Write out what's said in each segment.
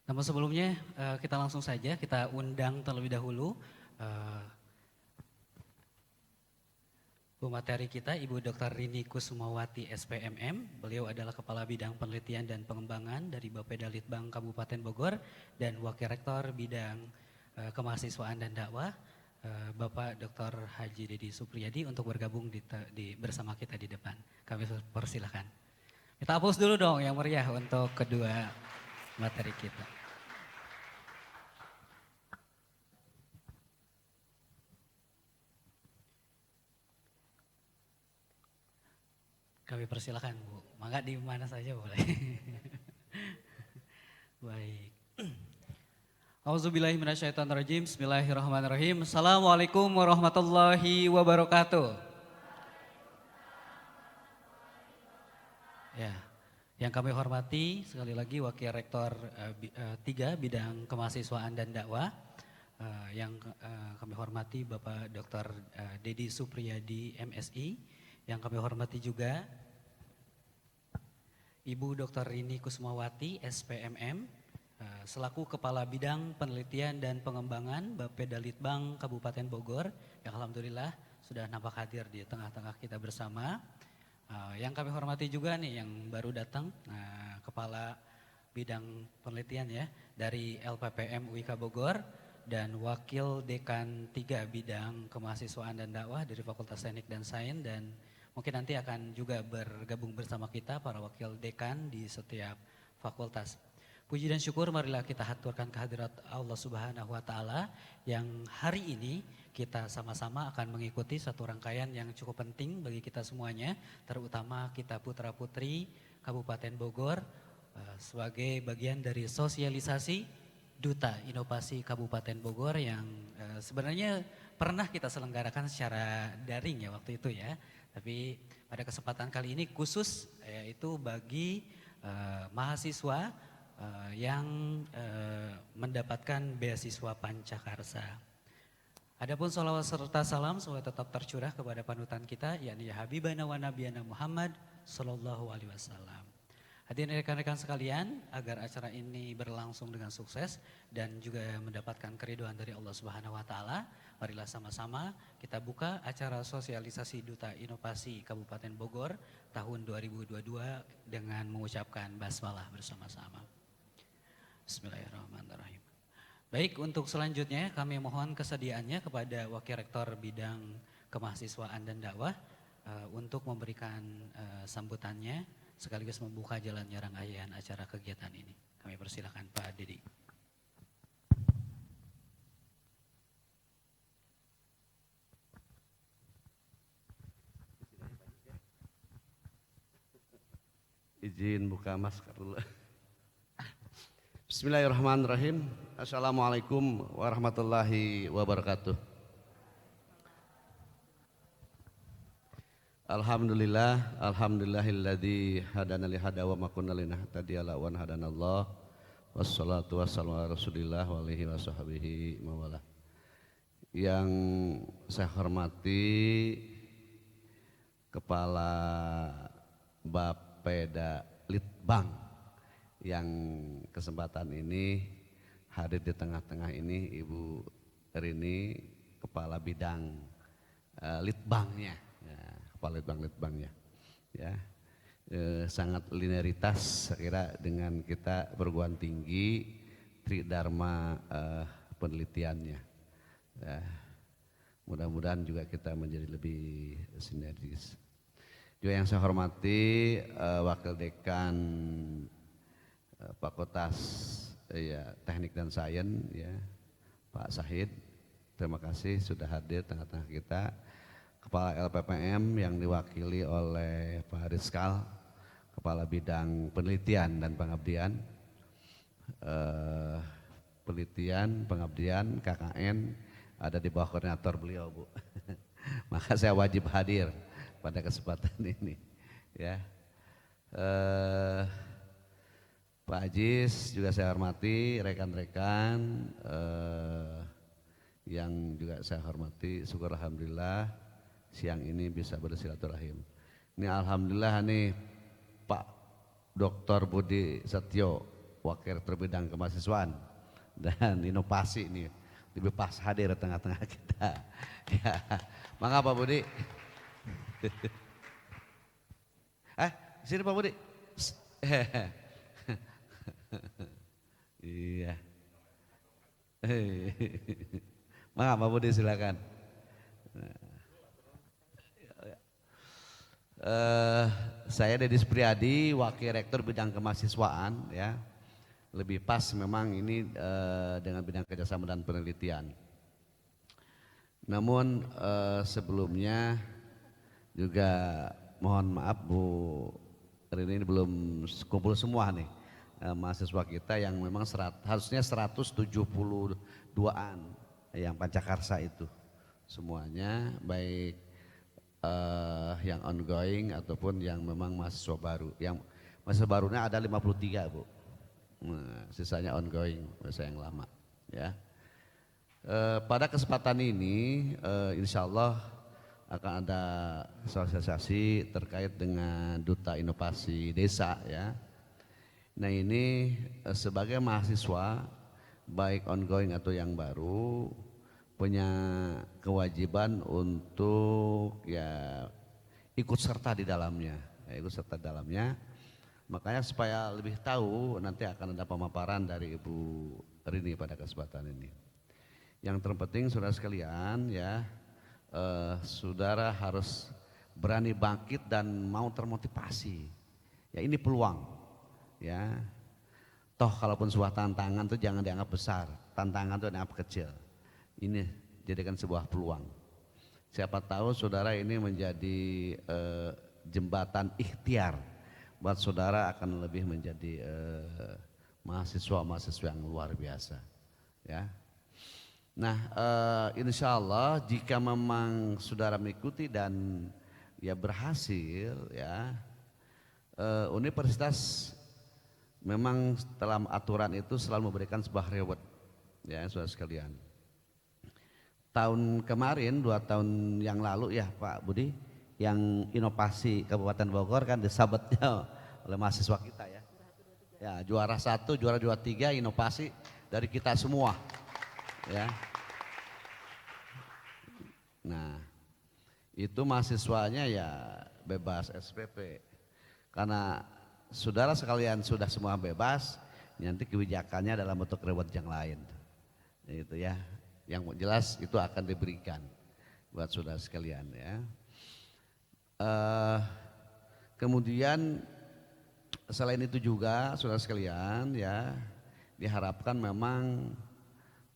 Namun sebelumnya kita langsung saja kita undang terlebih dahulu eh, Bu materi kita Ibu Dr. Rini Kusumawati SPMM. Beliau adalah Kepala Bidang Penelitian dan Pengembangan dari Bapeda Litbang Kabupaten Bogor dan Wakil Rektor Bidang Kemahasiswaan dan Dakwah Bapak Dr. Haji Dedi Supriyadi untuk bergabung bersama kita di depan. Kami persilahkan. Kita hapus dulu dong yang meriah untuk kedua materi kita. Kami persilahkan Bu, mangga di mana saja boleh. Baik. Auzubillahiminasyaitonirrajim. Bismillahirrahmanirrahim. Assalamualaikum warahmatullahi wabarakatuh. Ya, yang kami hormati sekali lagi Wakil Rektor 3 Bidang Kemahasiswaan dan Dakwah, yang kami hormati Bapak Dr. Dedi Supriyadi MSI, yang kami hormati juga Ibu Dr. Rini Kusumawati SPMM, selaku Kepala Bidang Penelitian dan Pengembangan Bapeda Litbang Kabupaten Bogor, yang alhamdulillah sudah nampak hadir di tengah-tengah kita bersama. Yang kami hormati juga nih yang baru datang, Kepala Bidang Penelitian ya dari LPPM UIK Bogor dan Wakil Dekan 3 Bidang Kemahasiswaan dan Dakwah dari Fakultas Teknik dan Sains, dan mungkin nanti akan juga bergabung bersama kita para wakil dekan di setiap fakultas. Puji dan syukur marilah kita haturkan kehadirat Allah Subhanahu wa taala yang hari ini kita sama-sama akan mengikuti satu rangkaian yang cukup penting bagi kita semuanya, terutama kita putra-putri Kabupaten Bogor sebagai bagian dari sosialisasi Duta Inovasi Kabupaten Bogor yang sebenarnya pernah kita selenggarakan secara daring ya waktu itu ya. Tapi pada kesempatan kali ini khusus yaitu bagi mahasiswa yang mendapatkan beasiswa Pancakarsa. Adapun sholawat serta salam semoga tetap tercurah kepada panutan kita yakni Habibana wa Nabiyana Muhammad sallallahu alaihi wasallam. Hadirin rekan-rekan sekalian, agar acara ini berlangsung dengan sukses dan juga mendapatkan keridhaan dari Allah Subhanahu wa taala, marilah sama-sama kita buka acara sosialisasi Duta Inovasi Kabupaten Bogor tahun 2022 dengan mengucapkan basmalah bersama-sama. Bismillahirrahmanirrahim. Baik, untuk selanjutnya kami mohon kesediaannya kepada Wakil Rektor Bidang Kemahasiswaan dan Dakwah untuk memberikan sambutannya sekaligus membuka jalannya rangkaian acara kegiatan ini. Kami persilakan Pak Dedi. Izin buka masker dulu. Bismillahirrahmanirrahim. Assalamualaikum warahmatullahi wabarakatuh. Alhamdulillah, alhamdulillahilladzi hadana li hada wa ma kunna linahtadiya lawan hadanallah. Wassalatu wassalamu ala Rasulillah wa alihi washabbihi mawala. Yang saya hormati Kepala Bapeda Litbang yang kesempatan ini hadir di tengah-tengah ini, Ibu Rini, Kepala Bidang Litbangnya, ya, Kepala Litbangnya, ya, sangat linearitas saya kira dengan kita perguruan tinggi Tridharma penelitiannya, ya, mudah-mudahan juga kita menjadi lebih sinergis. Juga yang saya hormati Wakil Dekan Fakultas Teknik dan Sains ya, Pak Sahid, terima kasih sudah hadir tengah-tengah kita. Kepala LPPM yang diwakili oleh Pak Rizkal, Kepala Bidang Penelitian dan Pengabdian, Penelitian, Pengabdian, KKN ada di bawah koordinator beliau Bu. Maka saya wajib hadir pada kesempatan ini ya. Pak Ajis juga saya hormati, rekan-rekan yang juga saya hormati, syukur alhamdulillah siang ini bisa bersilaturahim. Ini alhamdulillah nih Pak Dr. Budi Setio Wakil Rektor Bidang Kemahasiswaan dan Inovasi nih, lebih pas hadir di tengah-tengah kita. Ya, mangga Pak Budi. Sini Pak Budi. Iya. Mangga Pak Budi silakan. Saya Deddy Supriyadi, Wakil Rektor Bidang Kemahasiswaan ya. Lebih pas memang ini dengan bidang kerjasama dan penelitian. Namun sebelumnya juga mohon maaf Bu, hari ini belum kumpul semua nih mahasiswa kita yang memang harusnya 172-an yang Pancakarsa itu semuanya, baik yang ongoing ataupun yang memang mahasiswa baru. Yang mahasiswa barunya ada 53 Bu, nah, sisanya ongoing mahasiswa yang lama ya. Pada kesempatan ini insya Allah akan ada sosialisasi terkait dengan Duta Inovasi Desa ya. Nah ini sebagai mahasiswa baik ongoing atau yang baru punya kewajiban untuk ya ikut serta di dalamnya, Makanya supaya lebih tahu nanti akan ada pemaparan dari Ibu Rini pada kesempatan ini. Yang terpenting saudara sekalian ya, saudara harus berani bangkit dan mau termotivasi. Ya ini peluang, ya. Toh kalaupun sebuah tantangan itu jangan dianggap besar, tantangan itu dianggap kecil. Ini jadikan sebuah peluang. Siapa tahu saudara ini menjadi jembatan ikhtiar buat saudara akan lebih menjadi mahasiswa yang luar biasa. Ya. Nah, insya Allah jika memang saudara mengikuti dan ya berhasil, ya universitas memang dalam aturan itu selalu memberikan sebuah reward, ya saudara sekalian. Tahun kemarin, 2 tahun yang lalu ya Pak Budi, yang inovasi Kabupaten Bogor kan disabetnya oleh mahasiswa kita ya. Ya juara 1, juara 2, 3 inovasi dari kita semua. Ya. Nah itu mahasiswanya ya bebas SPP. Karena saudara sekalian sudah semua bebas, nanti kebijakannya dalam bentuk reward yang lain. Itu ya. Yang jelas itu akan diberikan buat saudara sekalian ya. Kemudian selain itu juga saudara sekalian ya, diharapkan memang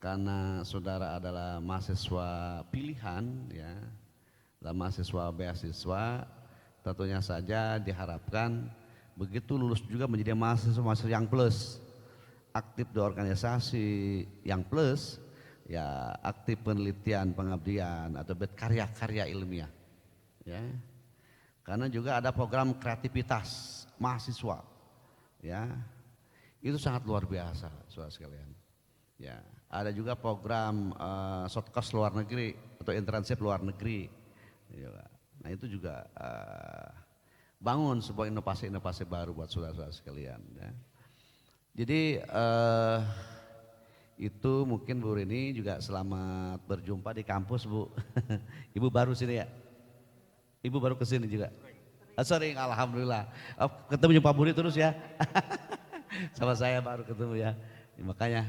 karena saudara adalah mahasiswa pilihan ya, adalah mahasiswa beasiswa, tentunya saja diharapkan begitu lulus juga menjadi mahasiswa yang plus, aktif di organisasi yang plus, ya aktif penelitian pengabdian atau karya-karya ilmiah ya. Karena juga ada program kreativitas mahasiswa ya, itu sangat luar biasa saudara sekalian ya. Ada juga program shortcast luar negeri atau internship luar negeri ya. Nah itu juga bangun sebuah inovasi-inovasi baru buat saudara-saudara sekalian ya. Jadi itu mungkin Bu Rini juga selamat berjumpa di kampus Bu. Ibu baru sini ya? Ibu baru kesini juga? Sering, alhamdulillah. Ketemu Pak Budi terus ya? Sama saya baru ketemu ya. Makanya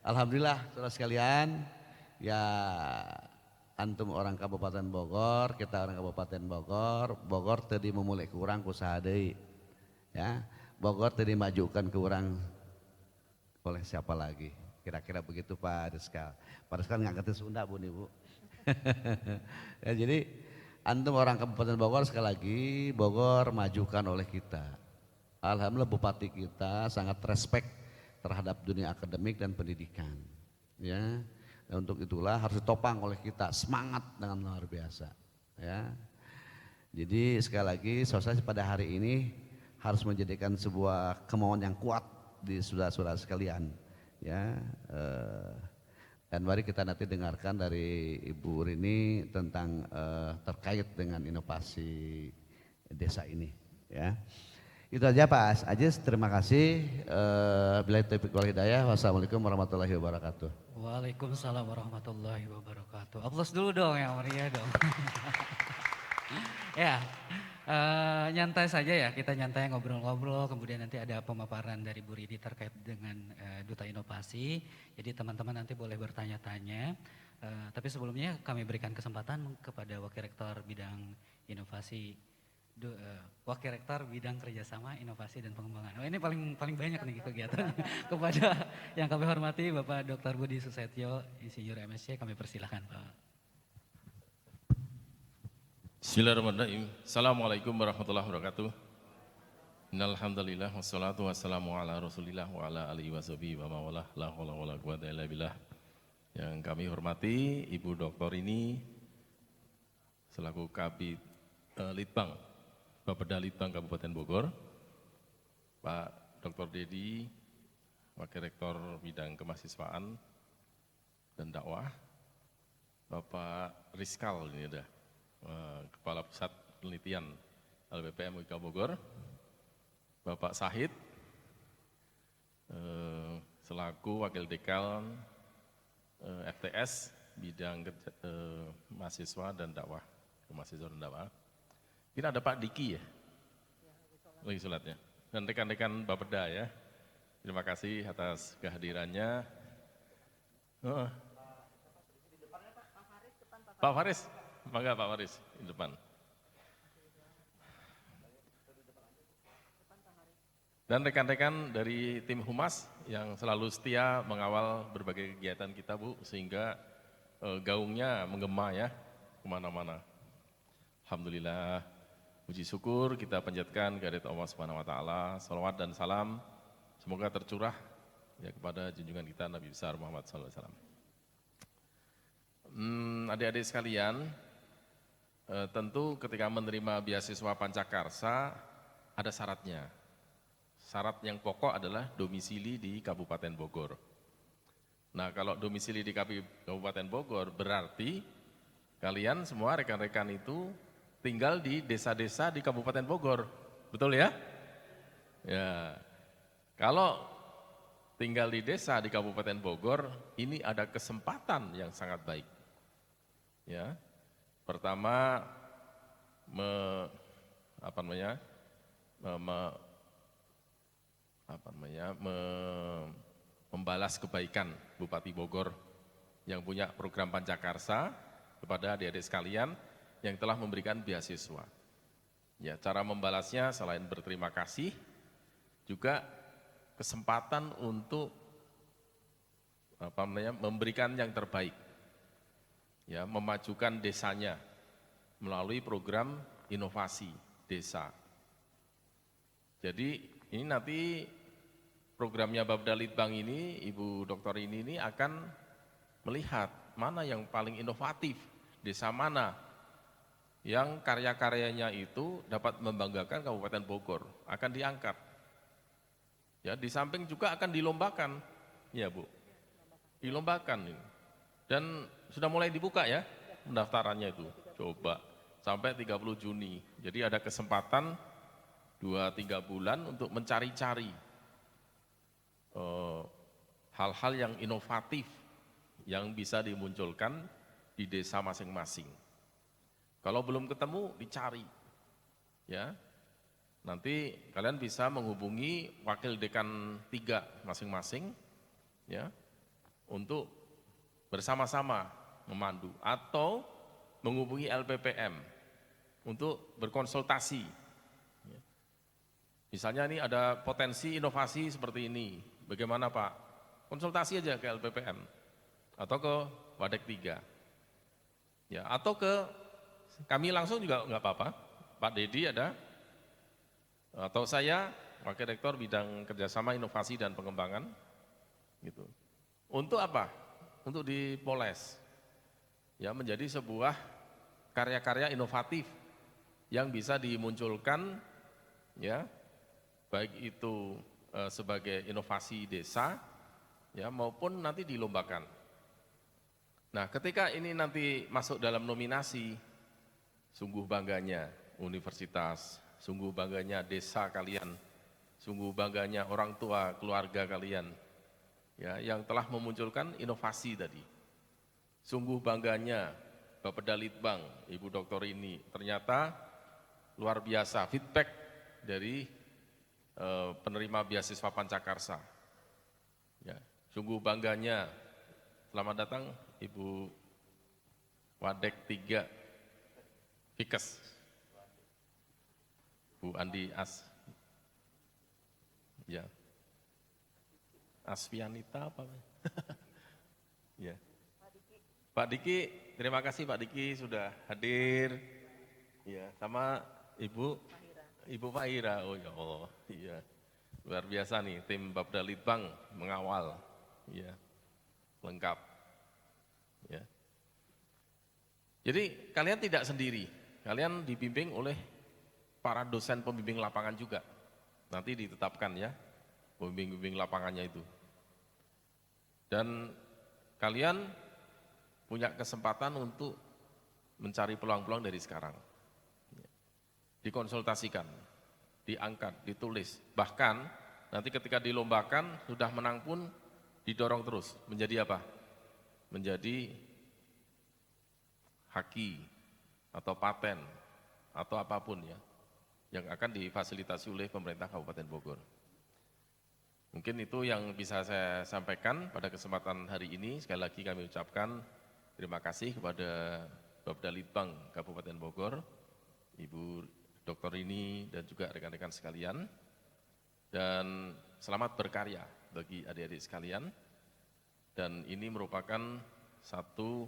alhamdulillah saudara sekalian, ya antum orang Kabupaten Bogor, kita orang Kabupaten Bogor. Bogor tadi memulai kurang kusaha deui. Ya, Bogor tadi majukan kurang oleh siapa lagi? Kira-kira begitu Pak Rizka. Pak Rizka nggak ngerti Sunda Bu nih Bu. Ya, jadi antum orang Kabupaten Bogor, sekali lagi Bogor majukan oleh kita. Alhamdulillah Bupati kita sangat respect terhadap dunia akademik dan pendidikan. Ya, dan untuk itulah harus ditopang oleh kita, semangat dengan luar biasa. Ya, jadi sekali lagi sosialisasi pada hari ini harus menjadikan sebuah kemauan yang kuat di saudara-saudara sekalian. Ya, dan mari kita nanti dengarkan dari Ibu Rini tentang terkait dengan inovasi desa ini. Ya, Itu aja Pak Ajis, terima kasih. Billahi taufiq wal hidayah. Wassalamualaikum warahmatullahi wabarakatuh. Waalaikumsalam warahmatullahi wabarakatuh. Aplaus dulu dong yang meriah dong. Ya, nyantai saja ya, kita nyantai ngobrol-ngobrol, kemudian nanti ada pemaparan dari Bu Ridi terkait dengan Duta Inovasi. Jadi teman-teman nanti boleh bertanya-tanya. Tapi sebelumnya kami berikan kesempatan kepada Wakil Rektor Bidang Inovasi, Wakil Rektor Bidang Kerjasama, Inovasi dan Pengembangan. Oh, ini paling banyak nih kegiatannya. Kepada yang kami hormati Bapak Dr. Budi Susetyo, Insinyur MSc, kami persilahkan Pak. Bismillahirrahmanirrahim. Assalamualaikum warahmatullahi wabarakatuh. Innalhamdulillah wassalatu wassalamu ala Rasulillah wa ala alihi washabihi wa mawalah la haula wala quwata illa billah. Yang kami hormati Ibu Doktor ini selaku Kabid Litbang Bapeda Litbang Kabupaten Bogor, Pak Dr. Dedi Wakil Rektor Bidang Kemahasiswaan dan Dakwah, Bapak Rizkal ini ada Kepala Pusat Penelitian LPPM UIK Bogor, Bapak Sahid selaku Wakil Dekan FTS Bidang Mahasiswa dan Dakwah, Mahasiswa dan Dakwah. Kita ada Pak Diki ya, lagi sulatnya, dan rekan-rekan Bapeda ya. Terima kasih atas kehadirannya. Pak Faris. Maka Pak Waris di depan. Dan rekan-rekan dari tim Humas yang selalu setia mengawal berbagai kegiatan kita Bu, sehingga gaungnya menggema ya kemana-mana. Alhamdulillah, puji syukur kita panjatkan kehadirat Allah Subhanahu Wa Taala, salawat dan salam semoga tercurah ya kepada junjungan kita Nabi besar Muhammad SAW. Adik-adik sekalian, tentu ketika menerima beasiswa Pancakarsa ada syaratnya. Syarat yang pokok adalah domisili di Kabupaten Bogor. Nah, kalau domisili di Kabupaten Bogor berarti kalian semua rekan-rekan itu tinggal di desa-desa di Kabupaten Bogor. Betul ya? Ya. Kalau tinggal di desa di Kabupaten Bogor, ini ada kesempatan yang sangat baik. Ya. Pertama, membalas kebaikan Bupati Bogor yang punya program Pancakarsa kepada adik-adik sekalian yang telah memberikan beasiswa. Ya, cara membalasnya selain berterima kasih, juga kesempatan untuk memberikan yang terbaik. Ya, memajukan desanya melalui program inovasi desa. Jadi ini nanti programnya Bapeda Litbang ini, Ibu Doktor ini akan melihat mana yang paling inovatif, desa mana yang karya-karyanya itu dapat membanggakan Kabupaten Bogor, akan diangkat. Ya, di samping juga akan dilombakan, ya Bu, dilombakan ini. Dan sudah mulai dibuka ya pendaftarannya itu, coba sampai 30 Juni. Jadi ada kesempatan 2-3 bulan untuk mencari-cari hal-hal yang inovatif yang bisa dimunculkan di desa masing-masing. Kalau belum ketemu, dicari. Ya, nanti kalian bisa menghubungi Wakil Dekan 3 masing-masing ya, untuk bersama-sama memandu atau menghubungi LPPM untuk berkonsultasi. Misalnya ini ada potensi inovasi seperti ini, bagaimana Pak? Konsultasi aja ke LPPM atau ke Wadek 3. Ya, atau ke kami langsung juga enggak apa-apa. Pak Dedi ada, atau saya Wakil Rektor Bidang Kerjasama Inovasi dan Pengembangan. Gitu. Untuk apa? Untuk dipoles, ya, menjadi sebuah karya-karya inovatif yang bisa dimunculkan, ya, baik itu sebagai inovasi desa, ya, maupun nanti dilombakan. Nah, ketika ini nanti masuk dalam nominasi, sungguh bangganya Universitas sungguh bangganya desa kalian, sungguh bangganya orang tua keluarga kalian, ya, yang telah memunculkan inovasi tadi. Sungguh bangganya Bapak Dalitbang, Ibu Doktor ini, ternyata luar biasa feedback dari penerima beasiswa Pancakarsa. Ya, sungguh bangganya, selamat datang Ibu Wadek 3 Fikes, Bu Andi ya, Asfianita apa? Ya. Pak Diki, terima kasih Pak Diki sudah hadir. Ya, sama Ibu Fahira. Oh ya Allah, iya. Luar biasa nih tim Babda Litbang mengawal. Ya. Lengkap. Ya. Jadi kalian tidak sendiri. Kalian dibimbing oleh para dosen pembimbing lapangan juga. Nanti ditetapkan ya, pembimbing lapangannya itu. Dan kalian punya kesempatan untuk mencari peluang-peluang dari sekarang. Dikonsultasikan, diangkat, ditulis. Bahkan nanti ketika dilombakan, sudah menang pun didorong terus. Menjadi apa? Menjadi haki atau paten atau apapun ya, yang akan difasilitasi oleh pemerintah Kabupaten Bogor. Mungkin itu yang bisa saya sampaikan pada kesempatan hari ini. Sekali lagi kami ucapkan terima kasih kepada Babda Litbang Kabupaten Bogor, Ibu Doktor ini dan juga rekan-rekan sekalian. Dan selamat berkarya bagi adik-adik sekalian. Dan ini merupakan satu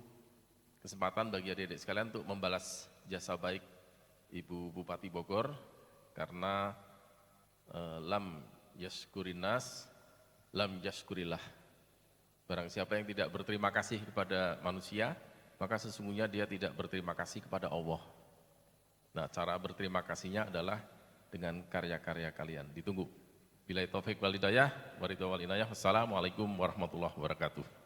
kesempatan bagi adik-adik sekalian untuk membalas jasa baik Ibu Bupati Bogor, karena lam yaskurinas, lam yaskurillah. Barang siapa yang tidak berterima kasih kepada manusia, maka sesungguhnya dia tidak berterima kasih kepada Allah. Nah, cara berterima kasihnya adalah dengan karya-karya kalian. Ditunggu. Billahi taufik wal hidayah, waridho wal inayah. Wassalamualaikum warahmatullahi wabarakatuh.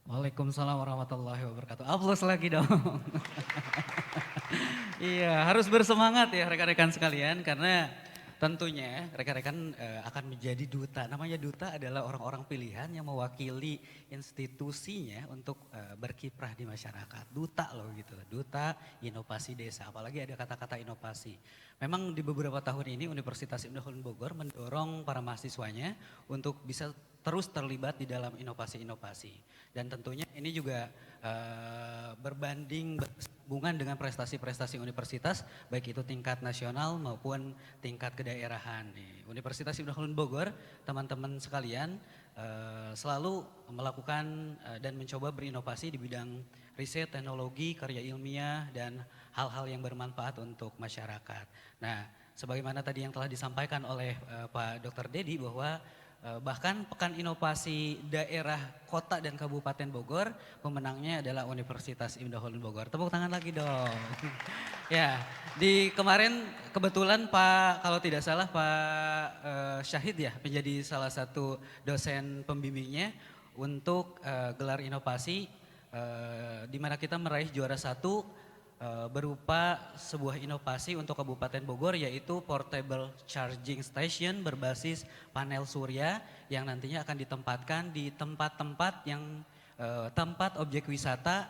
Waalaikumsalam warahmatullahi wabarakatuh. Aplaus lagi dong. Iya, harus bersemangat ya rekan-rekan sekalian, karena tentunya rekan-rekan akan menjadi duta. Namanya duta adalah orang-orang pilihan yang mewakili institusinya untuk berkiprah di masyarakat. Duta loh gitu, duta inovasi desa, apalagi ada kata-kata inovasi. Memang di beberapa tahun ini Universitas Ibnu Khaldun Bogor mendorong para mahasiswanya untuk bisa terus terlibat di dalam inovasi-inovasi. Dan tentunya ini juga berbanding berhubungan dengan prestasi-prestasi universitas, baik itu tingkat nasional maupun tingkat kedaerahan. Universitas Ibnu Khaldun Bogor, teman-teman sekalian, selalu melakukan dan mencoba berinovasi di bidang riset, teknologi, karya ilmiah, dan hal-hal yang bermanfaat untuk masyarakat. Nah, sebagaimana tadi yang telah disampaikan oleh Pak Dr. Dedi, bahwa bahkan Pekan Inovasi Daerah Kota dan Kabupaten Bogor, pemenangnya adalah Universitas Ibnu Khaldun Bogor. Tepuk tangan lagi dong. Ya, di kemarin kebetulan Pak, kalau tidak salah Pak Syahid ya, menjadi salah satu dosen pembimbingnya untuk gelar inovasi, di mana kita meraih juara 1 berupa sebuah inovasi untuk Kabupaten Bogor, yaitu portable charging station berbasis panel surya yang nantinya akan ditempatkan di tempat-tempat yang tempat objek wisata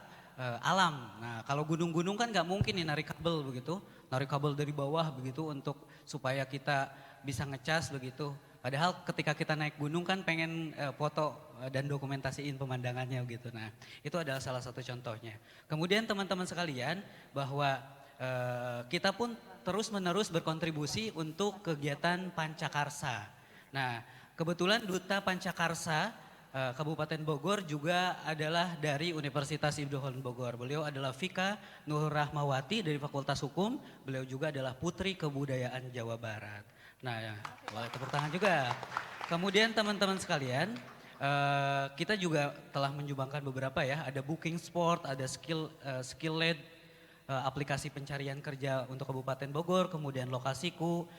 alam. Nah, kalau gunung-gunung kan nggak mungkin nih narik kabel begitu, narik kabel dari bawah begitu untuk supaya kita bisa ngecas begitu. Padahal ketika kita naik gunung kan pengen foto dan dokumentasiin pemandangannya gitu. Nah, itu adalah salah satu contohnya. Kemudian teman-teman sekalian, bahwa kita pun terus-menerus berkontribusi untuk kegiatan Pancakarsa. Nah, kebetulan Duta Pancakarsa Kabupaten Bogor juga adalah dari Universitas Ibnu Khaldun Bogor. Beliau adalah Vika Nur Rahmawati dari Fakultas Hukum. Beliau juga adalah Putri Kebudayaan Jawa Barat. Nah, ya, boleh tepuk tangan juga. Kemudian teman-teman sekalian, kita juga telah menyumbangkan beberapa ya, ada Booking Sport, ada skill led, aplikasi pencarian kerja untuk Kabupaten Bogor, kemudian Lokasiku,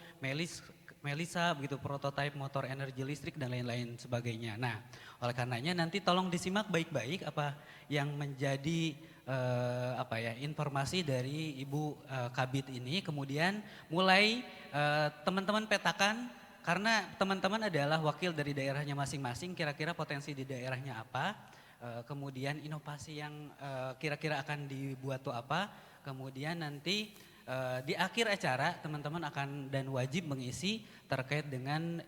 Melisa, begitu, prototipe motor energi listrik dan lain-lain sebagainya. Nah, oleh karenanya nanti tolong disimak baik-baik apa yang menjadi informasi dari Ibu Kabid ini, kemudian mulai teman-teman petakan, karena teman-teman adalah wakil dari daerahnya masing-masing, kira-kira potensi di daerahnya apa, kemudian inovasi yang kira-kira akan dibuat tuh apa, kemudian nanti di akhir acara teman-teman akan dan wajib mengisi terkait dengan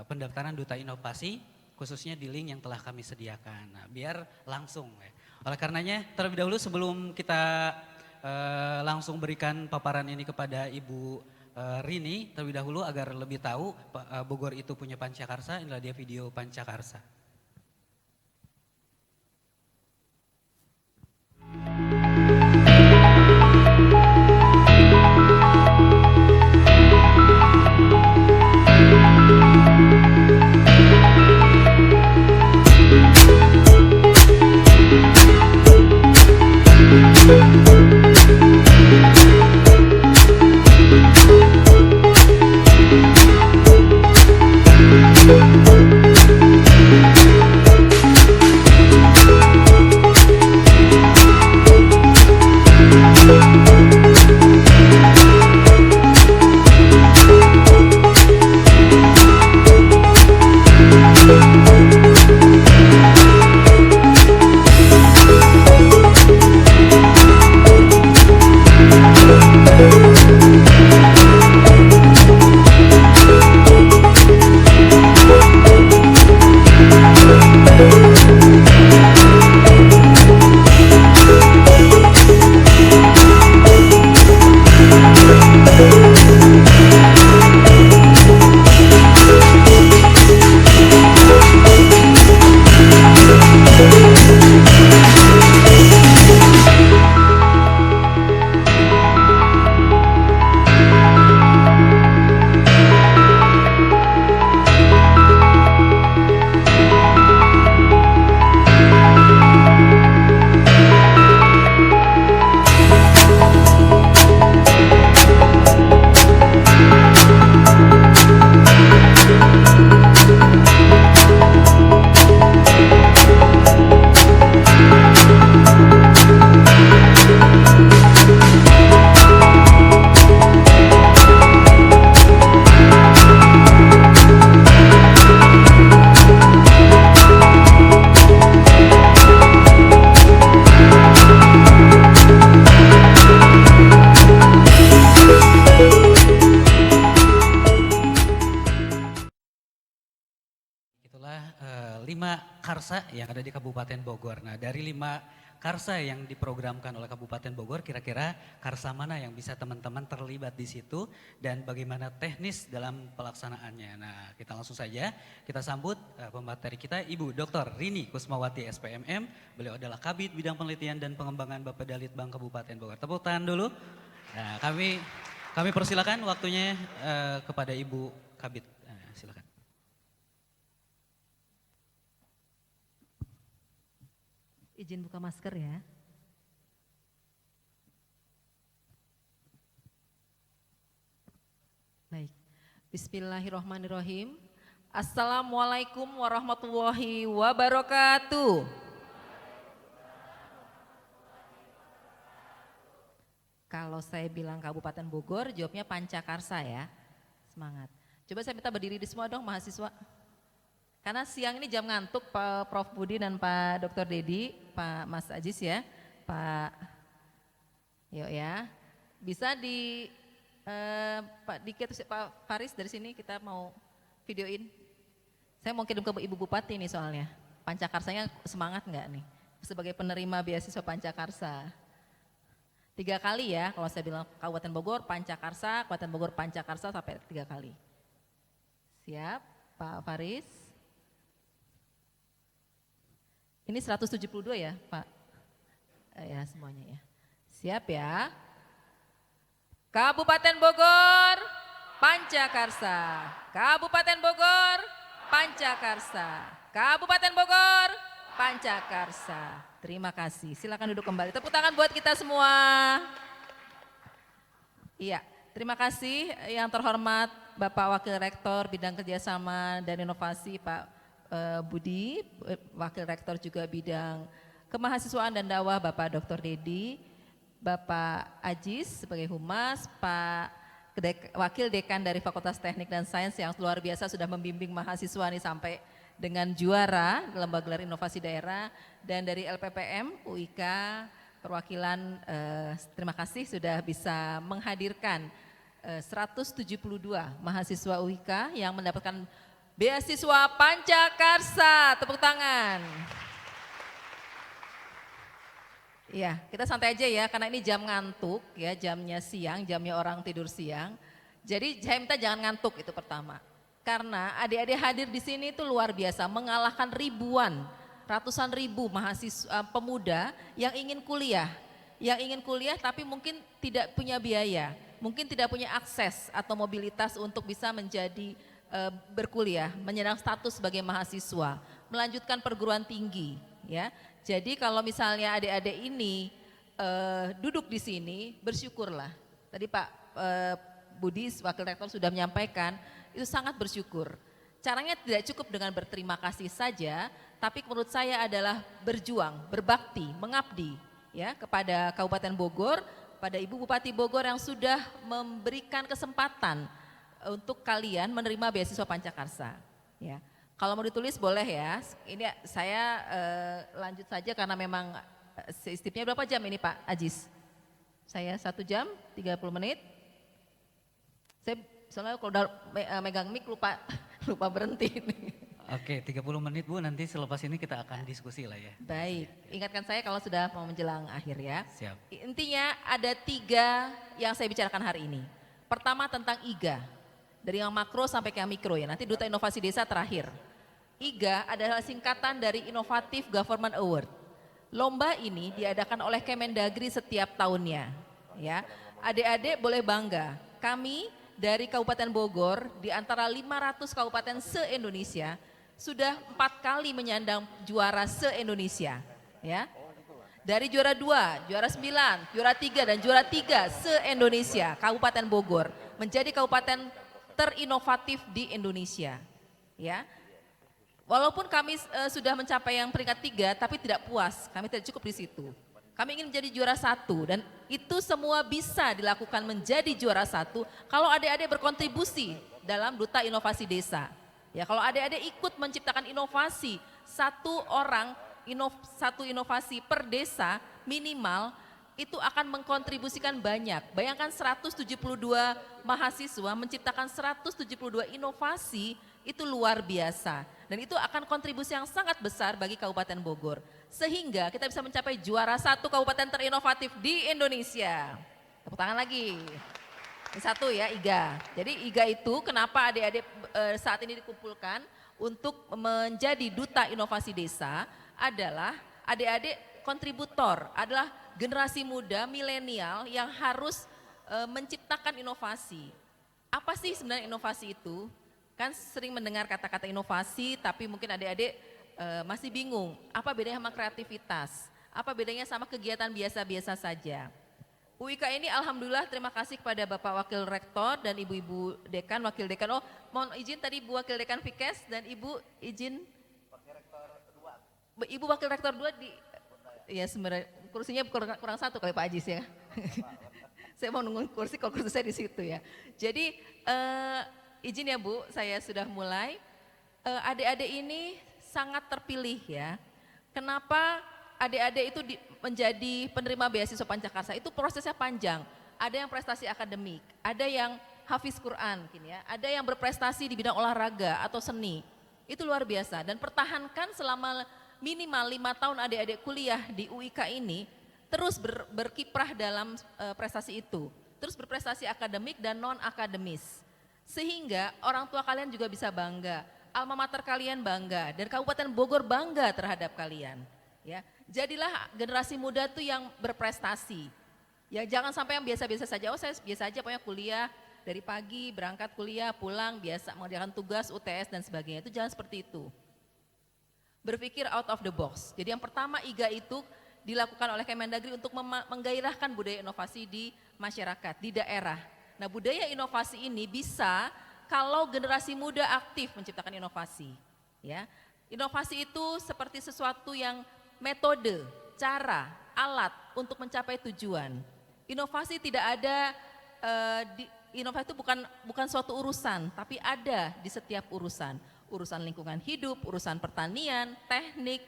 pendaftaran Duta Inovasi, khususnya di link yang telah kami sediakan. Nah, biar langsung ya. Oleh karenanya terlebih dahulu sebelum kita langsung berikan paparan ini kepada Ibu Rini, terlebih dahulu agar lebih tahu Bogor itu punya Pancakarsa, inilah dia video Pancakarsa. Itulah 5 karsa yang ada di Kabupaten Bogor. Nah, dari 5 karsa yang diprogramkan oleh Kabupaten Bogor, kira-kira karsa mana yang bisa teman-teman terlibat di situ dan bagaimana teknis dalam pelaksanaannya. Nah, kita langsung saja kita sambut pemateri kita, Ibu Dr. Rini Kusmawati SPMM. Beliau adalah Kabid Bidang Penelitian dan Pengembangan Bapedalitbang Kabupaten Bogor. Tepuk tangan dulu. Nah, kami persilakan waktunya kepada Ibu Kabid. Silakan. Izin buka masker ya. Baik. Bismillahirrahmanirrahim. Assalamualaikum warahmatullahi wabarakatuh. Kalau saya bilang Kabupaten Bogor, jawabnya Pancakarsa ya. Semangat. Coba saya minta berdiri di semua dong mahasiswa. Karena siang ini jam ngantuk Pak Prof Budi dan Pak Dr. Dedi, Pak Mas Ajis ya, Pak Yo ya. Bisa di Pak Diki atau Pak Faris dari sini kita mau videoin. Saya mau kirim ke Ibu Bupati nih soalnya. Pancakarsanya semangat nggak nih? Sebagai penerima beasiswa Pancakarsa. 3 kali ya, kalau saya bilang Kabupaten Bogor, Pancakarsa, Kabupaten Bogor, Pancakarsa sampai 3 kali. Siap, Pak Faris. Ini 172 ya Pak? Ya semuanya ya. Siap ya. Kabupaten Bogor, Pancakarsa. Kabupaten Bogor, Pancakarsa. Kabupaten Bogor, Pancakarsa. Terima kasih. Silakan duduk kembali. Tepuk tangan buat kita semua. Iya, terima kasih yang terhormat Bapak Wakil Rektor Bidang Kerjasama dan Inovasi Pak Budi, Wakil Rektor juga bidang Kemahasiswaan dan Dakwah Bapak Dr. Dedi, Bapak Ajis sebagai Humas, Pak Wakil Dekan dari Fakultas Teknik dan Sains yang luar biasa sudah membimbing mahasiswa nih sampai dengan juara lomba gelar inovasi daerah, dan dari LPPM UIK perwakilan terima kasih sudah bisa menghadirkan 172 mahasiswa UIK yang mendapatkan beasiswa Pancakarsa. Tepuk tangan. Iya, kita santai aja ya, karena ini jam ngantuk ya, jamnya siang, jamnya orang tidur siang. Jadi saya minta jangan ngantuk, itu pertama. Karena adik-adik hadir di sini itu luar biasa, mengalahkan ribuan, ratusan ribu mahasiswa pemuda yang ingin kuliah tapi mungkin tidak punya biaya, mungkin tidak punya akses atau mobilitas untuk bisa menjadi berkuliah, menyandang status sebagai mahasiswa, melanjutkan perguruan tinggi, ya. Jadi kalau misalnya adik-adik ini duduk di sini, bersyukurlah. Tadi Pak Budi, Wakil Rektor sudah menyampaikan, itu sangat bersyukur. Caranya tidak cukup dengan berterima kasih saja, tapi menurut saya adalah berjuang, berbakti, mengabdi ya kepada Kabupaten Bogor, pada Ibu Bupati Bogor yang sudah memberikan kesempatan untuk kalian menerima beasiswa Pancakarsa. Ya. Kalau mau ditulis boleh ya, ini saya lanjut saja karena memang sistemnya berapa jam ini Pak Ajis? Saya 1 jam 30 menit. Saya soalnya kalau udah megang mic lupa berhenti. Oke, 30 menit Bu, nanti selepas ini kita akan diskusi lah ya. Baik, ingatkan saya kalau sudah mau menjelang akhir ya. Siap. Intinya ada 3 yang saya bicarakan hari ini. Pertama tentang IGA, dari yang makro sampai ke yang mikro ya, nanti Duta Inovasi Desa terakhir. IGA adalah singkatan dari Innovative Government Award. Lomba ini diadakan oleh Kemendagri setiap tahunnya. Ya, adik-adik boleh bangga. Kami dari Kabupaten Bogor di antara 500 kabupaten se-Indonesia sudah 4 kali menyandang juara se-Indonesia. Ya, dari juara 2, juara 9, juara 3 dan juara 3 se-Indonesia, Kabupaten Bogor menjadi kabupaten terinovatif di Indonesia. Ya. Walaupun kami sudah mencapai yang peringkat 3, tapi tidak puas, kami tidak cukup di situ. Kami ingin menjadi juara 1 dan itu semua bisa dilakukan menjadi juara 1 kalau adik-adik berkontribusi dalam Duta Inovasi Desa. Ya, kalau adik-adik ikut menciptakan inovasi, satu inovasi per desa minimal itu akan mengkontribusikan banyak. Bayangkan 172 mahasiswa menciptakan 172 inovasi, itu luar biasa. Dan itu akan kontribusi yang sangat besar bagi Kabupaten Bogor. Sehingga kita bisa mencapai juara 1 kabupaten terinovatif di Indonesia. Tepuk tangan lagi. Ini 1 ya, IGA. Jadi IGA itu kenapa adik-adik saat ini dikumpulkan untuk menjadi Duta Inovasi Desa adalah adik-adik kontributor, adalah generasi muda milenial yang harus menciptakan inovasi. Apa sih sebenarnya inovasi itu? Kan sering mendengar kata-kata inovasi, tapi mungkin adik-adik masih bingung, apa bedanya sama kreativitas, apa bedanya sama kegiatan biasa-biasa saja. UIK ini alhamdulillah terima kasih kepada Bapak Wakil Rektor dan Ibu-Ibu Dekan, Wakil Dekan, mohon izin tadi Bu Wakil Dekan Fikes dan Ibu izin, Ibu Wakil Rektor 2 di, ya sebenarnya kursinya kurang 1 kali Pak Ajis ya. Saya mau nunggu kursi, kalau kursi saya di situ ya. Jadi izin ya Bu, saya sudah mulai. Adik-adik ini sangat terpilih ya. Kenapa adik-adik itu menjadi penerima beasiswa Pancakarsa? Itu prosesnya panjang. Ada yang prestasi akademik, ada yang hafiz Quran, ya, ada yang berprestasi di bidang olahraga atau seni. Itu luar biasa. Dan pertahankan selama minimal 5 tahun adik-adik kuliah di UIK ini terus berkiprah dalam prestasi itu. Terus berprestasi akademik dan non-akademis. Sehingga orang tua kalian juga bisa bangga, alma mater kalian bangga, dan Kabupaten Bogor bangga terhadap kalian. Ya, jadilah generasi muda tuh yang berprestasi. Ya, jangan sampai yang biasa-biasa saja. Oh, saya biasa aja, pokoknya kuliah dari pagi berangkat kuliah, pulang biasa mengerjakan tugas, UTS dan sebagainya. Itu jangan seperti itu. Berpikir out of the box. Jadi yang pertama IGA itu dilakukan oleh Kemendagri untuk menggairahkan budaya inovasi di masyarakat, di daerah. Nah, budaya inovasi ini bisa kalau generasi muda aktif menciptakan inovasi. Ya, inovasi itu seperti sesuatu yang metode, cara, alat untuk mencapai tujuan. Inovasi tidak ada, inovasi itu bukan suatu urusan, tapi ada di setiap urusan. Urusan lingkungan hidup, urusan pertanian, teknik,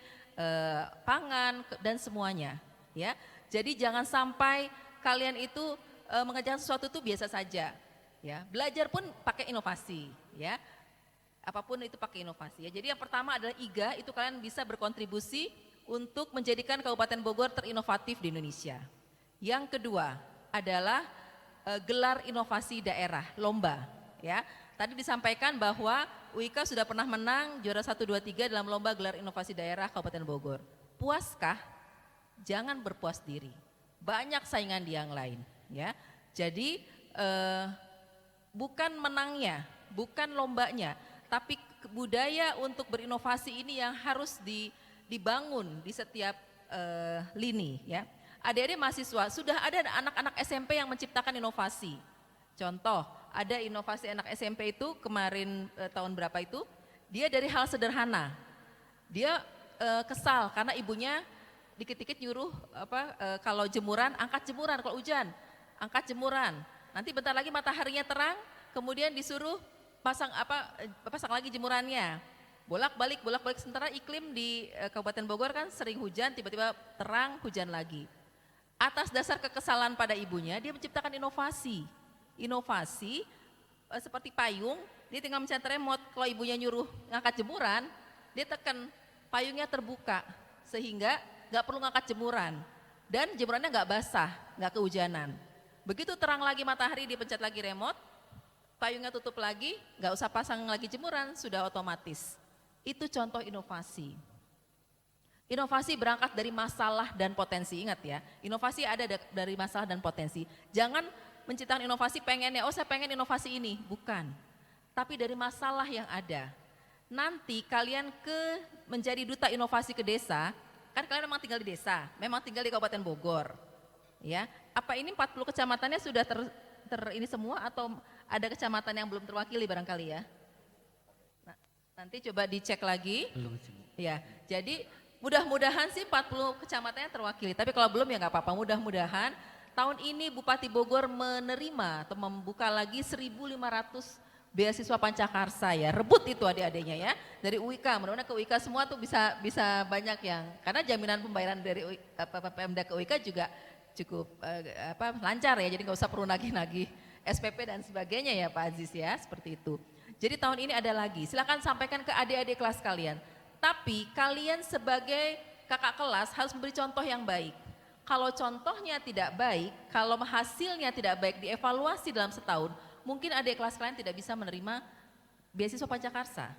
pangan, dan semuanya. Ya, jadi jangan sampai kalian itu mengerjakan sesuatu itu biasa saja. Ya, belajar pun pakai inovasi. Ya, apapun itu pakai inovasi. Ya, jadi yang pertama adalah IGA, itu kalian bisa berkontribusi untuk menjadikan Kabupaten Bogor terinovatif di Indonesia. Yang kedua adalah gelar inovasi daerah, lomba. Ya, tadi disampaikan bahwa UIK sudah pernah menang juara 1, 2, 3 dalam lomba gelar inovasi daerah Kabupaten Bogor. Puaskah? Jangan berpuas diri. Banyak saingan di yang lain. Ya, jadi bukan menangnya, bukan lombanya, tapi budaya untuk berinovasi ini yang harus dibangun di setiap lini. Ya, adik-adik mahasiswa sudah ada anak-anak SMP yang menciptakan inovasi. Contoh, ada inovasi anak SMP itu kemarin tahun berapa itu, dia dari hal sederhana, dia kesal karena ibunya dikit-dikit nyuruh kalau jemuran, angkat jemuran, kalau hujan, angkat jemuran. Nanti bentar lagi mataharinya terang, kemudian disuruh pasang lagi jemurannya. Bolak-balik, sementara iklim di Kabupaten Bogor kan sering hujan, tiba-tiba terang, hujan lagi. Atas dasar kekesalan pada ibunya, dia menciptakan inovasi. Inovasi seperti payung, dia tinggal mencet remote, kalau ibunya nyuruh ngangkat jemuran, dia tekan, payungnya terbuka, sehingga nggak perlu ngangkat jemuran. Dan jemurannya nggak basah, nggak kehujanan. Begitu terang lagi matahari, dipencet lagi remote, payungnya tutup lagi, nggak usah pasang lagi jemuran, sudah otomatis. Itu contoh inovasi. Inovasi berangkat dari masalah dan potensi, ingat ya, inovasi ada dari masalah dan potensi. Jangan menciptakan inovasi pengennya, saya pengen inovasi ini, bukan. Tapi dari masalah yang ada. Nanti kalian menjadi duta inovasi ke desa, kan kalian memang tinggal di desa, memang tinggal di Kabupaten Bogor. Ya, apa ini 40 kecamatannya sudah ini semua atau ada kecamatan yang belum terwakili barangkali ya? Nah, nanti coba dicek lagi. Belum sih. Ya, jadi mudah-mudahan sih 40 kecamatannya terwakili, tapi kalau belum ya nggak apa-apa, mudah-mudahan tahun ini Bupati Bogor menerima atau membuka lagi 1.500 beasiswa Pancakarsa ya, rebut itu adik-adiknya ya, dari UIK, mudah-mudahan ke UIK semua tuh bisa banyak yang, karena jaminan pembayaran dari Pemda ke UIK juga cukup lancar ya, jadi nggak usah perlu nagih-nagih SPP dan sebagainya ya Pak Aziz ya, seperti itu. Jadi tahun ini ada lagi, silakan sampaikan ke adik-adik kelas kalian, tapi kalian sebagai kakak kelas harus memberi contoh yang baik. Kalau contohnya tidak baik, kalau hasilnya tidak baik dievaluasi dalam setahun, mungkin adik kelas kalian tidak bisa menerima beasiswa Pancakarsa.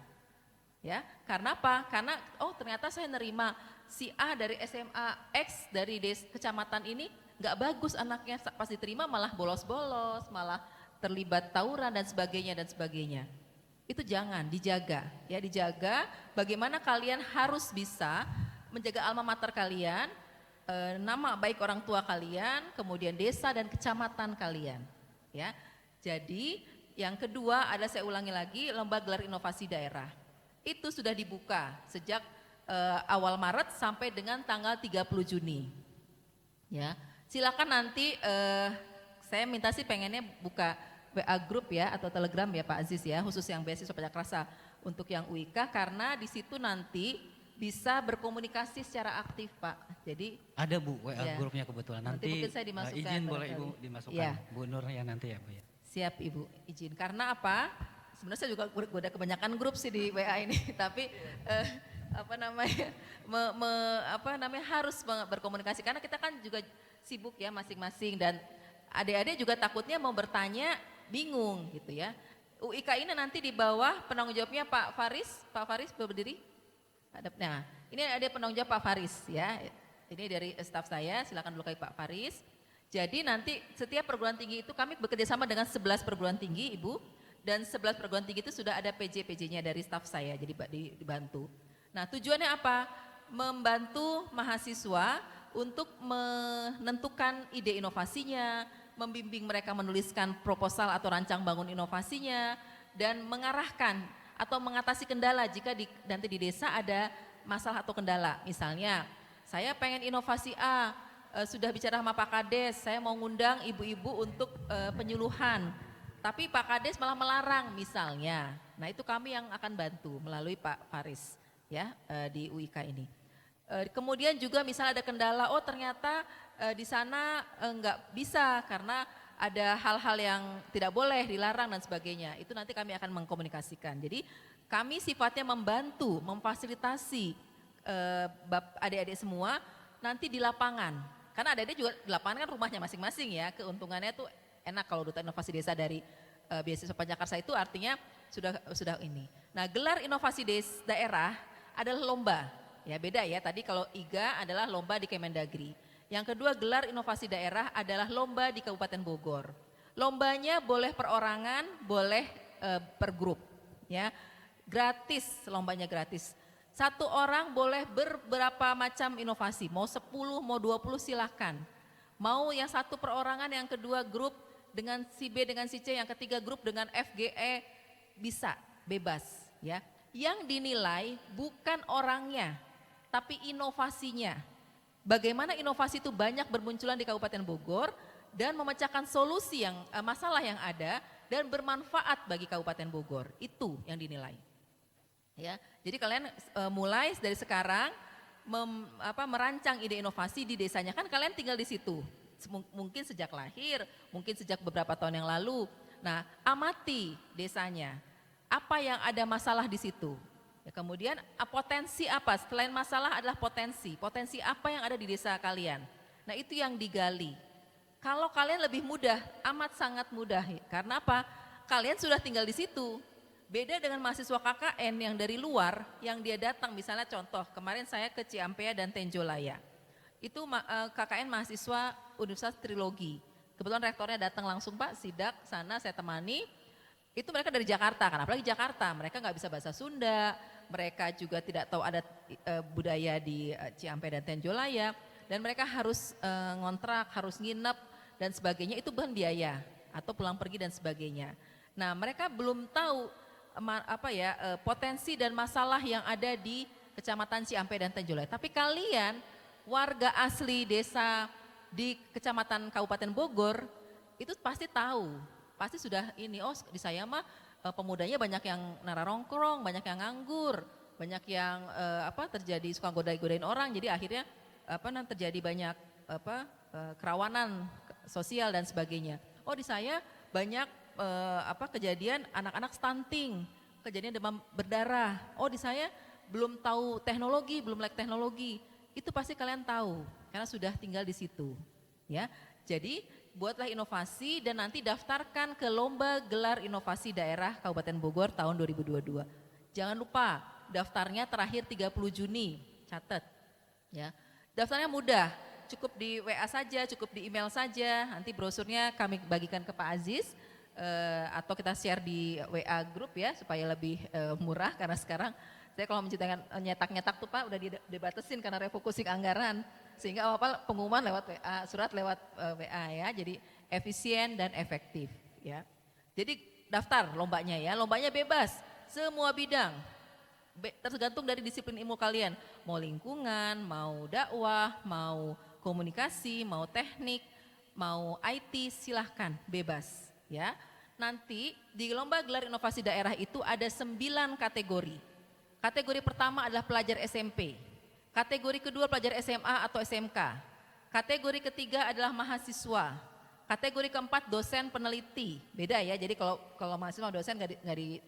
Ya, karena apa? Karena ternyata saya nerima si A dari SMA X dari kecamatan ini nggak bagus anaknya, pas diterima malah bolos-bolos, malah terlibat tawuran dan sebagainya. Itu jangan, dijaga. Ya, dijaga bagaimana kalian harus bisa menjaga alma mater kalian, nama baik orang tua kalian, kemudian desa dan kecamatan kalian. Ya, jadi yang kedua adalah saya ulangi lagi, lomba gelar inovasi daerah. Itu sudah dibuka sejak awal Maret sampai dengan tanggal 30 Juni. Ya, silakan nanti saya minta sih pengennya buka WA grup ya atau Telegram ya Pak Aziz ya, khusus yang beasiswa Pancakarsa untuk yang UIK, karena di situ nanti bisa berkomunikasi secara aktif Pak. Jadi ada Bu WA ya, grupnya kebetulan. nanti mungkin saya dimasukkan, izin boleh barangkali. Ibu dimasukkan Ya. Bu Nur ya nanti ya Bu ya. Siap Ibu, izin. Karena apa? Sebenarnya saya juga udah kebanyakan grup sih di WA ini, tapi harus berkomunikasi karena kita kan juga sibuk ya masing-masing, dan adik-adik juga takutnya mau bertanya bingung gitu ya. UIK ini nanti di bawah penanggung jawabnya Pak Faris berdiri. Nah, ini ada penanggung jawab Pak Faris ya. Ini dari staf saya, silakan dulu Pak Faris. Jadi nanti setiap perguruan tinggi itu kami bekerja sama dengan 11 perguruan tinggi Ibu, dan 11 perguruan tinggi itu sudah ada PJ-PJ-nya dari staf saya, jadi dibantu. Nah, tujuannya apa? Membantu mahasiswa untuk menentukan ide inovasinya, membimbing mereka menuliskan proposal atau rancang bangun inovasinya, dan mengarahkan atau mengatasi kendala jika nanti di desa ada masalah atau kendala. Misalnya saya pengen inovasi A, sudah bicara sama Pak Kades, saya mau ngundang ibu-ibu untuk penyuluhan. Tapi Pak Kades malah melarang misalnya. Nah itu kami yang akan bantu melalui Pak Faris ya di UIK ini. Kemudian juga misalnya ada kendala, oh ternyata di sana enggak bisa karena ada hal-hal yang tidak boleh, dilarang dan sebagainya. Itu nanti kami akan mengkomunikasikan. Jadi kami sifatnya membantu, memfasilitasi adik-adik semua nanti di lapangan. Karena adik-adik juga di lapangan kan rumahnya masing-masing ya, keuntungannya tuh enak kalau Duta Inovasi Desa dari beasiswa Pancakarsa itu artinya sudah ini. Nah gelar inovasi daerah adalah lomba, ya beda ya. Tadi kalau IGA adalah lomba di Kemendagri. Yang kedua gelar inovasi daerah adalah lomba di Kabupaten Bogor. Lombanya boleh perorangan, boleh per grup, ya gratis, lombanya gratis. Satu orang boleh beberapa macam inovasi, mau 10, mau 20 silahkan. Mau yang satu perorangan, yang kedua grup dengan si B dengan si C, yang ketiga grup dengan FGE bisa, bebas ya. Yang dinilai bukan orangnya, tapi inovasinya. Bagaimana inovasi itu banyak bermunculan di Kabupaten Bogor dan memecahkan solusi yang masalah yang ada dan bermanfaat bagi Kabupaten Bogor. Itu yang dinilai. Ya, jadi kalian mulai dari sekarang merancang ide inovasi di desanya, kan kalian tinggal di situ. Mungkin sejak lahir, mungkin sejak beberapa tahun yang lalu. Nah, amati desanya. Apa yang ada masalah di situ? Ya, kemudian potensi apa? Selain masalah adalah potensi. Potensi apa yang ada di desa kalian? Nah, itu yang digali. Kalau kalian lebih mudah, amat sangat mudah. Karena apa? Kalian sudah tinggal di situ. Beda dengan mahasiswa KKN yang dari luar, yang dia datang, misalnya contoh, kemarin saya ke Ciampea dan Tenjolaya. Itu KKN mahasiswa Universitas Trilogi. Kebetulan rektornya datang langsung, Pak, sidak sana saya temani. Itu mereka dari Jakarta, kan apalagi Jakarta, mereka nggak bisa bahasa Sunda, mereka juga tidak tahu adat budaya di Ciampea dan Tenjolaya, dan mereka harus ngontrak, harus nginep dan sebagainya, itu bukan biaya atau pulang pergi dan sebagainya. Nah mereka belum tahu potensi dan masalah yang ada di Kecamatan Ciampea dan Tenjolaya. Tapi kalian warga asli desa di Kecamatan Kabupaten Bogor itu pasti tahu. Pasti sudah ini, oh di saya mah pemudanya banyak yang nararongkrong, banyak yang nganggur, banyak yang terjadi suka godain orang, jadi akhirnya terjadi banyak kerawanan sosial dan sebagainya. Oh di saya banyak kejadian anak-anak stunting, kejadian demam berdarah. Oh di saya belum tahu teknologi, belum like teknologi. Itu pasti kalian tahu karena sudah tinggal di situ, ya. Jadi buatlah inovasi dan nanti daftarkan ke Lomba Gelar Inovasi Daerah Kabupaten Bogor tahun 2022. Jangan lupa daftarnya terakhir 30 Juni, catat ya. Daftarnya mudah, cukup di WA saja, cukup di email saja, nanti brosurnya kami bagikan ke Pak Aziz atau kita share di WA grup ya supaya lebih murah karena sekarang saya kalau nyetak-nyetak tuh Pak udah dibatasin karena refocusing anggaran. Sehingga apa pengumuman lewat WA, surat lewat WA ya, jadi efisien dan efektif ya. Jadi daftar lombanya ya, lombanya bebas, semua bidang, tergantung dari disiplin ilmu kalian, mau lingkungan, mau dakwah, mau komunikasi, mau teknik, mau IT, silahkan bebas ya. Nanti di Lomba Gelar Inovasi Daerah itu ada 9 kategori. Kategori pertama adalah pelajar SMP. Kategori kedua pelajar SMA atau SMK. Kategori ketiga adalah mahasiswa. Kategori keempat dosen peneliti. Beda ya, jadi kalau mahasiswa dosen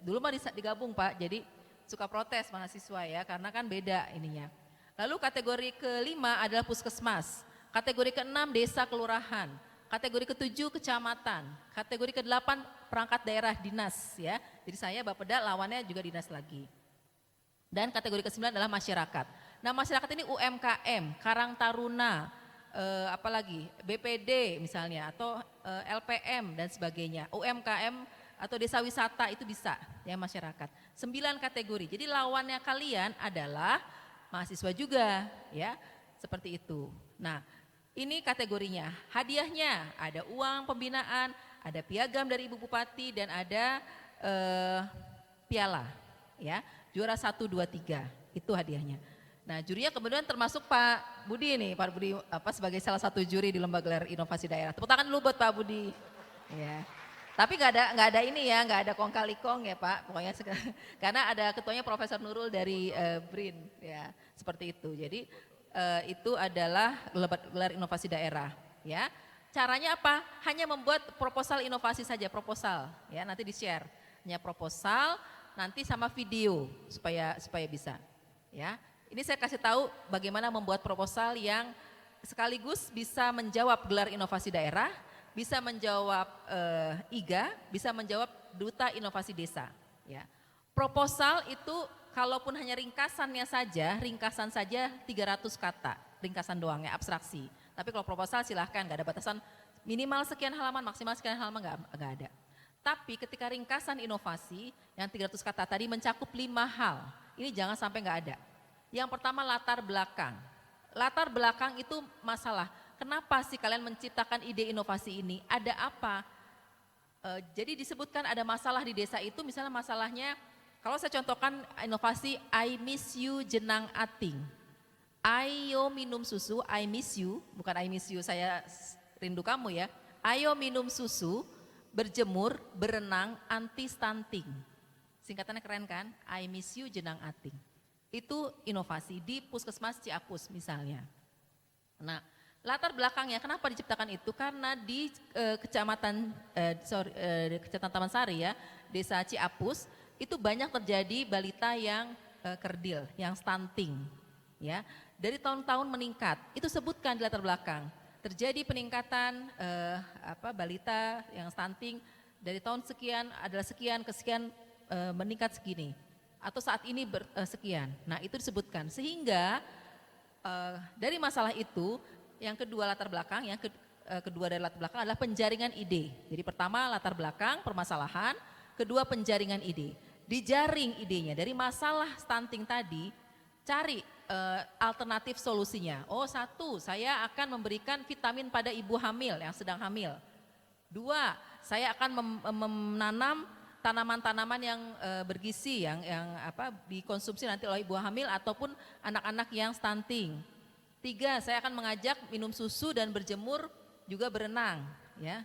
dulu mah digabung Pak, jadi suka protes mahasiswa ya, karena kan beda ininya. Lalu kategori kelima adalah puskesmas. Kategori keenam desa kelurahan. Kategori ketujuh kecamatan. Kategori kedelapan perangkat daerah dinas ya. Jadi saya Bapeda lawannya juga dinas lagi. Dan kategori ke-9 adalah masyarakat. Nah masyarakat ini UMKM, Karang Taruna, apalagi BPD misalnya atau LPM dan sebagainya. UMKM atau desa wisata itu bisa ya masyarakat. 9 kategori. Jadi lawannya kalian adalah mahasiswa juga ya, seperti itu. Nah ini kategorinya. Hadiahnya ada uang pembinaan, ada piagam dari Ibu Bupati dan ada piala ya. Juara 1, 2, 3 itu hadiahnya. Nah, jurinya kemudian termasuk Pak Budi nih, Pak Budi sebagai salah satu juri di Lomba Gelar Inovasi Daerah. Tepuk tangan dulu buat Pak Budi. Ya. Tapi nggak ada ini ya, nggak ada kong kali kong ya Pak. Pokoknya karena ada ketuanya Profesor Nurul dari BRIN ya, seperti itu. Jadi itu adalah Lomba Gelar Inovasi Daerah ya. Caranya apa? Hanya membuat proposal inovasi saja, proposal ya, nanti di-share. Hanya proposal nanti sama video supaya bisa ya. Ini saya kasih tahu bagaimana membuat proposal yang sekaligus bisa menjawab gelar inovasi daerah, bisa menjawab IGA, bisa menjawab Duta Inovasi Desa. Ya. Proposal itu kalaupun hanya ringkasan saja 300 kata, ringkasan doang ya, abstraksi. Tapi kalau proposal silahkan, nggak ada batasan minimal sekian halaman, maksimal sekian halaman nggak ada. Tapi ketika ringkasan inovasi yang 300 kata tadi mencakup 5 hal, ini jangan sampai nggak ada. Yang pertama latar belakang. Latar belakang itu masalah. Kenapa sih kalian menciptakan ide inovasi ini? Ada apa? Jadi disebutkan ada masalah di desa itu, misalnya masalahnya, kalau saya contohkan inovasi I miss you jenang ating. Ayo minum susu, I miss you, bukan I miss you saya rindu kamu ya. Ayo minum susu, berjemur, berenang, anti stunting. Singkatannya keren kan? I miss you jenang ating. Itu inovasi di Puskesmas Ciapus misalnya. Nah, latar belakangnya kenapa diciptakan itu? Karena di Kecamatan Taman Sari ya, Desa Ciapus itu banyak terjadi balita yang kerdil, yang stunting, ya. Dari tahun-tahun meningkat. Itu sebutkan di latar belakang. Terjadi peningkatan balita yang stunting dari tahun sekian adalah sekian ke sekian meningkat segini. Atau saat ini sekian. Nah itu disebutkan sehingga dari masalah itu yang kedua latar belakang, yang kedua dari latar belakang adalah penjaringan ide. Jadi pertama latar belakang permasalahan, kedua penjaringan ide. Dijaring idenya dari masalah stunting tadi, cari alternatif solusinya. Oh satu, saya akan memberikan vitamin pada ibu hamil yang sedang hamil. Dua, saya akan menanam tanaman-tanaman yang bergizi yang dikonsumsi nanti oleh ibu hamil ataupun anak-anak yang stunting. Tiga, saya akan mengajak minum susu dan berjemur juga berenang. Ya,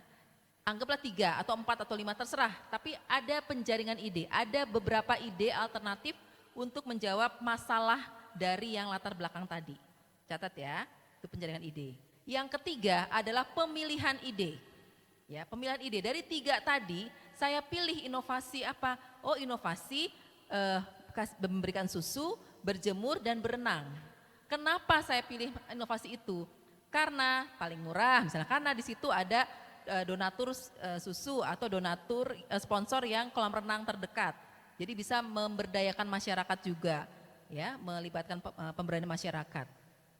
anggaplah 3 atau 4 atau 5 terserah. Tapi ada penjaringan ide, ada beberapa ide alternatif untuk menjawab masalah dari yang latar belakang tadi. Catat ya, itu penjaringan ide. Yang ketiga adalah pemilihan ide. Ya, pemilihan ide dari 3 tadi. Saya pilih inovasi apa? Oh inovasi memberikan susu, berjemur dan berenang. Kenapa saya pilih inovasi itu? Karena paling murah, misalnya karena di situ ada donatur susu atau donatur sponsor yang kolam renang terdekat. Jadi bisa memberdayakan masyarakat juga, ya, melibatkan pemberdayaan masyarakat,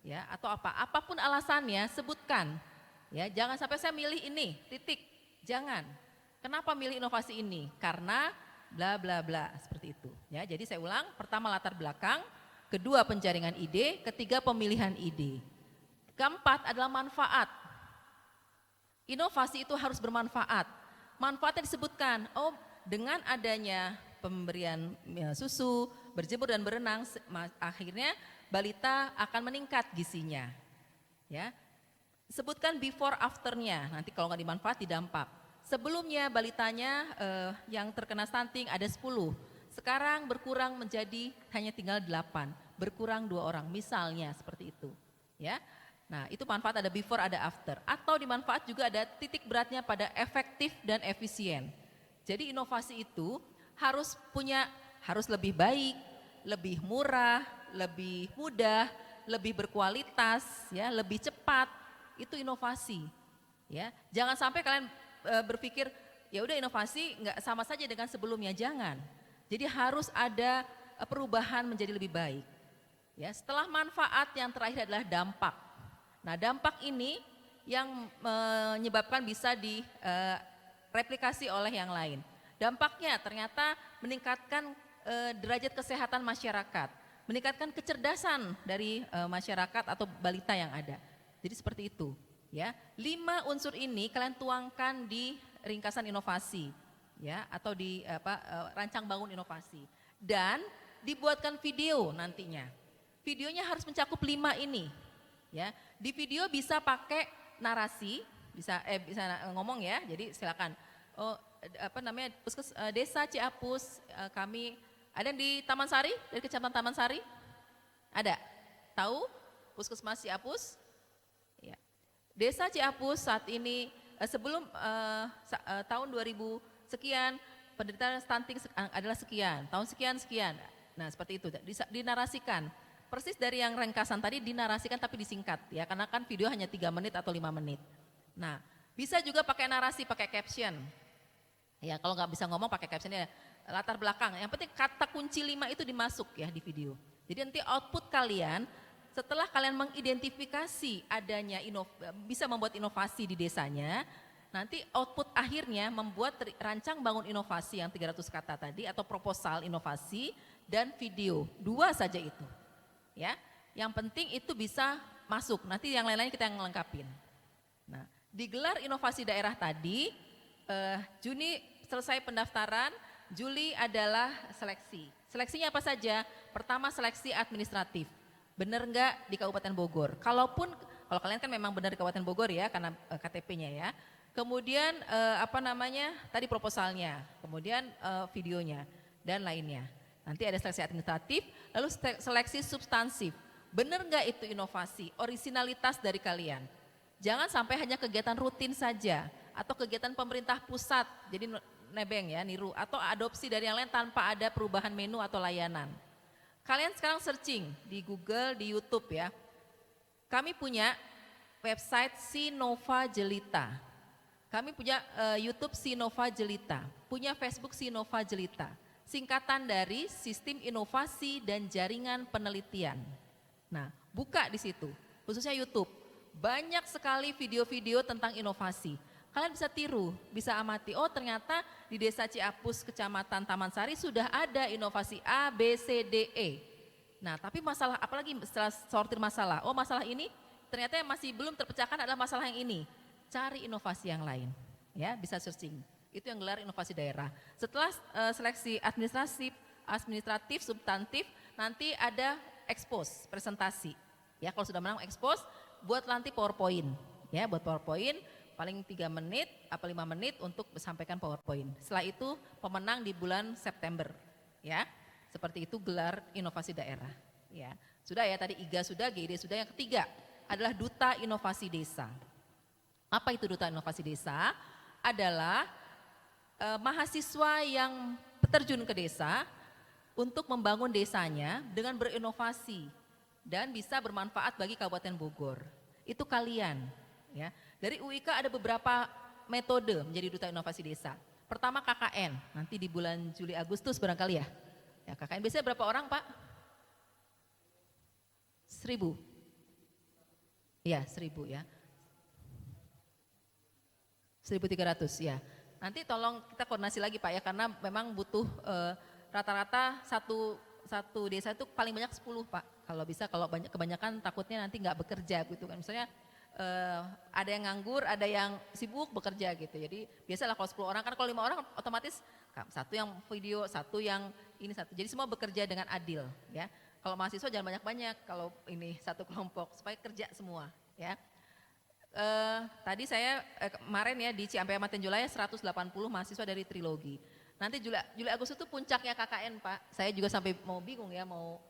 ya, atau apapun alasannya sebutkan, ya, jangan sampai saya milih ini, titik, jangan. Kenapa milih inovasi ini? Karena bla bla bla seperti itu. Ya, jadi saya ulang, pertama latar belakang, kedua penjaringan ide, ketiga pemilihan ide. Keempat adalah manfaat. Inovasi itu harus bermanfaat. Manfaatnya disebutkan, oh dengan adanya pemberian susu, berjemur dan berenang, akhirnya balita akan meningkat gizinya. Ya, sebutkan before afternya, nanti kalau nggak dimanfaat didampak. Sebelumnya balitanya yang terkena stunting ada 10, sekarang berkurang menjadi hanya tinggal 8, berkurang 2 orang misalnya seperti itu. Ya, nah itu manfaat ada before ada after, atau dimanfaat juga ada titik beratnya pada efektif dan efisien. Jadi inovasi itu harus lebih baik, lebih murah, lebih mudah, lebih berkualitas, ya, lebih cepat. Itu inovasi. Ya, jangan sampai kalian berpikir ya udah inovasi nggak sama saja dengan sebelumnya, jangan. Jadi harus ada perubahan menjadi lebih baik. Ya, setelah manfaat yang terakhir adalah dampak. Nah, dampak ini yang menyebabkan bisa direplikasi oleh yang lain. Dampaknya ternyata meningkatkan derajat kesehatan masyarakat, meningkatkan kecerdasan dari masyarakat atau balita yang ada. Jadi seperti itu. Ya, 5 unsur ini kalian tuangkan di ringkasan inovasi, ya, atau di rancang bangun inovasi, dan dibuatkan video nantinya. videonya harus mencakup 5 ini. Ya, di video bisa pakai narasi, bisa ngomong ya. Jadi silakan. Oh, Desa Ciapus, kami ada yang di Taman Sari, dari Kecamatan Taman Sari? Ada? Tahu? Puskesmas Ciapus? Ya. Desa Ciapus saat ini sebelum tahun 2000 sekian, penderita stunting adalah sekian, tahun sekian. Nah, seperti itu dinarasikan. Persis dari yang ringkasan tadi dinarasikan tapi disingkat ya, karena kan video hanya 3 menit atau 5 menit. Nah, bisa juga pakai narasi, pakai caption. Ya, kalau nggak bisa ngomong pakai caption ya, latar belakang. Yang penting kata kunci 5 itu dimasuk ya di video. Jadi nanti output kalian setelah kalian mengidentifikasi adanya bisa membuat inovasi di desanya, nanti output akhirnya membuat rancang bangun inovasi yang 300 kata tadi atau proposal inovasi dan video. 2 saja itu. Ya, yang penting itu bisa masuk. Nanti yang lain-lain kita yang ngelengkapin. Nah, digelar inovasi daerah tadi, Juni selesai pendaftaran, Juli adalah seleksi. Seleksinya apa saja? Pertama seleksi administratif. Benar enggak di Kabupaten Bogor? Kalau kalian kan memang benar di Kabupaten Bogor ya, karena KTP-nya ya. Kemudian tadi proposalnya, kemudian videonya dan lainnya. Nanti ada seleksi administratif, lalu seleksi substansif. Benar nggak itu inovasi, orisinalitas dari kalian? Jangan sampai hanya kegiatan rutin saja atau kegiatan pemerintah pusat, jadi nebeng ya, niru atau adopsi dari yang lain tanpa ada perubahan menu atau layanan. Kalian sekarang searching di Google, di YouTube ya. Kami punya website Sinova Jelita. Kami punya YouTube Sinova Jelita, punya Facebook Sinova Jelita. Singkatan dari Sistem Inovasi dan Jaringan Penelitian. Nah, buka di situ, khususnya YouTube. Banyak sekali video-video tentang inovasi. Kalian bisa tiru, bisa amati. Oh, ternyata di Desa Ciapus, Kecamatan Taman Sari sudah ada inovasi A, B, C, D, E. Nah, tapi masalah apalagi setelah sortir masalah. Oh, masalah ini ternyata yang masih belum terpecahkan adalah masalah yang ini. Cari inovasi yang lain. Ya, bisa searching. Itu yang gelar inovasi daerah. Setelah seleksi administratif, substantif, nanti ada expose, presentasi. Ya, kalau sudah menang expose, buat nanti PowerPoint. Ya, buat PowerPoint paling 3 menit atau 5 menit untuk sampaikan PowerPoint. Setelah itu pemenang di bulan September. Ya, seperti itu gelar inovasi daerah. Ya, sudah ya tadi IGA sudah, GID sudah. Yang ketiga adalah Duta Inovasi Desa. Apa itu Duta Inovasi Desa? Adalah mahasiswa yang terjun ke desa untuk membangun desanya dengan berinovasi dan bisa bermanfaat bagi Kabupaten Bogor. Itu kalian ya. Dari UIK ada beberapa metode menjadi Duta Inovasi Desa. Pertama KKN, nanti di bulan Juli Agustus barangkali ya. Ya, KKN biasanya berapa orang, Pak? 1.000. Iya, 1.000 ya. 1.300 ya. Nanti tolong kita koordinasi lagi Pak ya, karena memang butuh rata-rata satu desa itu paling banyak 10 Pak. Kalau bisa, kalau kebanyakan takutnya nanti nggak bekerja gitu kan. Misalnya ada yang nganggur, ada yang sibuk bekerja gitu. Jadi biasalah kalau 10 orang, kan kalau 5 orang otomatis satu yang video, satu yang ini satu. Jadi semua bekerja dengan adil ya. Kalau mahasiswa jangan banyak-banyak, kalau ini satu kelompok supaya kerja semua ya. Tadi saya kemarin ya di Ciampea Matenjolaya 180 mahasiswa dari Trilogi. Nanti Juli Agustus itu puncaknya KKN Pak. Saya juga sampai mau bingung ya mau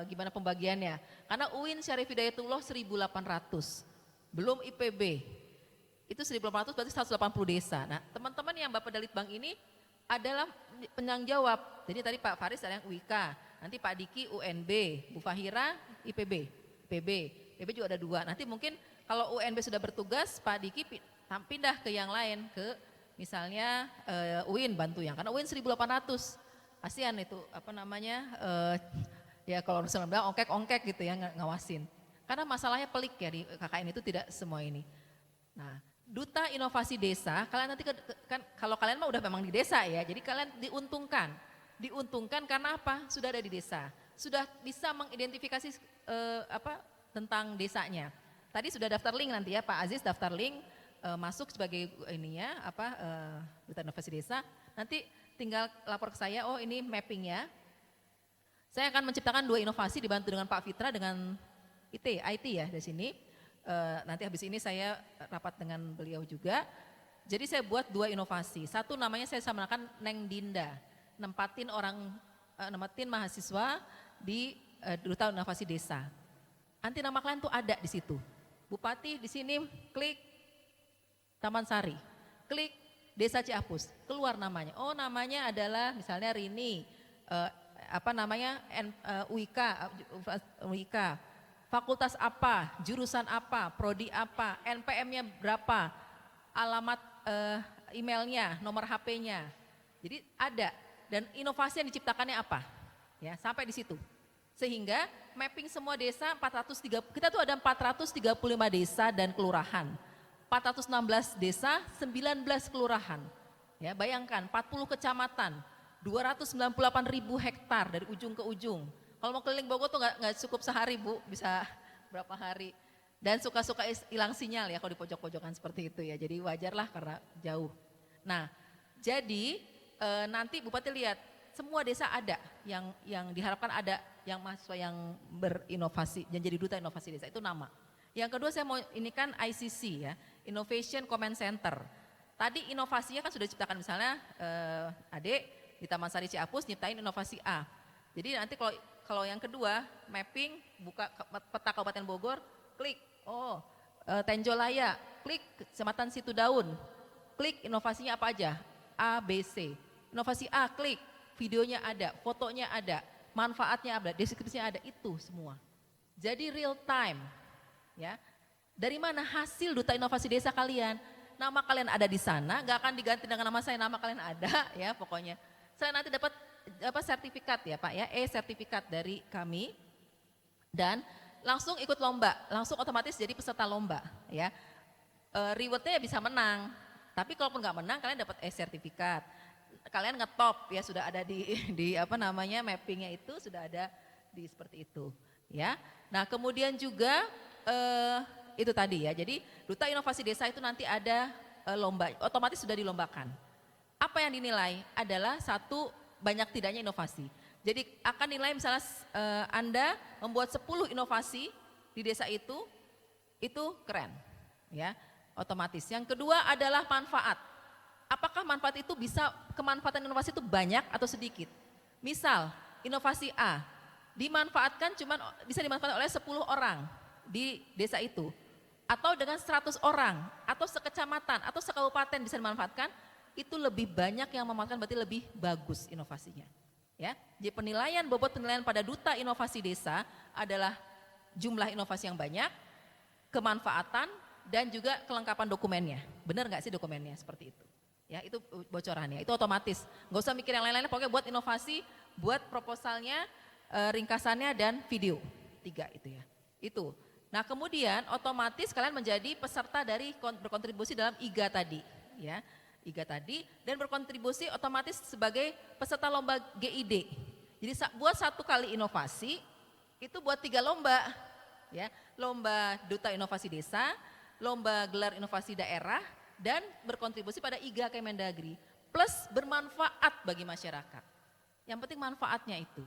gimana pembagiannya. Karena UIN Syarif Hidayatullah 1.800, belum IPB. Itu 1.800 berarti 180 desa. Nah teman-teman yang Bapak Dalitbang ini adalah penanggung jawab. Jadi tadi Pak Faris ada yang UIK, nanti Pak Diki UNB, Bu Fahira IPB, IPB juga ada 2. Nanti mungkin kalau UNB sudah bertugas, Pak Diki pindah ke yang lain, ke misalnya UIN bantu yang, karena UIN 1.800, kasihan itu ya kalau misalnya bilang ongkek-ongkek gitu ya ngawasin. Karena masalahnya pelik ya di KKN itu tidak semua ini. Nah, Duta Inovasi Desa, kalian nanti kan kalau kalian mah udah memang di desa ya, jadi kalian diuntungkan. Diuntungkan karena apa? Sudah ada di desa, sudah bisa mengidentifikasi tentang desanya. Tadi sudah daftar link nanti ya Pak Aziz, daftar link masuk sebagai Duta Inovasi Desa. Nanti tinggal lapor ke saya, oh ini mappingnya. Saya akan menciptakan 2 inovasi dibantu dengan Pak Fitra dengan IT ya dari sini. Nanti habis ini saya rapat dengan beliau juga. Jadi saya buat 2 inovasi. Satu namanya saya samakan Neng Dinda, nempatin mahasiswa di Duta Inovasi Desa. Nanti nama kalian tuh ada di situ. Bupati di sini klik Taman Sari, klik Desa Ciapus, keluar namanya. Oh namanya adalah misalnya Rini, UIK, fakultas apa, jurusan apa, prodi apa, NPM-nya berapa, alamat emailnya, nomor HP-nya. Jadi ada dan inovasi yang diciptakannya apa? Ya, sampai di situ. Sehingga mapping semua desa 430, kita tuh ada 435 desa dan kelurahan. 416 desa, 19 kelurahan. Ya, bayangkan 40 kecamatan, 298.000 hektar dari ujung ke ujung. Kalau mau keliling Bogor tuh nggak cukup sehari Bu, bisa berapa hari. Dan suka-suka hilang sinyal ya kalau di pojok-pojokan seperti itu ya. Jadi wajarlah karena jauh. Nah, jadi nanti Bupati lihat semua desa ada yang diharapkan ada yang mahasiswa yang berinovasi dan jadi duta inovasi desa itu nama. Yang kedua saya mau ini kan ICC ya, Innovation Command Center. Tadi inovasinya kan sudah diciptakan misalnya adik di Taman Sari Ciapus nyiptain inovasi A. Jadi nanti kalau yang kedua mapping buka peta Kabupaten Bogor, klik Tenjolaya, klik Kecamatan Situ Daun, klik inovasinya apa aja, A, B, C. Inovasi A, klik videonya ada, fotonya ada, manfaatnya ada, deskripsinya ada, itu semua. Jadi real time, ya. Dari mana hasil duta inovasi desa kalian? Nama kalian ada di sana, gak akan diganti dengan nama saya, nama kalian ada, ya pokoknya. Saya nanti dapat sertifikat ya Pak ya, sertifikat dari kami dan langsung ikut lomba, langsung otomatis jadi peserta lomba, ya. Rewardnya bisa menang, tapi kalaupun nggak menang kalian dapat sertifikat. Kalian ngetop ya sudah ada di mappingnya itu sudah ada di seperti itu ya. Nah kemudian juga itu tadi ya, jadi duta inovasi desa itu nanti ada lomba, otomatis sudah dilombakan. Apa yang dinilai adalah satu banyak tidaknya inovasi. Jadi akan nilai misalnya Anda membuat 10 inovasi di desa itu keren ya, otomatis. Yang kedua adalah manfaat. Apakah manfaat itu kemanfaatan inovasi itu banyak atau sedikit? Misal, inovasi A bisa dimanfaatkan oleh 10 orang di desa itu. Atau dengan 100 orang, atau sekecamatan, atau sekabupaten bisa dimanfaatkan, itu lebih banyak yang memanfaatkan berarti lebih bagus inovasinya. Ya, jadi bobot penilaian pada duta inovasi desa adalah jumlah inovasi yang banyak, kemanfaatan, dan juga kelengkapan dokumennya. Benar nggak sih dokumennya seperti itu? Ya, itu bocorannya, itu otomatis. Nggak usah mikir yang lain-lain, pokoknya buat inovasi, buat proposalnya, ringkasannya dan video. 3 itu ya. Itu. Nah kemudian otomatis kalian menjadi peserta dari berkontribusi dalam IGA tadi. Ya, IGA tadi dan berkontribusi otomatis sebagai peserta lomba GID. Jadi buat 1 kali inovasi, itu buat 3 lomba. Ya, lomba Duta Inovasi Desa, lomba gelar inovasi daerah, dan berkontribusi pada IGA Kemendagri, plus bermanfaat bagi masyarakat. Yang penting manfaatnya itu.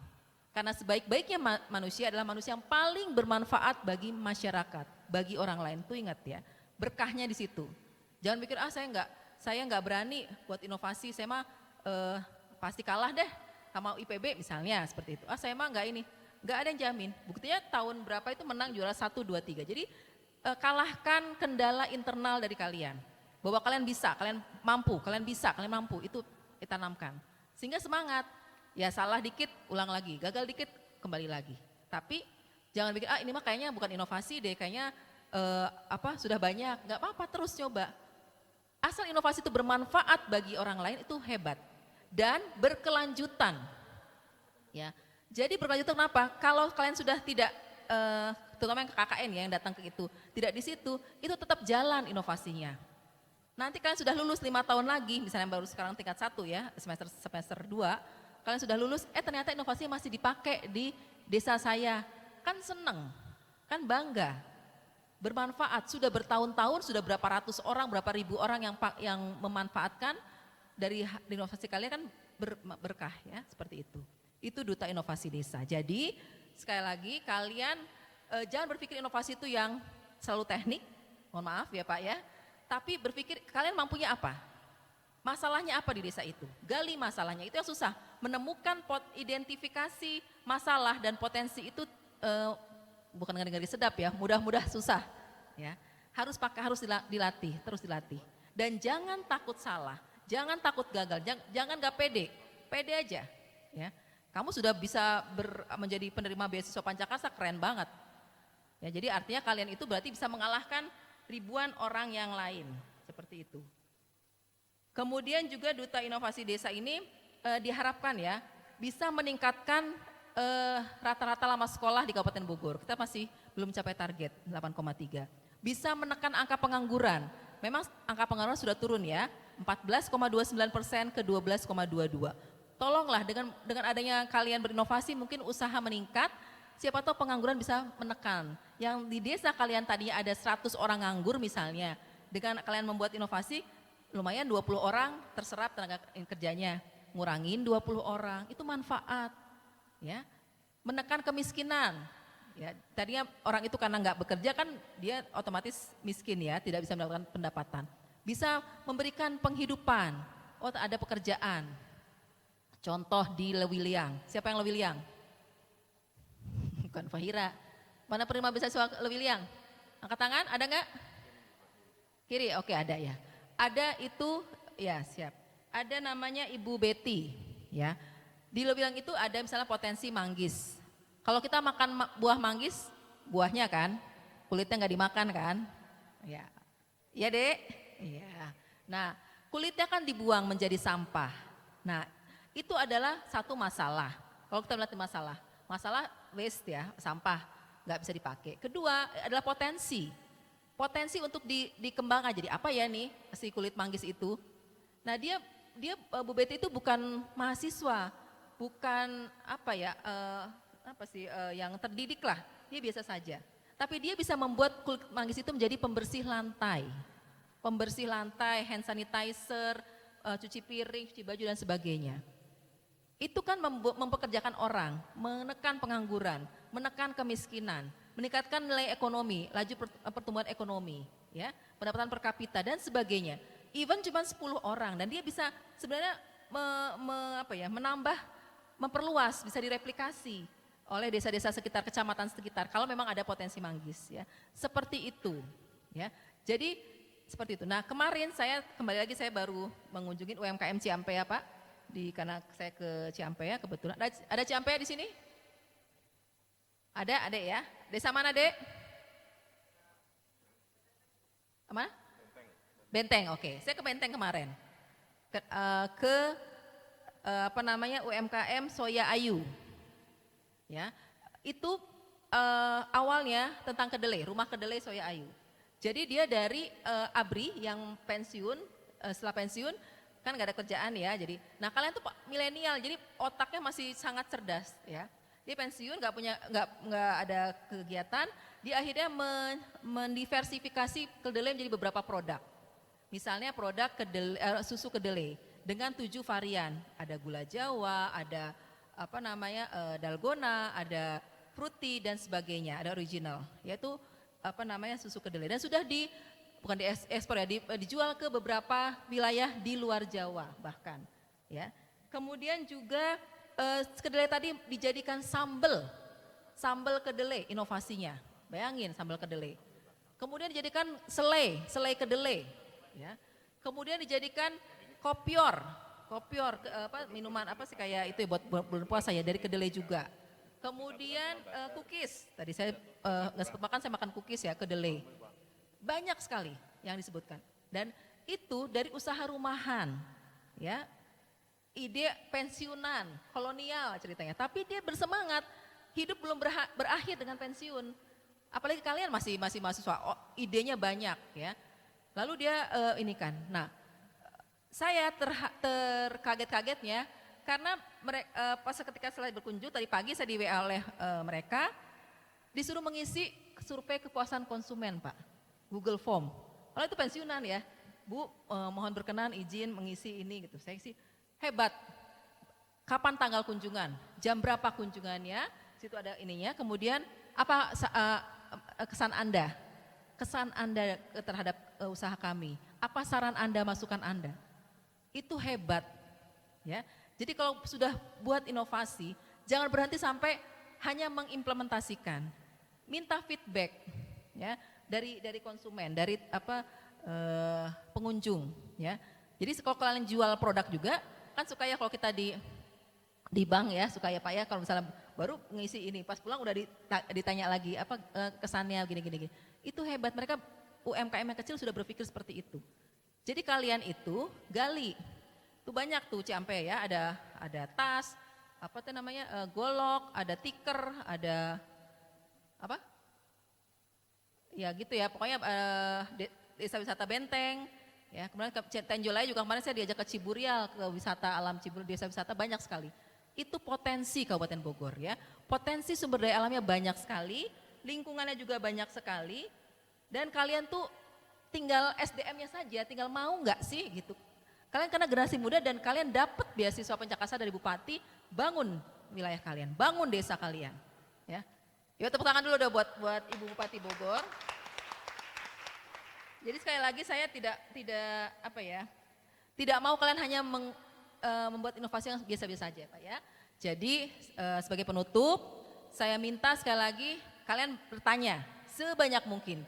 Karena sebaik-baiknya manusia adalah manusia yang paling bermanfaat bagi masyarakat, bagi orang lain. Itu ingat ya, berkahnya di situ. Jangan pikir saya nggak berani buat inovasi, saya mah pasti kalah deh sama IPB misalnya seperti itu. Saya mah nggak ada yang jamin. Buktinya tahun berapa itu menang juara 1, 2, 3. Jadi kalahkan kendala internal dari kalian. Bahwa kalian bisa, kalian mampu, itu ditanamkan. Sehingga semangat, ya salah dikit, ulang lagi, gagal dikit, kembali lagi. Tapi jangan pikir, ini mah kayaknya bukan inovasi deh, kayaknya sudah banyak, nggak apa-apa terus coba. Asal inovasi itu bermanfaat bagi orang lain itu hebat. Dan berkelanjutan. Ya, jadi berkelanjutan kenapa? Kalau kalian sudah tidak, terutama yang KKN ya yang datang ke itu, tidak di situ, itu tetap jalan inovasinya. Nanti kalian sudah lulus 5 tahun lagi, misalnya baru sekarang tingkat 1 ya, semester 2, kalian sudah lulus, ternyata inovasinya masih dipakai di desa saya. Kan seneng, kan bangga, bermanfaat, sudah bertahun-tahun, sudah berapa ratus orang, berapa ribu orang yang memanfaatkan dari inovasi kalian kan berkah ya, seperti itu. Itu Duta Inovasi Desa. Jadi sekali lagi kalian jangan berpikir inovasi itu yang selalu teknik, mohon maaf ya Pak ya. Tapi berpikir kalian mampunya apa? Masalahnya apa di desa itu? Gali masalahnya, itu yang susah. Menemukan identifikasi masalah dan potensi itu bukan ngeri-ngeri sedap ya, mudah-mudah susah. Ya, harus dilatih, terus dilatih. Dan jangan takut salah, jangan takut gagal, jangan gak pede, pede aja. Ya, kamu sudah bisa menjadi penerima beasiswa Pancakarsa, keren banget. Ya, jadi artinya kalian itu berarti bisa mengalahkan ribuan orang yang lain, seperti itu. Kemudian juga Duta Inovasi Desa ini diharapkan ya bisa meningkatkan rata-rata lama sekolah di Kabupaten Bogor. Kita masih belum capai target 8,3. Bisa menekan angka pengangguran. Memang angka pengangguran sudah turun ya, 14,29% ke 12,22. Tolonglah dengan adanya kalian berinovasi mungkin usaha meningkat, siapa tahu pengangguran bisa menekan. Yang di desa kalian tadinya ada 100 orang nganggur misalnya, dengan kalian membuat inovasi, lumayan 20 orang terserap tenaga kerjanya, ngurangin 20 orang, itu manfaat. Ya, menekan kemiskinan. Ya, tadinya orang itu karena nggak bekerja kan dia otomatis miskin ya, tidak bisa mendapatkan pendapatan. Bisa memberikan penghidupan, oh ada pekerjaan. Contoh di Lewiliang, siapa yang Lewiliang? Bukan Fahira. Mana penerima beasiswa Lewiliang? Angkat tangan, ada nggak? Kiri, oke ada ya. Ada itu, ya siap. Ada namanya Ibu Betty, ya. Di Lewiliang itu ada misalnya potensi manggis. Kalau kita makan buah manggis, buahnya kan, kulitnya nggak dimakan kan? Ya, iya dek. Iya. Nah, kulitnya kan dibuang menjadi sampah. Nah, itu adalah satu masalah. Kalau kita melihat masalah waste ya, sampah nggak bisa dipakai. Kedua adalah potensi untuk dikembangkan. Jadi apa ya nih si kulit manggis itu? Nah dia Bu Betty itu bukan mahasiswa, bukan yang terdidik lah. Dia biasa saja. Tapi dia bisa membuat kulit manggis itu menjadi pembersih lantai, hand sanitizer, cuci piring, cuci baju dan sebagainya. Itu kan mempekerjakan orang, menekan pengangguran, menekan kemiskinan, meningkatkan nilai ekonomi, laju pertumbuhan ekonomi, ya, pendapatan per kapita dan sebagainya. Even cuma 10 orang dan dia bisa sebenarnya menambah, memperluas, bisa direplikasi oleh desa-desa sekitar, kecamatan sekitar kalau memang ada potensi manggis ya. Seperti itu, ya. Jadi seperti itu. Nah, kemarin saya baru mengunjungi UMKM Ciampea, Pak. Karena saya ke Ciampea kebetulan. Ada Ciampea di sini? Ada, Adek ya? Desa mana, Dek? Mana? Benteng, oke. Saya ke Benteng kemarin. UMKM Soya Ayu. Ya. Itu awalnya tentang kedelai, rumah kedelai Soya Ayu. Jadi dia dari ABRI yang pensiun, setelah pensiun kan nggak ada kerjaan ya. Jadi, nah kalian tuh milenial, jadi otaknya masih sangat cerdas ya. Dia pensiun, nggak ada kegiatan. Dia akhirnya mendiversifikasi kedelai menjadi beberapa produk. Misalnya produk susu kedelai dengan 7 varian. Ada gula Jawa, ada dalgona, ada fruity dan sebagainya. Ada original, yaitu susu kedelai. Dan sudah bukan diekspor ya, dijual ke beberapa wilayah di luar Jawa bahkan. Ya. Kemudian juga kedelai tadi dijadikan sambal kedelai inovasinya. Bayangin sambal kedelai. Kemudian dijadikan selai kedelai. Ya. Kemudian dijadikan kopior minuman kayak itu ya, buat bulan puasa ya, dari kedelai juga. Kemudian cookies, tadi saya nggak sempat makan, saya makan cookies ya, kedelai. Banyak sekali yang disebutkan. Dan itu dari usaha rumahan, ya. Ide pensiunan, kolonial ceritanya. Tapi dia bersemangat, hidup belum berakhir dengan pensiun. Apalagi kalian masih mahasiswa, idenya banyak ya. Lalu dia Nah, saya terkaget-kagetnya karena pas ketika setelah berkunjung tadi pagi saya di WA oleh mereka, disuruh mengisi survei kepuasan konsumen, Pak. Google Form. Kalau itu pensiunan ya, Bu, mohon berkenan izin mengisi ini gitu. Saya isi, hebat. Kapan tanggal kunjungan? jam berapa kunjungannya, situ ada ininya. Kemudian apa kesan Anda? Kesan Anda terhadap usaha kami. Apa saran Anda, masukan Anda? Itu hebat, ya. Jadi kalau sudah buat inovasi, jangan berhenti sampai hanya mengimplementasikan. Minta feedback, ya, dari konsumen, dari pengunjung, ya. Jadi kalau kalian jual produk juga, kan suka ya kalau kita di bank ya, suka ya Pak ya, kalau misalnya baru ngisi ini, pas pulang udah ditanya lagi apa kesannya gini. Itu hebat, mereka UMKM yang kecil sudah berpikir seperti itu. Jadi kalian itu gali, itu banyak tuh Ciampe ya, ada tas, apa tuh namanya, golok, ada tiker, ada apa? Ya gitu ya, pokoknya desa wisata Benteng. Ya, kemudian ke Tenjolaya juga kemarin saya diajak ke Ciburial, ke wisata alam Ciburial, desa wisata banyak sekali. Itu potensi Kabupaten Bogor ya. Potensi sumber daya alamnya banyak sekali, lingkungannya juga banyak sekali. Dan kalian tuh tinggal SDM-nya saja, tinggal mau nggak sih gitu. Kalian karena generasi muda dan kalian dapat beasiswa Pencakarsa dari Bupati, bangun wilayah kalian, bangun desa kalian. Ya, yuk tepuk tangan dulu udah buat Ibu Bupati Bogor. Jadi sekali lagi saya tidak mau kalian hanya membuat inovasi yang biasa-biasa saja Pak ya. Jadi sebagai penutup saya minta sekali lagi kalian bertanya sebanyak mungkin.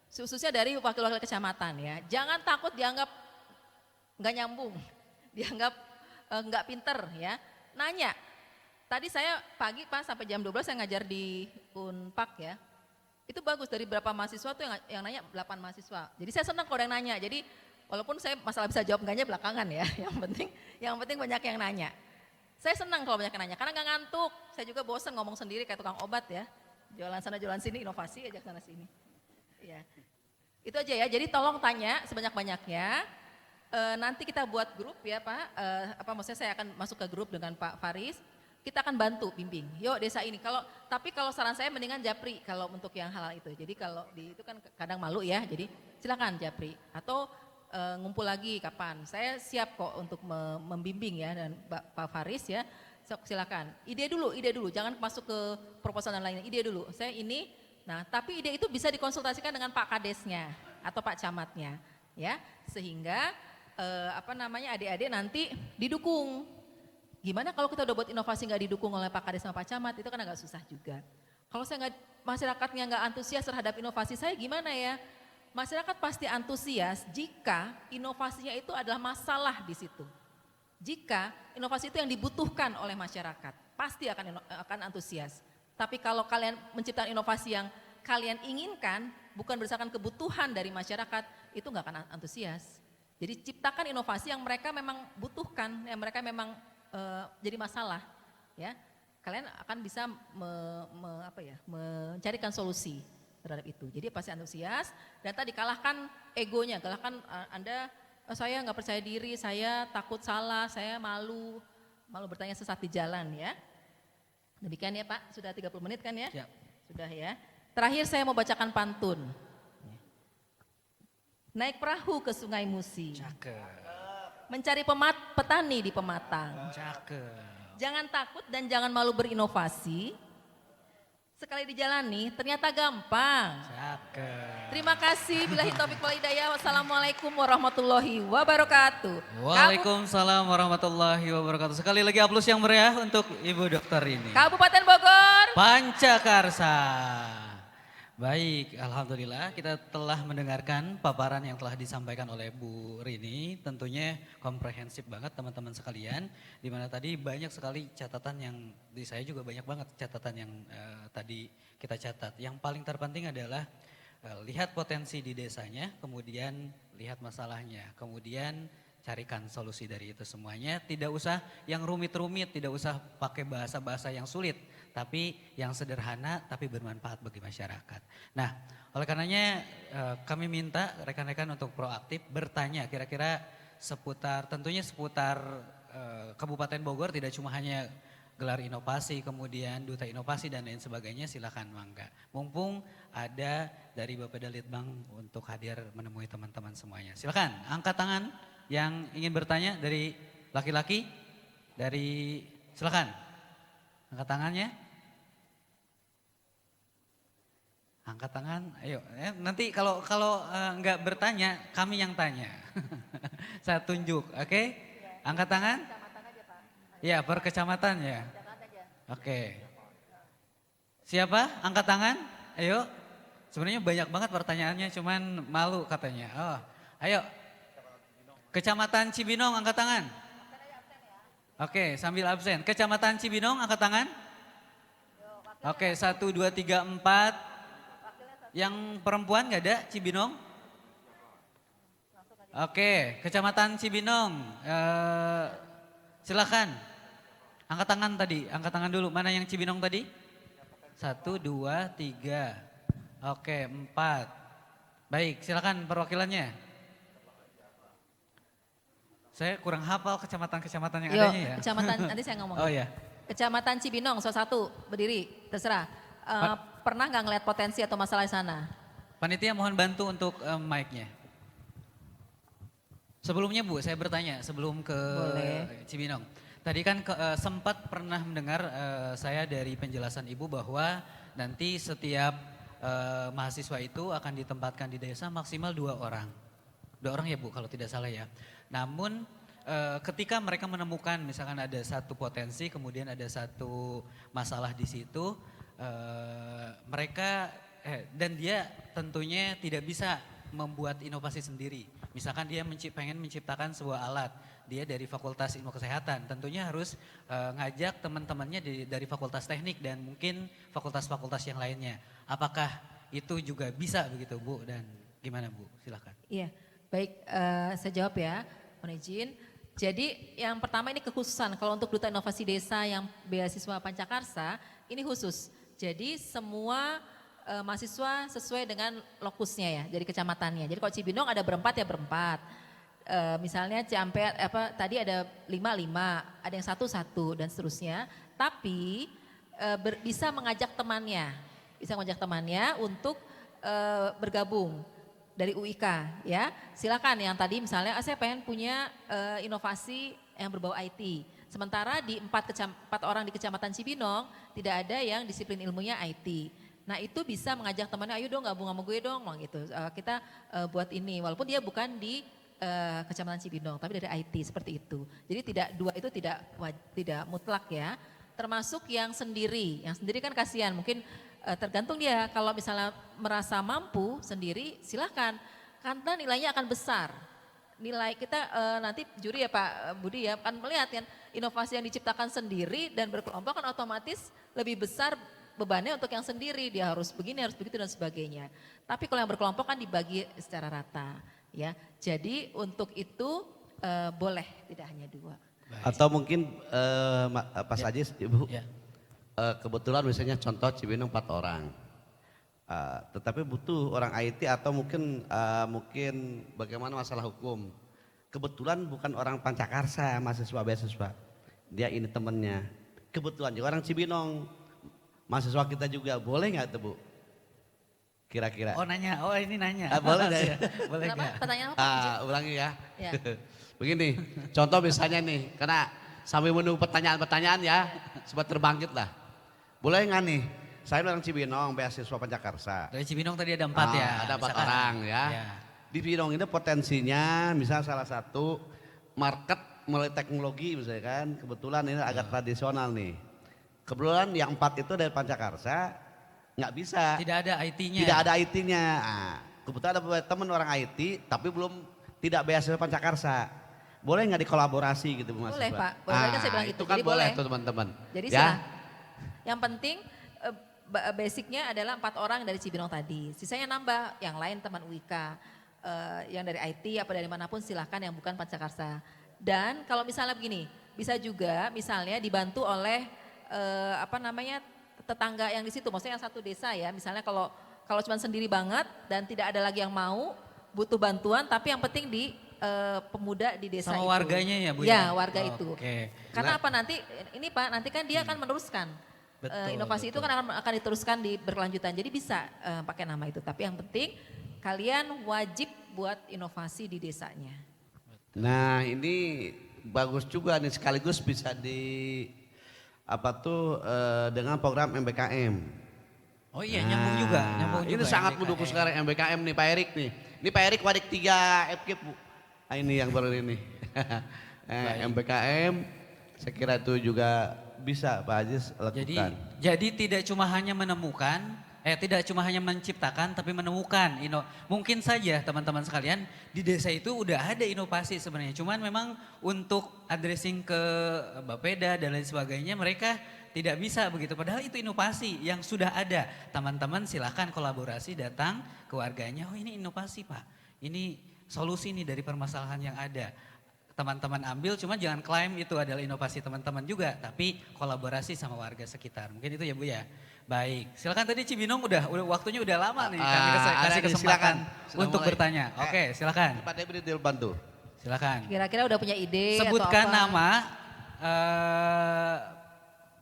Khususnya dari wakil-wakil kecamatan ya. Jangan takut dianggap nggak nyambung, dianggap nggak pinter ya. Nanya. Tadi saya pagi Pak sampai jam 12 saya ngajar di Unpak ya. Itu bagus, dari berapa mahasiswa tuh yang nanya 8 mahasiswa. Jadi saya senang kalau ada yang nanya. Jadi walaupun saya masalah bisa jawab enggaknya belakangan ya. Yang penting banyak yang nanya. Saya senang kalau banyak yang nanya karena nggak ngantuk. Saya juga bosan ngomong sendiri kayak tukang obat ya. Jualan sana jualan sini, inovasi aja sana sini. Ya. Itu aja ya. Jadi tolong tanya sebanyak-banyaknya. Nanti kita buat grup ya Pak. Maksudnya saya akan masuk ke grup dengan Pak Faris. Kita akan bantu bimbing. Yuk desa ini. Tapi kalau saran saya mendingan Japri kalau untuk yang halal itu. Jadi kalau itu kan kadang malu ya. Jadi silakan Japri atau ngumpul lagi kapan. Saya siap kok untuk membimbing ya dan Pak Faris ya. Silakan. Ide dulu. Jangan masuk ke proposal dan lainnya. Ide dulu. Saya ini. Nah, tapi ide itu bisa dikonsultasikan dengan Pak Kadesnya atau Pak Camatnya ya. Sehingga adik-adik nanti didukung. Gimana kalau kita udah buat inovasi nggak didukung oleh Pak Kades sama Pak Camat, itu kan agak susah juga. Kalau masyarakatnya nggak antusias terhadap inovasi saya gimana ya? Masyarakat pasti antusias jika inovasinya itu adalah masalah di situ. Jika inovasi itu yang dibutuhkan oleh masyarakat, pasti akan antusias. Tapi kalau kalian menciptakan inovasi yang kalian inginkan, bukan berdasarkan kebutuhan dari masyarakat, itu nggak akan antusias. Jadi ciptakan inovasi yang mereka memang butuhkan, yang mereka memang jadi masalah, ya. Kalian akan bisa mencarikan solusi terhadap itu. Jadi pasti antusias dan tadi kalahkan egonya, kalahkan Anda, saya nggak percaya diri, saya takut salah, saya malu bertanya sesat di jalan ya. Demikian ya Pak, sudah 30 menit kan ya? Ya. Sudah ya. Terakhir saya mau bacakan pantun. Naik perahu ke Sungai Musi. Cakep. Mencari petani di pematang. Cakep. Jangan takut dan jangan malu berinovasi. Sekali dijalani ternyata gampang. Cakep. Terima kasih. Billahi taufik wal hidayah. Wassalamualaikum warahmatullahi wabarakatuh. Waalaikumsalam warahmatullahi wabarakatuh. Sekali lagi aplaus yang meriah untuk Ibu Dokter ini. Kabupaten Bogor. Pancakarsa. Baik, alhamdulillah kita telah mendengarkan paparan yang telah disampaikan oleh Bu Rini. Tentunya komprehensif banget teman-teman sekalian. Di mana tadi banyak sekali catatan yang, di saya juga banyak banget catatan yang tadi kita catat. Yang paling terpenting adalah lihat potensi di desanya, kemudian lihat masalahnya, kemudian carikan solusi dari itu semuanya. Tidak usah yang rumit-rumit, tidak usah pakai bahasa-bahasa yang sulit, tapi yang sederhana tapi bermanfaat bagi masyarakat. Nah, oleh karenanya kami minta rekan-rekan untuk proaktif bertanya kira-kira tentunya seputar Kabupaten Bogor, tidak cuma hanya gelar inovasi, kemudian duta inovasi dan lain sebagainya, silakan mangga. Mumpung ada dari Bapeda Litbang untuk hadir menemui teman-teman semuanya. Silakan angkat tangan yang ingin bertanya dari laki-laki, silakan. Angkat tangannya. Angkat tangan, ayo. Nanti kalau nggak bertanya, kami yang tanya. Saya tunjuk, oke? Angkat tangan. Ya, per kecamatan ya. Oke. Siapa? Angkat tangan. Ayo. Sebenarnya banyak banget pertanyaannya, cuman malu katanya. Oh, ayo. Kecamatan Cibinong, angkat tangan. Oke, sambil absen. Kecamatan Cibinong, angkat tangan. Oke, 1, 2, 3, 4. Yang perempuan nggak ada Cibinong? Oke, Kecamatan Cibinong. Silakan. Angkat tangan tadi, angkat tangan dulu. Mana yang Cibinong tadi? 1, 2, 3. Oke, 4. Baik, silakan perwakilannya. Saya kurang hafal kecamatan-kecamatan yang adanya ya. Kecamatan, nanti saya ngomong. Oh ya. Kecamatan Cibinong, satu, berdiri, terserah. Pernah nggak ngeliat potensi atau masalah di sana? Panitia mohon bantu untuk mic-nya. Sebelumnya Bu, saya bertanya sebelum ke Cibinong. Tadi kan sempat pernah mendengar saya dari penjelasan Ibu bahwa nanti setiap mahasiswa itu akan ditempatkan di desa maksimal 2 orang. 2 orang ya Bu kalau tidak salah ya. Namun ketika mereka menemukan misalkan ada satu potensi kemudian ada satu masalah di situ, mereka dan dia tentunya tidak bisa membuat inovasi sendiri. Misalkan dia pengen menciptakan sebuah alat, dia dari Fakultas Ilmu Kesehatan, tentunya harus ngajak teman-temannya dari Fakultas Teknik dan mungkin fakultas-fakultas yang lainnya. Apakah itu juga bisa begitu Bu dan gimana Bu? Silakan. Iya, baik saya jawab ya, mohon izin. Jadi yang pertama ini kekhususan, kalau untuk Duta Inovasi Desa yang beasiswa Pancakarsa, ini khusus. Jadi semua mahasiswa sesuai dengan lokusnya ya, jadi kecamatannya. Jadi kalau Cibinong ada berempat ya berempat. Misalnya Ciampea tadi ada 5, ada yang 1, dan seterusnya. Tapi bisa mengajak temannya untuk bergabung dari UIK ya. Silakan yang tadi misalnya saya pengen punya inovasi yang berbau IT. Sementara di 4 orang di Kecamatan Cibinong tidak ada yang disiplin ilmunya IT. Nah itu bisa mengajak temannya, ayo dong gabung sama gue dong gitu. Kita buat ini, walaupun dia bukan di Kecamatan Cibinong tapi dari IT seperti itu. Jadi dua itu tidak mutlak ya. Termasuk yang sendiri kan kasihan mungkin tergantung dia. Kalau misalnya merasa mampu sendiri silahkan, karena nilainya akan besar. Nilai kita nanti juri ya Pak Budi ya akan melihat kan inovasi yang diciptakan sendiri dan berkelompok kan otomatis lebih besar bebannya untuk yang sendiri, dia harus begini, harus begitu dan sebagainya. Tapi kalau yang berkelompok kan dibagi secara rata ya. Jadi untuk itu boleh tidak hanya 2. Baik. Atau mungkin Pak Sajis Ibu, Ya. kebetulan misalnya contoh Cibinong 4 orang. Tetapi butuh orang IT atau mungkin bagaimana masalah hukum. Kebetulan bukan orang Pancakarsa, mahasiswa. Dia ini temennya. Kebetulan juga orang Cibinong. Mahasiswa kita juga boleh nggak tuh Bu? Kira-kira. Oh nanya, ini nanya. Boleh nggak ya? Boleh Kenapa? nggak? Pertanyaan apa? Ulangi ya. Ya. Begini, contoh misalnya nih, karena sambil menunggu pertanyaan-pertanyaan ya, sempat terbangkit lah. Boleh nggak nih? Saya orang Cibinong, beasiswa Pancakarsa. Dari Cibinong tadi ada 4 ya. Ada 4 misalkan. orang ya. Ya. Di Cibinong ini potensinya misalnya salah satu market mulai teknologi misalnya kan. Kebetulan ini agak tradisional nih. Kebetulan yang 4 itu dari Pancakarsa nggak bisa. Tidak ada IT-nya. Tidak ada IT-nya. Nah, kebetulan ada teman orang IT tapi tidak beasiswa Pancakarsa. Boleh nggak dikolaborasi gitu Bu Mas? Boleh Pak, boleh kan saya bilang gitu. Itu kan Jadi boleh boleh. tuh teman-teman. Jadi ya. yang penting basicnya adalah 4 orang dari Cibinong tadi. Sisanya nambah, yang lain teman UIK, yang dari IT apa dari manapun silahkan yang bukan Pancakarsa. Dan kalau misalnya begini, bisa juga misalnya dibantu oleh tetangga yang di situ, maksudnya yang satu desa ya. Misalnya kalau cuma sendiri banget dan tidak ada lagi yang mau, butuh bantuan, tapi yang penting di pemuda di desa Sama itu. warganya ya Bu? Ya, warga itu. Oke. Karena apa nanti ini Pak, nanti kan dia akan meneruskan. Betul, Inovasi itu kan akan diteruskan di berkelanjutan. Jadi bisa pakai nama itu. Tapi yang penting kalian wajib buat inovasi di desanya. Nah ini bagus juga nih sekaligus bisa dengan program MBKM. Oh iya, nyambung juga, Ini sangat mendukung sekarang MBKM nih Pak Erik nih. Ini Pak Erik Wadik 3 FK Bu. Ini yang baru ini. MBKM saya kira itu juga bisa Pak Aziz lakukan. Jadi tidak cuma hanya menemukan, tidak cuma hanya menciptakan tapi menemukan. Mungkin saja teman-teman sekalian di desa itu udah ada inovasi sebenarnya. Cuman memang untuk addressing ke Bapeda dan lain sebagainya mereka tidak bisa begitu. Padahal itu inovasi yang sudah ada. Teman-teman silahkan kolaborasi datang ke warganya. Oh ini inovasi Pak, ini solusi nih dari permasalahan yang ada. Teman-teman ambil, cuma jangan klaim itu adalah inovasi teman-teman juga, tapi kolaborasi sama warga sekitar. Mungkin itu ya Bu ya. Baik, silakan tadi Cibinong udah waktunya udah lama nih kami kasih kesempatan untuk bertanya. Oke, silakan. Pak Debri bantu. Silakan. Kira-kira udah punya ide Sebutkan atau apa? nama,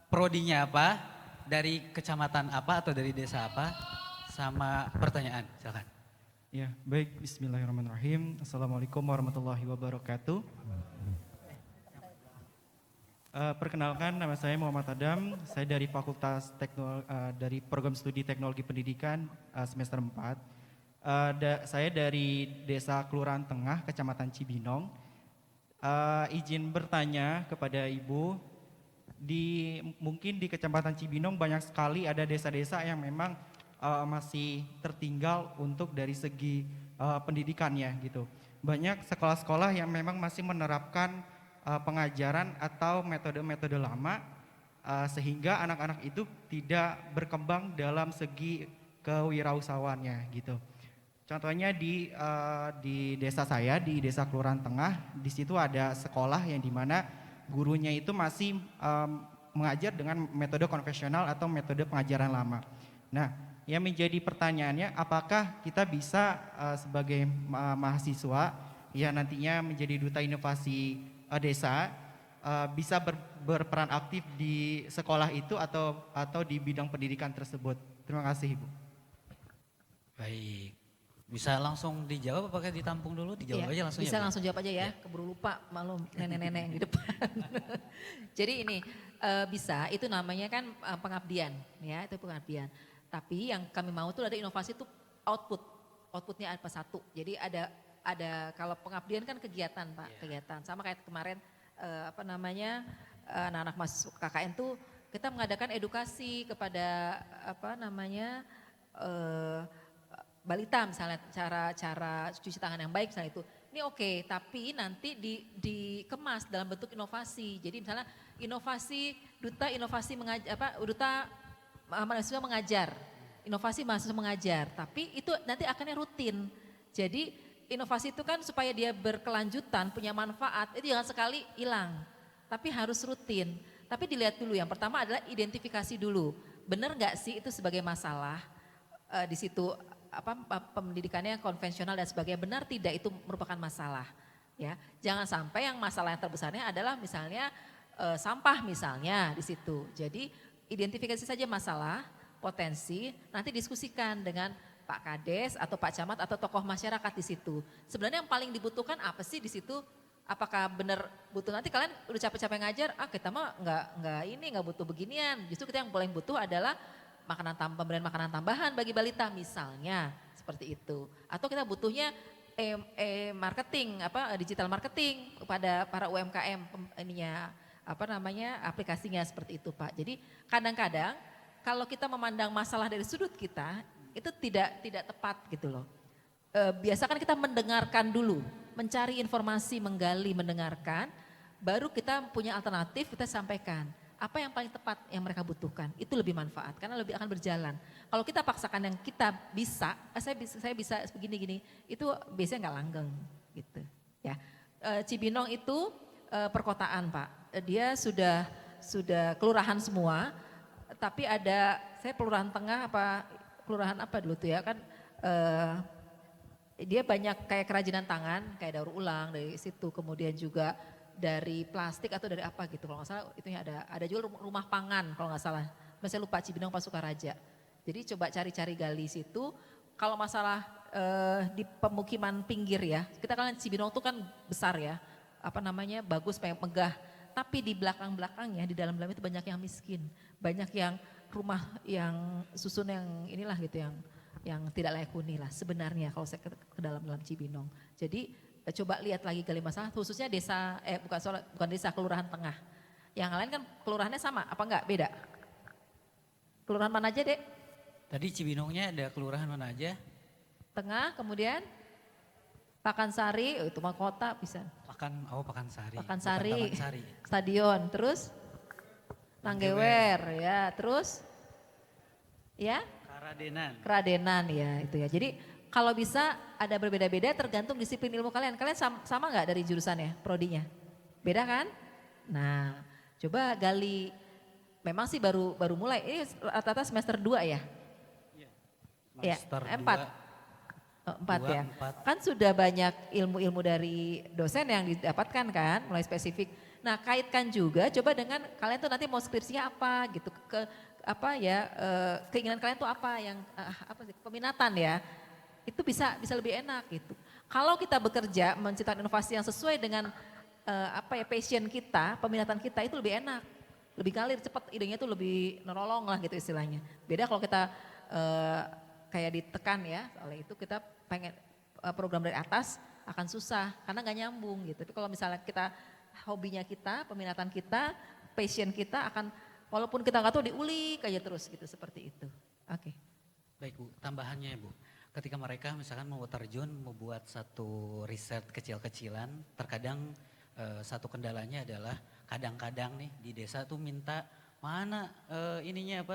prodinya apa, dari kecamatan apa atau dari desa apa, sama pertanyaan. Silakan. Ya, baik. Bismillahirrahmanirrahim. Assalamualaikum warahmatullahi wabarakatuh. Perkenalkan, nama saya Muhammad Adam. Saya dari Fakultas dari Program Studi Teknologi Pendidikan semester 4. Saya dari Desa Kelurahan Tengah, Kecamatan Cibinong. Izin bertanya kepada Ibu, mungkin di Kecamatan Cibinong banyak sekali ada desa-desa yang memang masih tertinggal untuk dari segi pendidikannya gitu. Banyak sekolah-sekolah yang memang masih menerapkan pengajaran atau metode-metode lama sehingga anak-anak itu tidak berkembang dalam segi kewirausahawannya gitu. Contohnya di desa saya, di Desa Kelurahan Tengah, di situ ada sekolah yang dimana gurunya itu masih mengajar dengan metode konvensional atau metode pengajaran lama. Nah, yang menjadi pertanyaannya, apakah kita bisa sebagai mahasiswa yang nantinya menjadi duta inovasi desa bisa berperan aktif di sekolah itu atau di bidang pendidikan tersebut? Terima kasih Ibu. Baik, bisa langsung dijawab apakah ditampung dulu? Dijawab aja langsung bisa ya. langsung jawab aja ya, keburu lupa malu nenek-nenek yang di depan. Jadi ini bisa, itu namanya kan pengabdian ya, itu pengabdian. Tapi yang kami mau tuh ada inovasi tuh outputnya apa satu. Jadi ada kalau pengabdian kan kegiatan Pak, kegiatan. Sama kayak kemarin anak-anak mahasiswa KKN tuh kita mengadakan edukasi kepada balita misalnya cara cuci tangan yang baik misalnya itu. Ini oke, tapi nanti dikemas dalam bentuk inovasi. Jadi misalnya inovasi duta inovasi mahasiswa mengajar, inovasi mahasiswa mengajar, tapi itu nanti akannya rutin. Jadi inovasi itu kan supaya dia berkelanjutan, punya manfaat, itu jangan sekali hilang, tapi harus rutin. Tapi dilihat dulu, yang pertama adalah identifikasi dulu, benar nggak sih itu sebagai masalah di situ pendidikannya konvensional dan sebagainya, benar tidak itu merupakan masalah. Ya, jangan sampai yang masalah yang terbesarnya adalah misalnya sampah misalnya di situ. Jadi identifikasi saja masalah, potensi, nanti diskusikan dengan Pak Kades atau Pak Camat atau tokoh masyarakat di situ. Sebenarnya yang paling dibutuhkan apa sih di situ? Apakah benar butuh, nanti kalian udah capek-capek ngajar, kita mah nggak butuh beginian. Justru kita yang paling butuh adalah pemberian makanan tambahan bagi balita misalnya, seperti itu. Atau kita butuhnya marketing, digital marketing kepada para UMKM aplikasinya seperti itu Pak. Jadi kadang-kadang kalau kita memandang masalah dari sudut kita itu tidak tepat gitu loh. Biasakan kita mendengarkan dulu, mencari informasi, menggali, mendengarkan, baru kita punya alternatif, kita sampaikan apa yang paling tepat yang mereka butuhkan. Itu lebih manfaat karena lebih akan berjalan. Kalau kita paksakan yang kita bisa, saya bisa begini-gini, itu biasanya nggak langgeng gitu. Ya, Cibinong itu perkotaan Pak. Dia sudah kelurahan semua, tapi saya kelurahan tengah kelurahan apa dulu tuh ya kan, dia banyak kayak kerajinan tangan, kayak daur ulang dari situ, kemudian juga dari plastik atau dari apa gitu, kalau nggak salah itunya ada juga rumah pangan kalau nggak salah, saya lupa Cibinong Sukaraja. Jadi coba cari-cari gali situ. Kalau masalah di pemukiman pinggir ya, kita kan Cibinong tuh kan besar ya, bagus, megah. tapi di belakang-belakangnya, di dalam-dalam itu banyak yang miskin, banyak yang rumah yang susun yang inilah gitu, yang tidak layak huni lah sebenarnya kalau saya ke dalam Cibinong. Jadi coba lihat lagi gali masalah, khususnya desa, bukan desa, kelurahan tengah. Yang lain kan kelurahannya sama, apa enggak beda? Kelurahan mana aja Dek? Tadi Cibinongnya ada kelurahan mana aja? Tengah, kemudian Pakansari, itu mah kota bisa. Pakansari. Pakansari, Bukan Taman Sari. stadion, terus Nanggewer, ya, terus ya Keradenan ya itu ya. Jadi kalau bisa ada berbeda-beda tergantung disiplin ilmu kalian. Kalian sama nggak dari jurusannya, prodinya? Beda kan? Nah, coba gali. Memang sih baru mulai. Ini rata-rata semester 2 ya? Ya, Semester 4. Oh, 4 ya. 4. Kan sudah banyak ilmu-ilmu dari dosen yang didapatkan kan, mulai spesifik. Nah, kaitkan juga coba dengan kalian tuh nanti mau skripsinya apa gitu, keinginan kalian tuh apa yang peminatan ya. Itu bisa lebih enak gitu. Kalau kita bekerja menciptakan inovasi yang sesuai dengan passion kita, peminatan kita itu lebih enak. Lebih ngalir cepat, idenya tuh lebih nolong lah gitu istilahnya. Beda kalau kita kayak ditekan ya, oleh itu kita pengen program dari atas akan susah karena nggak nyambung gitu. Tapi kalau misalnya kita hobinya kita, peminatan kita, passion kita akan walaupun kita nggak tahu diulik aja terus gitu seperti itu. Oke. Baik Bu, tambahannya Bu. Ketika mereka misalkan mau terjun membuat satu riset kecil-kecilan, terkadang satu kendalanya adalah kadang-kadang nih di desa tuh minta mana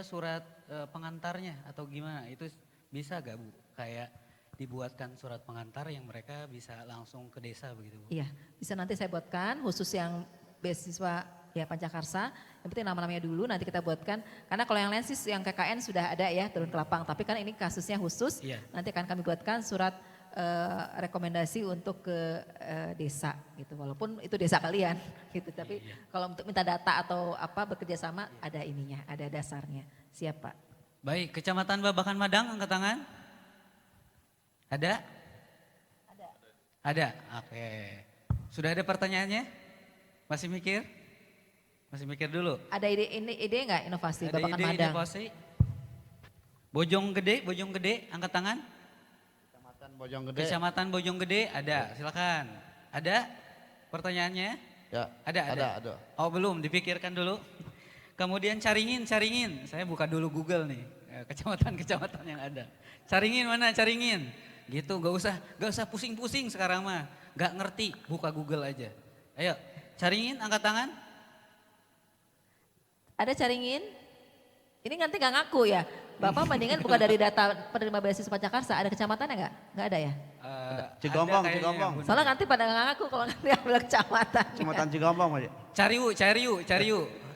surat pengantarnya atau gimana, itu bisa gak Bu? Kayak dibuatkan surat pengantar yang mereka bisa langsung ke desa begitu Bu? Iya, bisa nanti saya buatkan khusus yang beasiswa ya Pancakarsa, yang penting nama-namanya dulu nanti kita buatkan. Karena kalau yang lain sih yang KKN sudah ada ya turun ke lapang, tapi kan ini kasusnya khusus, Iya. nanti akan kami buatkan surat rekomendasi untuk ke desa gitu. Walaupun itu desa kalian gitu, tapi kalau untuk minta data atau apa bekerja sama ada ininya, ada dasarnya. Siap Pak. Baik, Kecamatan Babakan Madang angkat tangan. Ada? Ada, oke. Sudah ada pertanyaannya? Masih mikir? Masih mikir dulu? Ada ide nggak inovasi Ada Babakan ide Madang? inovasi? Bojong Gede, angkat tangan. Kecamatan Bojonggede ada, silakan. Ada pertanyaannya? Ya, Ada. Oh belum, dipikirkan dulu. Kemudian Caringin. Saya buka dulu Google nih, kecamatan-kecamatan yang ada. Caringin mana, Caringin? Gitu, gak usah pusing-pusing sekarang mah. Gak ngerti, buka Google aja. Ayo, Caringin angkat tangan. Ada Caringin? Ini nanti nggak ngaku ya? Bapak mendingan buka dari data penerima beasiswa Pancakarsa, ada kecamatannya nggak? Nggak ada ya? Cigombong, Ada kayaknya, Cigombong. Bunda. Soalnya nanti pada nggak ngaku kalau nanti ambil kecamatan. Kecamatan Cigombong aja. Cariu.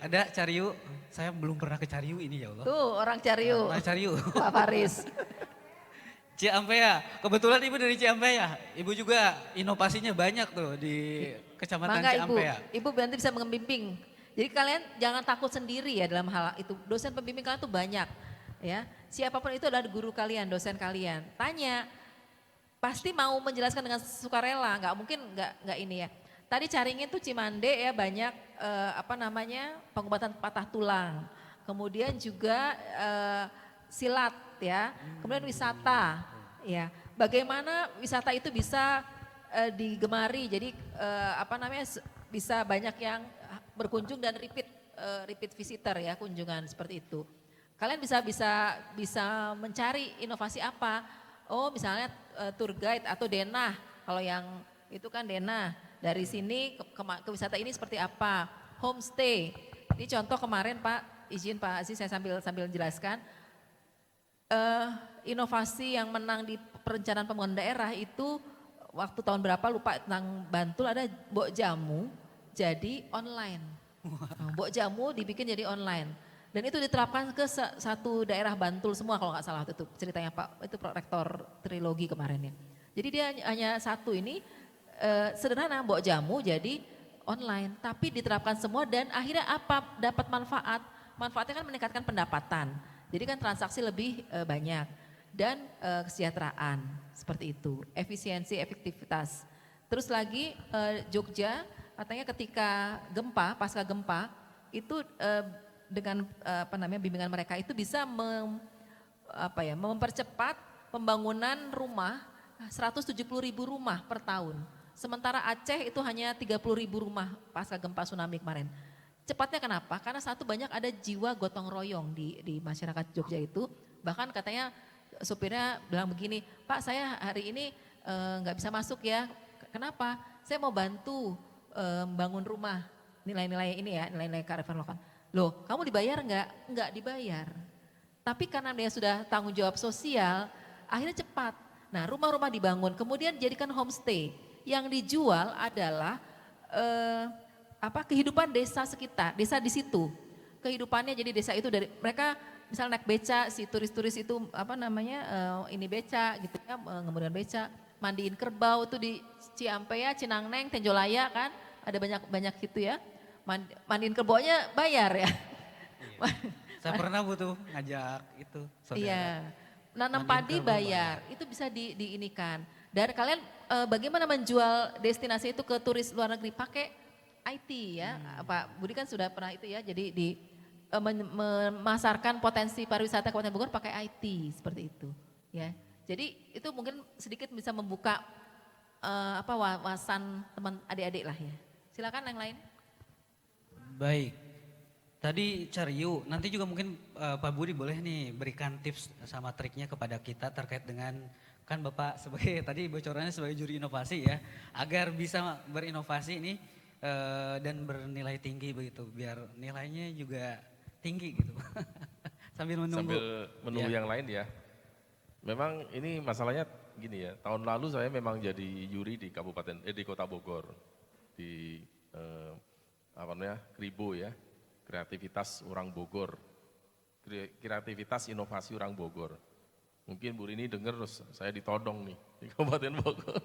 Ada Cariu. Saya belum pernah ke Cariu ini ya Allah. Tuh orang Cariu, Nah, Cariu. Pak Faris. Ciampea, kebetulan Ibu dari Ciampea. Ibu juga inovasinya banyak tuh di Kecamatan Mangga Ciampea. Ibu nanti bisa membimbing. Jadi kalian jangan takut sendiri ya dalam hal itu. Dosen pembimbing kalian tuh banyak. Ya, siapapun itu adalah guru kalian, dosen kalian. Tanya, pasti mau menjelaskan dengan sukarela, nggak mungkin nggak ini ya. Tadi Caringin tuh Cimande ya banyak pengobatan patah tulang. Kemudian juga silat ya. Kemudian wisata ya. Bagaimana wisata itu bisa digemari. Jadi bisa banyak yang berkunjung dan repeat visitor ya, kunjungan seperti itu. Kalian bisa mencari inovasi apa? Oh, misalnya tour guide atau denah. Kalau yang itu kan denah. Dari sini ke wisata ini seperti apa? Homestay. Ini contoh kemarin Pak, izin Pak Aziz saya sambil jelaskan. Inovasi yang menang di perencanaan pembangunan daerah itu waktu tahun berapa lupa, tentang Bantul ada Mbok Jamu jadi online. Mbok Jamu dibikin jadi online. Dan itu diterapkan ke satu daerah Bantul semua kalau nggak salah itu ceritanya Pak, itu Prorektor Trilogi kemarin ya. Jadi dia hanya satu ini sederhana, Mbok Jamu jadi online tapi diterapkan semua dan akhirnya apa? Dapat manfaat. Manfaatnya kan meningkatkan pendapatan. Jadi kan transaksi lebih banyak dan kesejahteraan seperti itu, efisiensi, efektivitas. Terus lagi Jogja katanya ketika gempa, pasca gempa, itu dengan bimbingan mereka itu bisa mempercepat pembangunan rumah 170.000 rumah per tahun. Sementara Aceh itu hanya 30.000 rumah pasca gempa tsunami kemarin. Cepatnya kenapa? Karena satu, banyak ada jiwa gotong royong di masyarakat Jogja itu. Bahkan katanya supirnya bilang begini, Pak saya hari ini nggak bisa masuk ya. Kenapa? Saya mau bantu bangun rumah. Nilai-nilai ini ya, nilai-nilai kearifan lokal. Loh, kamu dibayar nggak? Nggak dibayar. Tapi karena dia sudah tanggung jawab sosial, akhirnya cepat. Nah, rumah-rumah dibangun, kemudian jadikan homestay. Yang dijual adalah kehidupan desa sekitar, desa di situ. Kehidupannya jadi desa itu dari mereka misal naik beca, si turis-turis itu ini beca gitu ya, ngemudian beca, mandiin kerbau tuh di Ciampea, Cinangneng, Tenjolaya kan, ada banyak gitu ya. Mandiin kerbaunya bayar ya. Saya pernah butuh ngajak itu saudara. Iya. Nanam Mandiin padi kerbau bayar, itu bisa diinikan. Dan kalian bagaimana menjual destinasi itu ke turis luar negeri pakai IT ya. Pak Budi kan sudah pernah itu ya, jadi memasarkan potensi pariwisata Kabupaten Bogor pakai IT seperti itu ya. Jadi itu mungkin sedikit bisa membuka wawasan teman adik-adik lah ya. Silakan yang lain. Baik, tadi Caryu, nanti juga mungkin Pak Budi boleh nih berikan tips sama triknya kepada kita terkait dengan, kan Bapak sebagai tadi bocorannya sebagai juri inovasi ya, agar bisa berinovasi ini dan bernilai tinggi begitu, biar nilainya juga tinggi gitu. Sambil menunggu. Sambil menunggu yang lain ya. Memang ini masalahnya gini ya, tahun lalu saya memang jadi juri di di Kota Bogor, di Kribo ya, kreativitas orang Bogor, kreativitas inovasi orang Bogor. Mungkin Bu Rini dengar terus saya ditodong nih di Kabupaten Bogor.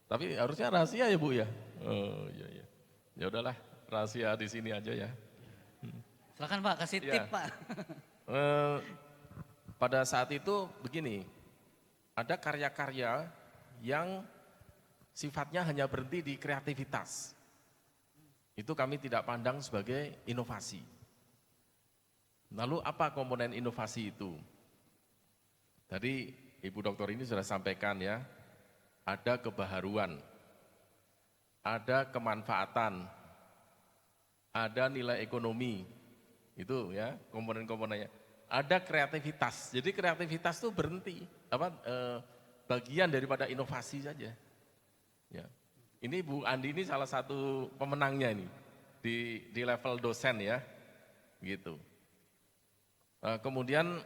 Tapi harusnya rahasia ya Bu ya. Oh iya. Ya udahlah, rahasia di sini aja ya. Silakan Pak, kasih tip Pak. Pada saat itu begini, ada karya-karya yang sifatnya hanya berhenti di kreativitas. Itu kami tidak pandang sebagai inovasi. Lalu apa komponen inovasi itu? Tadi Ibu Dokter ini sudah sampaikan ya, ada kebaharuan, ada kemanfaatan, ada nilai ekonomi, itu ya komponen-komponennya. Ada kreativitas, jadi kreativitas itu berhenti, bagian daripada inovasi saja. Ya. Ini Bu Andi ini salah satu pemenangnya ini di level dosen ya, gitu. Kemudian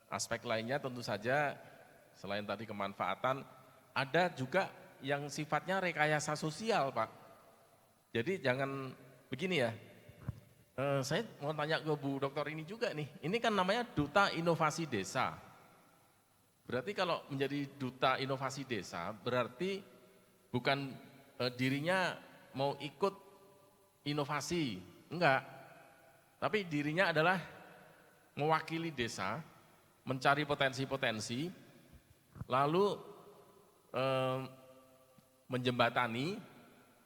aspek lainnya tentu saja selain tadi kemanfaatan, ada juga yang sifatnya rekayasa sosial Pak. Jadi jangan begini ya, saya mau tanya ke Bu Dokter ini juga nih, ini kan namanya Duta Inovasi Desa. Berarti kalau menjadi Duta Inovasi Desa berarti bukan dirinya mau ikut inovasi, enggak. Tapi dirinya adalah mewakili desa, mencari potensi-potensi, lalu menjembatani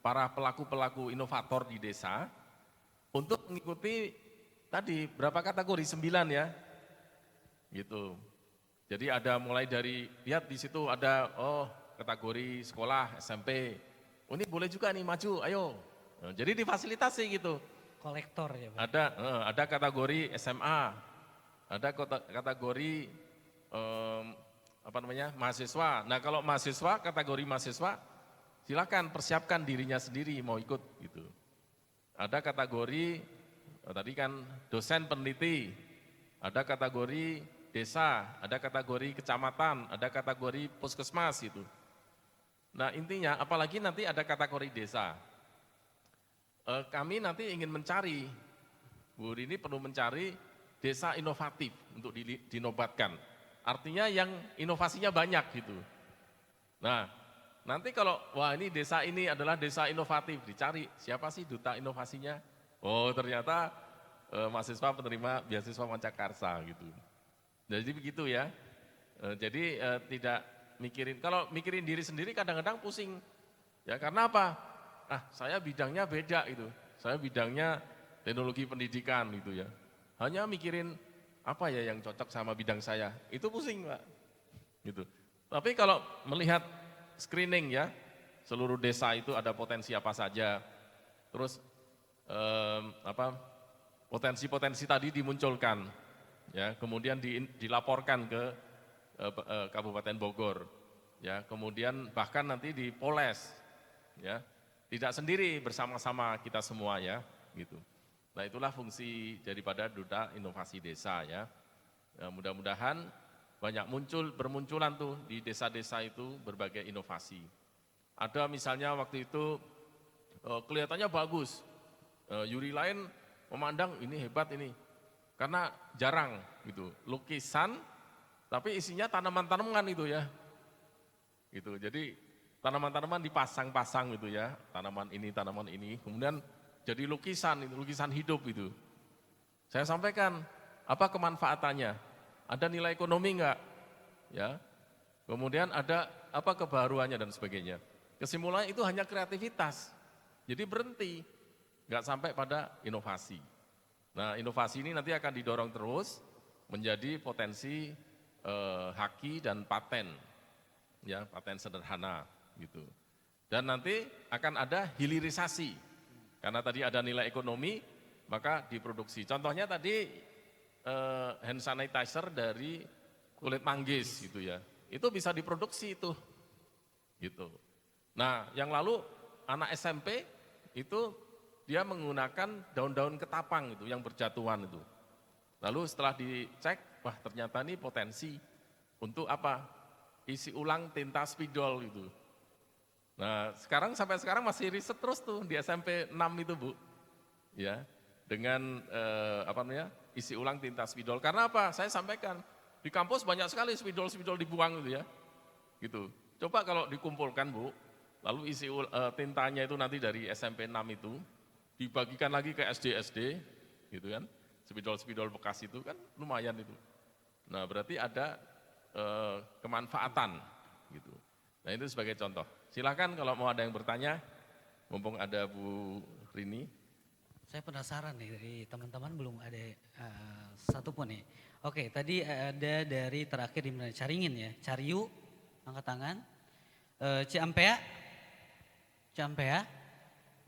para pelaku-pelaku inovator di desa untuk mengikuti tadi berapa kategori, 9 ya, gitu. Jadi ada mulai dari, lihat di situ ada kategori sekolah, SMP, ini boleh juga nih maju, ayo. Nah, jadi difasilitasi gitu. Kolektor ya Pak. Ada kategori SMA, ada kategori mahasiswa. Nah kalau mahasiswa, kategori mahasiswa, silakan persiapkan dirinya sendiri mau ikut gitu. Ada kategori, tadi kan dosen peneliti, ada kategori desa, ada kategori kecamatan, ada kategori puskesmas gitu. Nah intinya apalagi nanti ada kategori desa. Kami nanti ingin mencari, Bu Rini perlu mencari desa inovatif untuk dinobatkan. Artinya yang inovasinya banyak gitu. Nah nanti kalau wah ini desa ini adalah desa inovatif, dicari siapa sih duta inovasinya. Oh ternyata mahasiswa penerima beasiswa Pancakarsa gitu. Jadi begitu ya. Jadi tidak mikirin, kalau mikirin diri sendiri kadang-kadang pusing. Ya karena apa? Ah, saya bidangnya beda itu. Saya bidangnya teknologi pendidikan gitu ya. Hanya mikirin apa ya yang cocok sama bidang saya. Itu pusing, Pak. Gitu. Tapi kalau melihat screening ya, seluruh desa itu ada potensi apa saja. Terus potensi-potensi tadi dimunculkan, ya, kemudian dilaporkan ke Kabupaten Bogor, ya, kemudian bahkan nanti dipoles, ya, tidak sendiri bersama-sama kita semua ya, gitu. Nah itulah fungsi daripada Duta Inovasi Desa ya. Mudah-mudahan banyak bermunculan tuh di desa-desa itu berbagai inovasi. Ada misalnya waktu itu kelihatannya bagus, juri lain memandang ini hebat ini, karena jarang gitu, lukisan tapi isinya tanaman-tanaman itu ya, gitu. Jadi tanaman-tanaman dipasang-pasang gitu ya, tanaman ini, kemudian jadi lukisan, itu lukisan hidup itu. Saya sampaikan, apa kemanfaatannya? Ada nilai ekonomi enggak? Ya. Kemudian ada apa kebaruannya dan sebagainya. Kesimpulannya itu hanya kreativitas. Jadi berhenti, enggak sampai pada inovasi. Nah, inovasi ini nanti akan didorong terus menjadi potensi haki dan paten. Ya, paten sederhana gitu. Dan nanti akan ada hilirisasi. Karena tadi ada nilai ekonomi, maka diproduksi. Contohnya tadi hand sanitizer dari kulit manggis gitu ya. Itu bisa diproduksi itu. Gitu. Nah, yang lalu anak SMP itu dia menggunakan daun-daun ketapang itu yang berjatuhan itu. Lalu setelah dicek, wah ternyata ini potensi untuk apa? Isi ulang tinta spidol gitu. Nah, sampai sekarang masih riset terus tuh di SMP 6 itu, Bu. Ya, dengan isi ulang tinta spidol. Karena apa? Saya sampaikan, di kampus banyak sekali spidol-spidol dibuang gitu ya. Gitu. Coba kalau dikumpulkan, Bu, lalu isi tintanya itu nanti dari SMP 6 itu dibagikan lagi ke SD-SD, gitu kan. Spidol-spidol bekas itu kan lumayan itu. Nah, berarti ada kemanfaatan gitu. Nah, itu sebagai contoh. Silakan kalau mau ada yang bertanya, mumpung ada Bu Rini. Saya penasaran nih, dari teman-teman belum ada satu pun nih. Oke, tadi ada dari terakhir di mana? Caringin ya, Cariu, angkat tangan. Ciampea,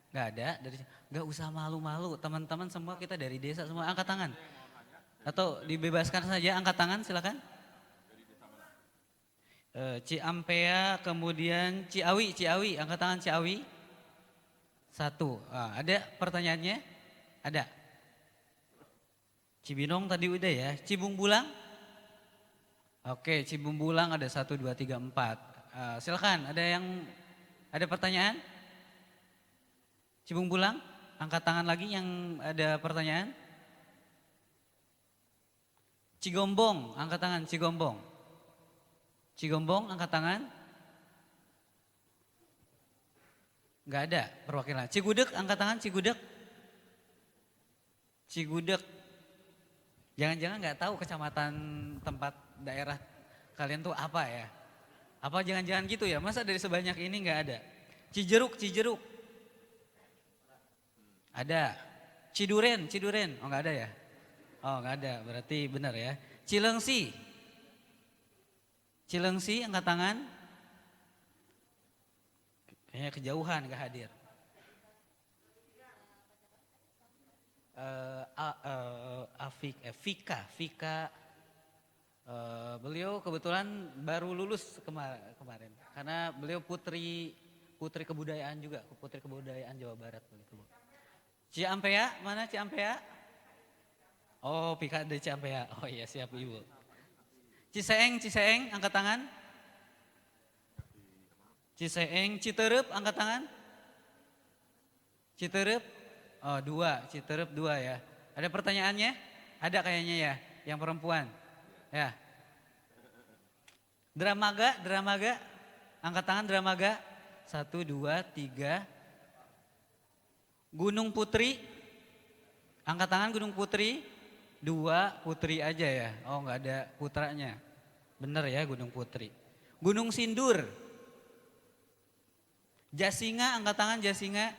nggak ada. Nggak usah malu-malu, teman-teman semua kita dari desa semua, angkat tangan. Atau dibebaskan saja, angkat tangan silakan. Ciampea, kemudian Ciawi, angkat tangan Ciawi. Satu, ada pertanyaannya? Ada. Cibinong tadi udah ya, Cibung Bulang? Oke, Cibung Bulang ada 1, 2, 3, 4. Silakan, ada pertanyaan? Cibung Bulang, angkat tangan lagi yang ada pertanyaan. Cigombong, angkat tangan Cigombong. Cigombong, angkat tangan. Enggak ada perwakilan. Cigudeg, angkat tangan Cigudeg. Cigudeg. Jangan-jangan nggak tahu kecamatan tempat daerah kalian tuh apa ya? Apa jangan-jangan gitu ya? Masa dari sebanyak ini nggak ada? Cijeruk. Ada. Ciduren. Oh nggak ada ya? Oh nggak ada, berarti benar ya. Cilengsi, angkat tangan. Kayaknya kejauhan gak hadir. Vika. Beliau kebetulan baru lulus kemarin. Karena beliau putri kebudayaan juga, putri kebudayaan Jawa Barat. Ciampea, mana Ciampea? Oh, Vika dari Ciampea. Oh iya, siap Ibu. Ciseeng, angkat tangan. Ciseeng, Citerep, angkat tangan. Citerep, oh 2, Citerep 2 ya. Ada pertanyaannya? Ada kayaknya ya, yang perempuan. Ya. Dramaga, angkat tangan Dramaga. 1, 2, 3. Gunung Putri, angkat tangan Gunung Putri. 2, Putri aja ya, oh nggak ada putranya. Bener ya Gunung Putri. Gunung Sindur. Jasinga, angkat tangan Jasinga.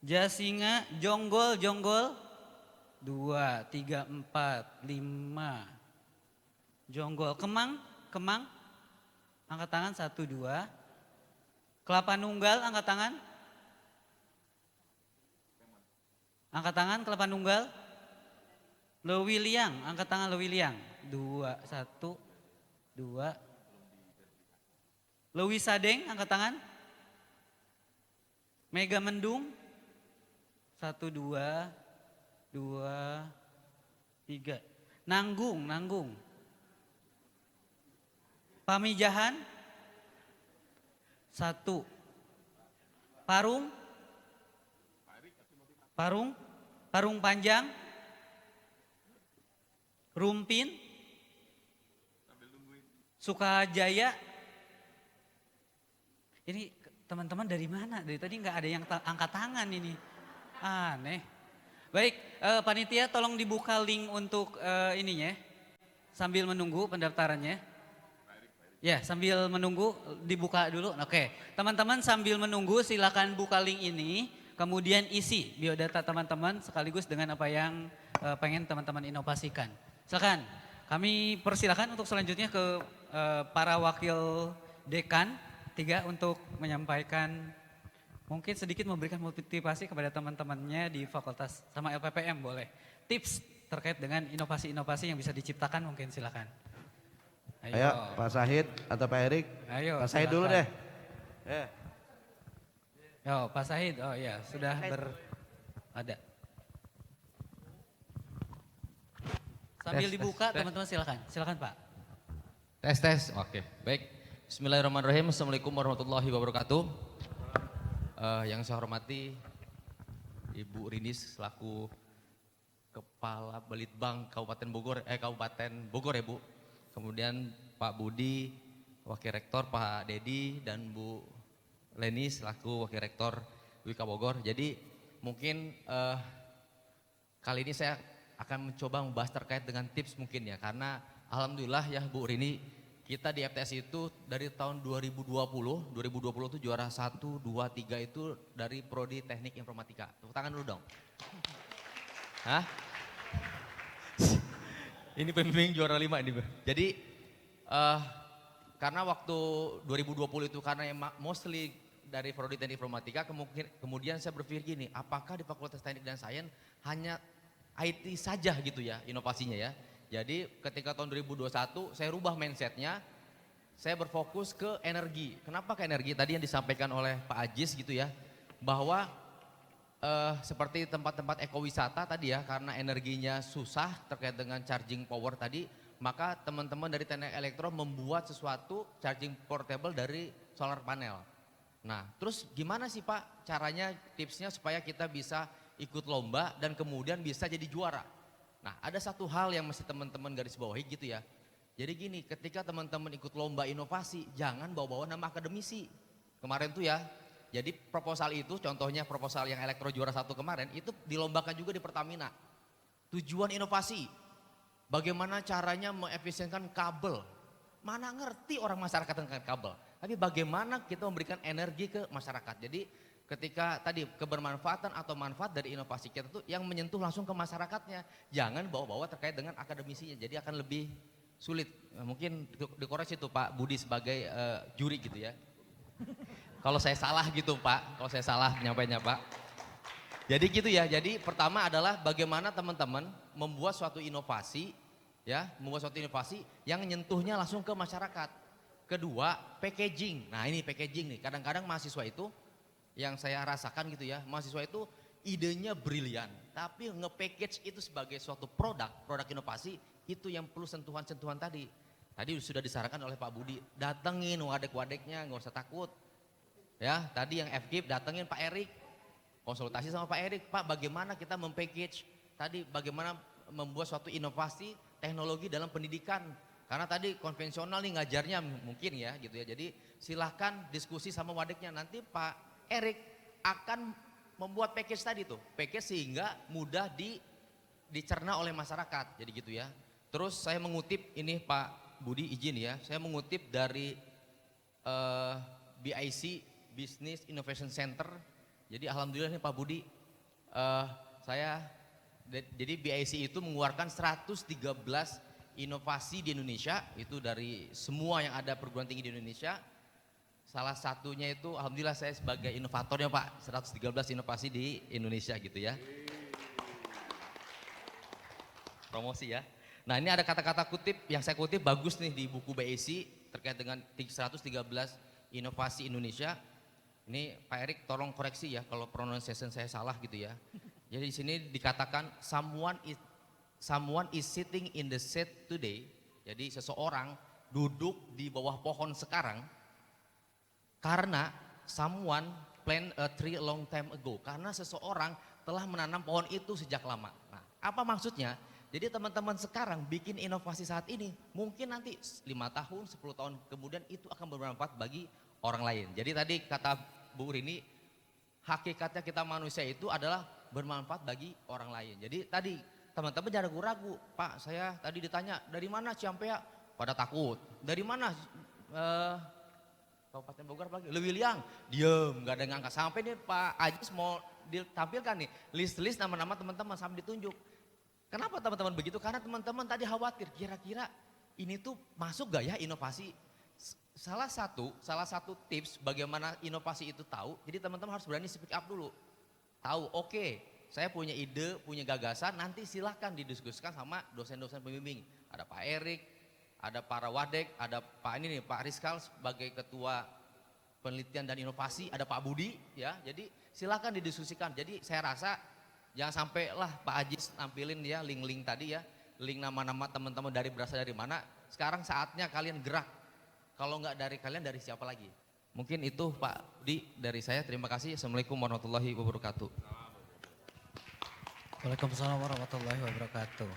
Jasinga, Jonggol, Jonggol. 2, 3, 4, 5. Jonggol, Kemang, Kemang. Angkat tangan 1, 2. Kelapa Nunggal, angkat tangan. Angkat tangan, Kelapa Nunggal. Lewiliang, angkat tangan Lewiliang. 2, 1, 2. Lewi Sadeng, angkat tangan. Mega Mendung. 1, 2, 2, 3. Nanggung, Nanggung. Pamijahan. 1. Parung. Parung. Parung Panjang. Rumpin. Sukajaya. Ini teman-teman dari mana? Dari tadi nggak ada yang angkat tangan ini. Aneh. Baik, panitia tolong dibuka link untuk ininya. Sambil menunggu pendaftarannya. Ya, sambil menunggu dibuka dulu. Oke, teman-teman sambil menunggu silakan buka link ini. Kemudian isi biodata teman-teman sekaligus dengan apa yang pengen teman-teman inovasikan. Silakan, kami persilakan untuk selanjutnya ke para wakil dekan 3 untuk menyampaikan mungkin sedikit memberikan motivasi kepada teman-temannya di fakultas sama LPPM boleh. Tips terkait dengan inovasi-inovasi yang bisa diciptakan mungkin silakan. Ayo Pak Sahid atau Pak Erik. Ayo, Pak Sahid dulu deh. Yo, Pak Sahid, oh ya sudah ada. Sambil dibuka teman-teman silakan, silakan Pak. Tes, oke, baik. Bismillahirrahmanirrahim, Assalamualaikum warahmatullahi wabarakatuh. Yang saya hormati Ibu Rinis selaku Kepala Balitbang Kabupaten Bogor ya Bu. Kemudian Pak Budi, Wakil Rektor Pak Dedi dan Bu Leni selaku Wakil Rektor WIKA Bogor. Jadi mungkin kali ini saya akan mencoba membahas terkait dengan tips mungkin ya. Karena alhamdulillah ya Bu Rini, kita di FTS itu dari tahun 2020 itu juara 1, 2, 3 itu dari Prodi Teknik Informatika. Tepuk tangan dulu dong. Hah? Ini pembimbing juara 5 ini. Jadi karena waktu 2020 itu karena yang mostly dari Prodi Teknik Informatika, kemudian saya berpikir gini, apakah di Fakultas Teknik dan Sains hanya IT saja gitu ya inovasinya ya. Jadi ketika tahun 2021 saya rubah mindsetnya, saya berfokus ke energi. Kenapa ke energi? Tadi yang disampaikan oleh Pak Ajis gitu ya, bahwa seperti tempat-tempat ekowisata tadi ya, karena energinya susah terkait dengan charging power tadi, maka teman-teman dari Teknik Elektro membuat sesuatu charging portable dari solar panel. Nah terus gimana sih Pak caranya, tipsnya supaya kita bisa ikut lomba dan kemudian bisa jadi juara? Nah ada satu hal yang mesti teman-teman garis bawahi gitu ya. Jadi gini, ketika teman-teman ikut lomba inovasi, jangan bawa-bawa nama akademisi. Kemarin tuh ya, jadi proposal itu, contohnya proposal yang elektro juara 1 kemarin, itu dilombakan juga di Pertamina. Tujuan inovasi, bagaimana caranya mengefisienkan kabel. Mana ngerti orang masyarakat dengan kabel. Tapi bagaimana kita memberikan energi ke masyarakat. Jadi ketika tadi kebermanfaatan atau manfaat dari inovasi kita tuh yang menyentuh langsung ke masyarakatnya. Jangan bawa-bawa terkait dengan akademisinya, jadi akan lebih sulit. Mungkin dikoreksi tuh Pak Budi sebagai juri gitu ya. Kalau saya salah gitu Pak, kalau saya salah menyampaikannya Pak. Jadi gitu ya, jadi pertama adalah bagaimana teman-teman membuat suatu inovasi ya, membuat suatu inovasi yang nyentuhnya langsung ke masyarakat. Kedua, packaging. Nah ini packaging nih, kadang-kadang mahasiswa itu yang saya rasakan gitu ya, mahasiswa itu idenya brilian, tapi nge-package itu sebagai suatu produk inovasi, itu yang perlu sentuhan-sentuhan tadi. Tadi sudah disarankan oleh Pak Budi, datengin wadek-wadeknya, nggak usah takut. Ya, tadi yang FGIP datengin Pak Erik, konsultasi sama Pak Erik, Pak bagaimana kita mempackage, tadi bagaimana membuat suatu inovasi teknologi dalam pendidikan. Karena tadi konvensional nih ngajarnya mungkin ya gitu ya, jadi silahkan diskusi sama wadeknya, nanti Pak Erik akan membuat package tadi tuh, package sehingga mudah dicerna oleh masyarakat, jadi gitu ya. Terus saya mengutip ini Pak Budi izin ya, saya mengutip dari BIC, Business Innovation Center. Jadi alhamdulillah nih Pak Budi, jadi BIC itu mengeluarkan 113 inovasi di Indonesia, itu dari semua yang ada perguruan tinggi di Indonesia. Salah satunya itu alhamdulillah saya sebagai inovatornya Pak, 113 inovasi di Indonesia gitu ya. Promosi ya. Nah ini ada kata-kata kutip yang saya kutip bagus nih di buku BIC terkait dengan 113 inovasi Indonesia. Ini Pak Erik tolong koreksi ya kalau pronunciation saya salah gitu ya. Jadi di sini dikatakan someone is sitting in the seat today. Jadi seseorang duduk di bawah pohon sekarang karena someone plant a tree a long time ago. Karena seseorang telah menanam pohon itu sejak lama. Nah, apa maksudnya? Jadi teman-teman sekarang bikin inovasi saat ini, mungkin nanti 5 tahun, 10 tahun kemudian itu akan bermanfaat bagi orang lain. Jadi tadi kata Bu Rini, hakikatnya kita manusia itu adalah bermanfaat bagi orang lain. Jadi tadi teman-teman jangan ragu-ragu, Pak saya tadi ditanya dari mana Ciampea, pada takut. Dari mana Kabupaten Bogor lagi, Lewiliang, diem, gak ada ngangkat. Sampai nih Pak Ajis mau ditampilkan nih list-list nama-nama teman-teman sampai ditunjuk. Kenapa teman-teman begitu? Karena teman-teman tadi khawatir kira-kira ini tuh masuk gak ya inovasi. Salah satu tips bagaimana inovasi itu tahu, jadi teman-teman harus berani speak up dulu. Tahu, oke, saya punya ide, punya gagasan, nanti silahkan didiskusikan sama dosen-dosen pembimbing. Ada Pak Erik, ada para Wadek, ada Pak Rizkal sebagai ketua penelitian dan inovasi, ada Pak Budi ya. Jadi silahkan didiskusikan. Jadi saya rasa jangan sampai lah Pak Ajis nampilin ya link-link tadi ya, link nama-nama teman-teman berasal dari mana. Sekarang saatnya kalian gerak. Kalau nggak dari kalian, dari siapa lagi? Mungkin itu Pak Budi dari saya. Terima kasih. Assalamualaikum warahmatullahi wabarakatuh. Waalaikumsalam warahmatullahi wabarakatuh.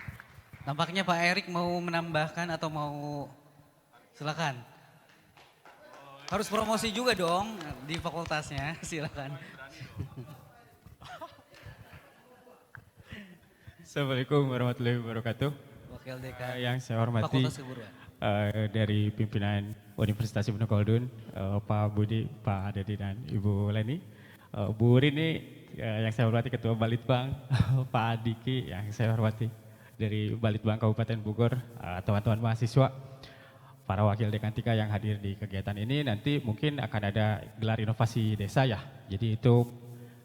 Nampaknya Pak Erik mau menambahkan atau mau, silakan. Harus promosi juga dong di fakultasnya, silakan. Assalamualaikum warahmatullahi wabarakatuh. Wakil Dekan Yang saya hormati Fakultas Keguruan. Dari pimpinan Universitas Ibnu Khaldun, Pak Budi, Pak Adedi dan Ibu Leni. Bu Rini yang saya hormati Ketua Balitbang, Pak Adiki yang saya hormati dari Balitbang Kabupaten Bogor, teman-teman mahasiswa, para wakil dekan 3 yang hadir di kegiatan ini. Nanti mungkin akan ada gelar inovasi desa ya. Jadi itu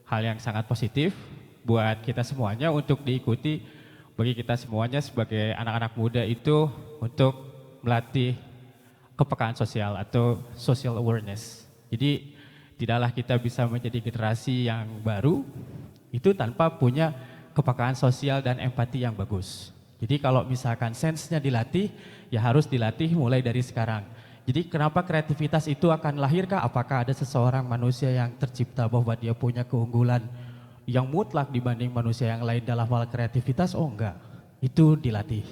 hal yang sangat positif buat kita semuanya untuk diikuti, bagi kita semuanya sebagai anak-anak muda itu untuk melatih kepekaan sosial atau social awareness. Jadi tidaklah kita bisa menjadi generasi yang baru itu tanpa punya kepekaan sosial dan empati yang bagus. Jadi kalau misalkan sense-nya dilatih, ya harus dilatih mulai dari sekarang. Jadi kenapa kreativitas itu akan lahirkah? Apakah ada seseorang manusia yang tercipta bahwa dia punya keunggulan yang mutlak dibanding manusia yang lain dalam hal kreativitas? Oh enggak, itu dilatih.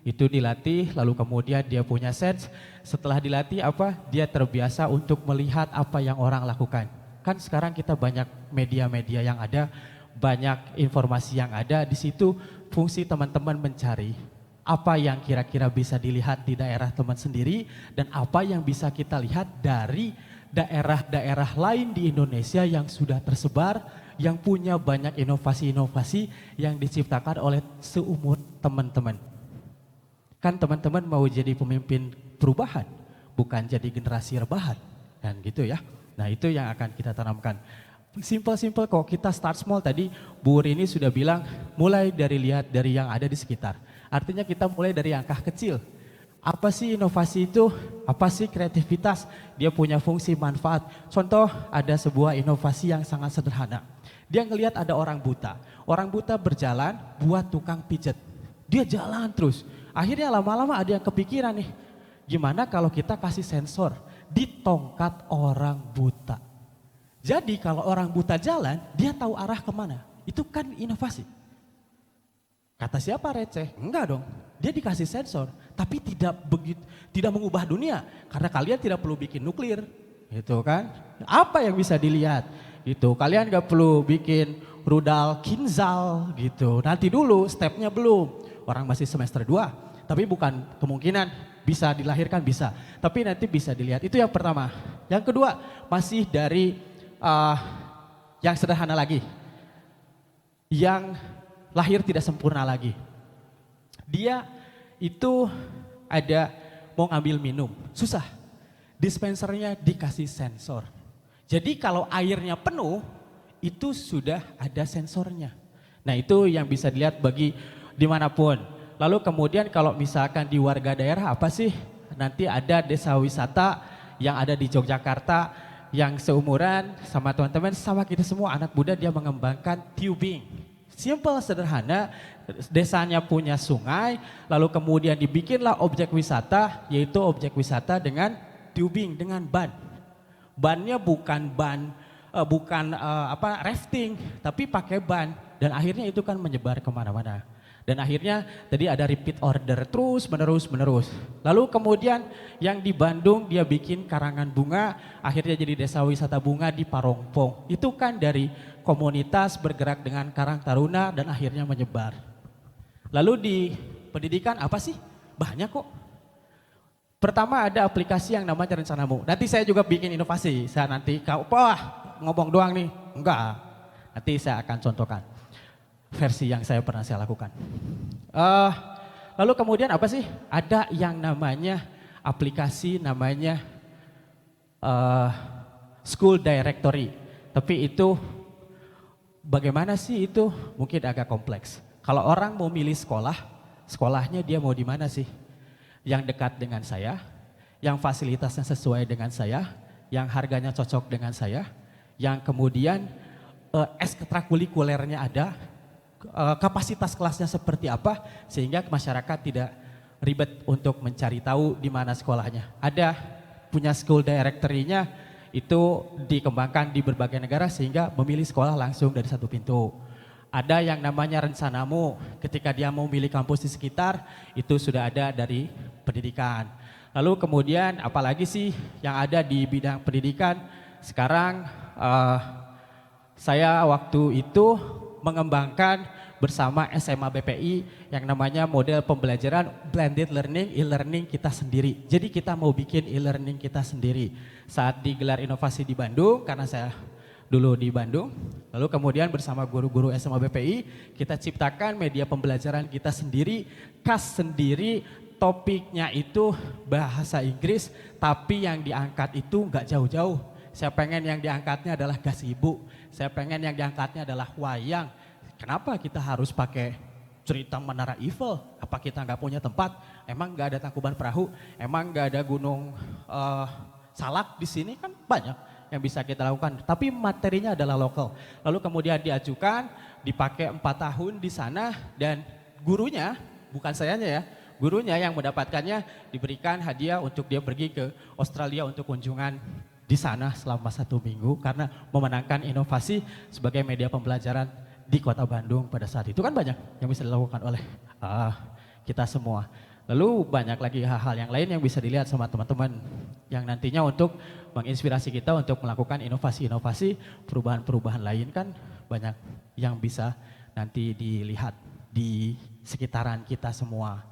Itu dilatih lalu kemudian dia punya sense. Setelah dilatih dia terbiasa untuk melihat apa yang orang lakukan. Kan sekarang kita banyak media-media yang ada, banyak informasi yang ada, di situ fungsi teman-teman mencari apa yang kira-kira bisa dilihat di daerah teman sendiri dan apa yang bisa kita lihat dari daerah-daerah lain di Indonesia yang sudah tersebar, yang punya banyak inovasi-inovasi yang diciptakan oleh seumur teman-teman. Kan teman-teman mau jadi pemimpin perubahan, bukan jadi generasi rebahan, kan gitu ya. Nah itu yang akan kita tanamkan. Simple kok, kita start small. Tadi Bu Rini sudah bilang mulai dari lihat dari yang ada di sekitar. Artinya kita mulai dari angka kecil. Apa sih inovasi itu? Apa sih kreativitas? Dia punya fungsi manfaat. Contoh ada sebuah inovasi yang sangat sederhana. Dia ngelihat ada orang buta. Orang buta berjalan buat tukang pijet. Dia jalan terus. Akhirnya lama-lama ada yang kepikiran nih. Gimana kalau kita kasih sensor di tongkat orang buta? Jadi kalau orang buta jalan, dia tahu arah kemana. Itu kan inovasi. Kata siapa receh? Enggak dong. Dia dikasih sensor, tapi tidak mengubah dunia. Karena kalian tidak perlu bikin nuklir, gitu kan? Apa yang bisa dilihat? Gitu. Kalian nggak perlu bikin rudal kinzal, gitu. Nanti dulu, stepnya belum. Orang masih semester 2, tapi bukan kemungkinan bisa dilahirkan bisa. Tapi nanti bisa dilihat. Itu yang pertama. Yang kedua, masih dari yang sederhana lagi. Yang lahir tidak sempurna lagi. Dia itu ada mau ngambil minum, susah. Dispensernya dikasih sensor. Jadi kalau airnya penuh, itu sudah ada sensornya. Nah itu yang bisa dilihat bagi dimanapun. Lalu kemudian kalau misalkan di warga daerah apa sih? Nanti ada desa wisata yang ada di Yogyakarta yang seumuran sama teman-teman, sama kita semua anak muda, dia mengembangkan tubing. Simple, sederhana, desanya punya sungai, lalu kemudian dibikinlah objek wisata, yaitu objek wisata dengan tubing, dengan ban. Bannya bukan rafting, tapi pakai ban. Dan akhirnya itu kan menyebar kemana-mana. Dan akhirnya tadi ada repeat order terus menerus. Lalu kemudian yang di Bandung dia bikin karangan bunga, akhirnya jadi desa wisata bunga di Parongpong. Itu kan dari komunitas bergerak dengan Karang Taruna dan akhirnya menyebar. Lalu di pendidikan apa sih? Banyak kok. Pertama ada aplikasi yang namanya Rencanamu. Nanti saya juga bikin inovasi. Saya nanti ngomong doang nih. Enggak. Nanti saya akan contohkan versi yang pernah saya lakukan. Lalu kemudian apa sih? Ada yang namanya aplikasi namanya School Directory. Tapi itu bagaimana sih itu? Mungkin agak kompleks. Kalau orang mau milih sekolahnya dia mau di mana sih? Yang dekat dengan saya, yang fasilitasnya sesuai dengan saya, yang harganya cocok dengan saya, yang kemudian ekstrakurikulernya ada, kapasitas kelasnya seperti apa, sehingga masyarakat tidak ribet untuk mencari tahu di mana sekolahnya. Ada punya school directory-nya, itu dikembangkan di berbagai negara sehingga memilih sekolah langsung dari satu pintu. Ada yang namanya Rencanamu, ketika dia mau milih kampus di sekitar, itu sudah ada dari pendidikan. Lalu kemudian apalagi sih yang ada di bidang pendidikan, sekarang saya waktu itu mengembangkan bersama SMA BPI yang namanya model pembelajaran blended learning, e-learning kita sendiri. Jadi kita mau bikin e-learning kita sendiri. Saat digelar inovasi di Bandung, karena saya dulu di Bandung, lalu kemudian bersama guru-guru SMA BPI, kita ciptakan media pembelajaran kita sendiri, khas sendiri, topiknya itu bahasa Inggris, tapi yang diangkat itu nggak jauh-jauh. Saya pengen yang diangkatnya adalah gazebo, saya pengen yang diangkatnya adalah wayang. Kenapa kita harus pakai cerita Menara Eiffel? Apa kita nggak punya tempat? Emang nggak ada Tangkuban Perahu? Emang nggak ada Gunung Salak di sini? Kan banyak yang bisa kita lakukan. Tapi materinya adalah lokal. Lalu kemudian diajukan, dipakai 4 tahun di sana dan gurunya, bukan sayanya ya, gurunya yang mendapatkannya diberikan hadiah untuk dia pergi ke Australia untuk kunjungan di sana selama 1 minggu karena memenangkan inovasi sebagai media pembelajaran di Kota Bandung pada saat itu. Kan banyak yang bisa dilakukan oleh kita semua. Lalu banyak lagi hal-hal yang lain yang bisa dilihat sama teman-teman yang nantinya untuk menginspirasi kita untuk melakukan inovasi-inovasi, perubahan-perubahan lain. Kan banyak yang bisa nanti dilihat di sekitaran kita semua.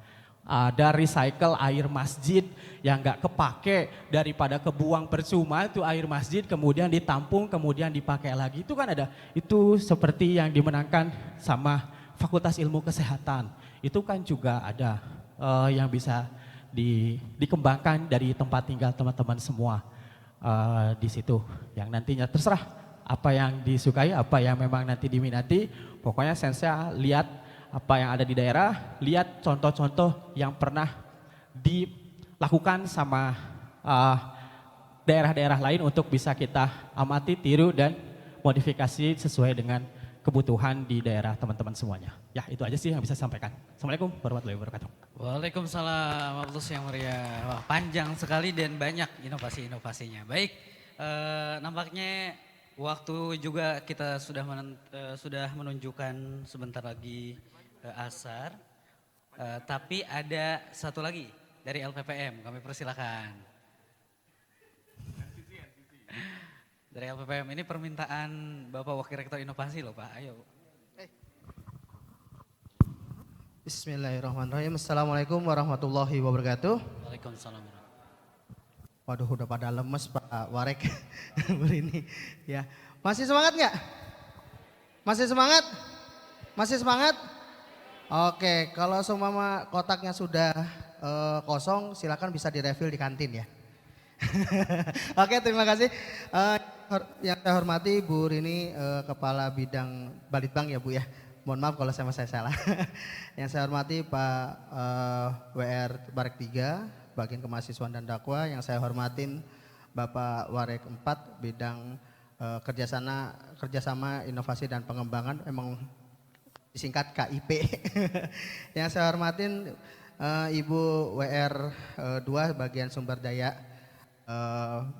Ada recycle air masjid yang nggak kepake, daripada kebuang percuma itu air masjid, kemudian ditampung, kemudian dipakai lagi. Itu kan ada, itu seperti yang dimenangkan sama Fakultas Ilmu Kesehatan. Itu kan juga ada yang bisa dikembangkan dari tempat tinggal teman-teman semua di situ. Yang nantinya terserah apa yang disukai, apa yang memang nanti diminati. Pokoknya saya lihat apa yang ada di daerah, lihat contoh-contoh yang pernah dilakukan sama daerah-daerah lain untuk bisa kita amati, tiru, dan modifikasi sesuai dengan kebutuhan di daerah teman-teman semuanya. Ya itu aja sih yang bisa saya sampaikan. Assalamualaikum warahmatullahi wabarakatuh. Waalaikumsalam warahmatullahi wabarakatuh. Wah, panjang sekali dan banyak inovasi-inovasinya. Baik, nampaknya waktu juga kita sudah menunjukkan sebentar lagi asar, tapi ada satu lagi dari LPPM, kami persilakan. Dari LPPM ini permintaan Bapak Wakil Rektor Inovasi loh Pak, ayo. Bismillahirrahmanirrahim. Assalamualaikum warahmatullahi wabarakatuh. Waalaikumsalam. Waduh udah pada lemes Pak Warek ini ya. Masih semangat nggak? Masih semangat? Masih semangat? Oke, kalau semua kotaknya sudah kosong silakan bisa direfill di kantin ya. Oke, terima kasih. Yang saya hormati Bu Rini, Kepala Bidang Balitbank ya Bu ya. Mohon maaf kalau saya salah. Yang saya hormati Pak WR Barek 3, Bagian Kemahasiswaan dan Dakwah. Yang saya hormatin Bapak Warek 4, Bidang kerjasama Inovasi dan Pengembangan, emang disingkat KIP. Yang saya hormatin Ibu WR 2, Bagian Sumber Daya,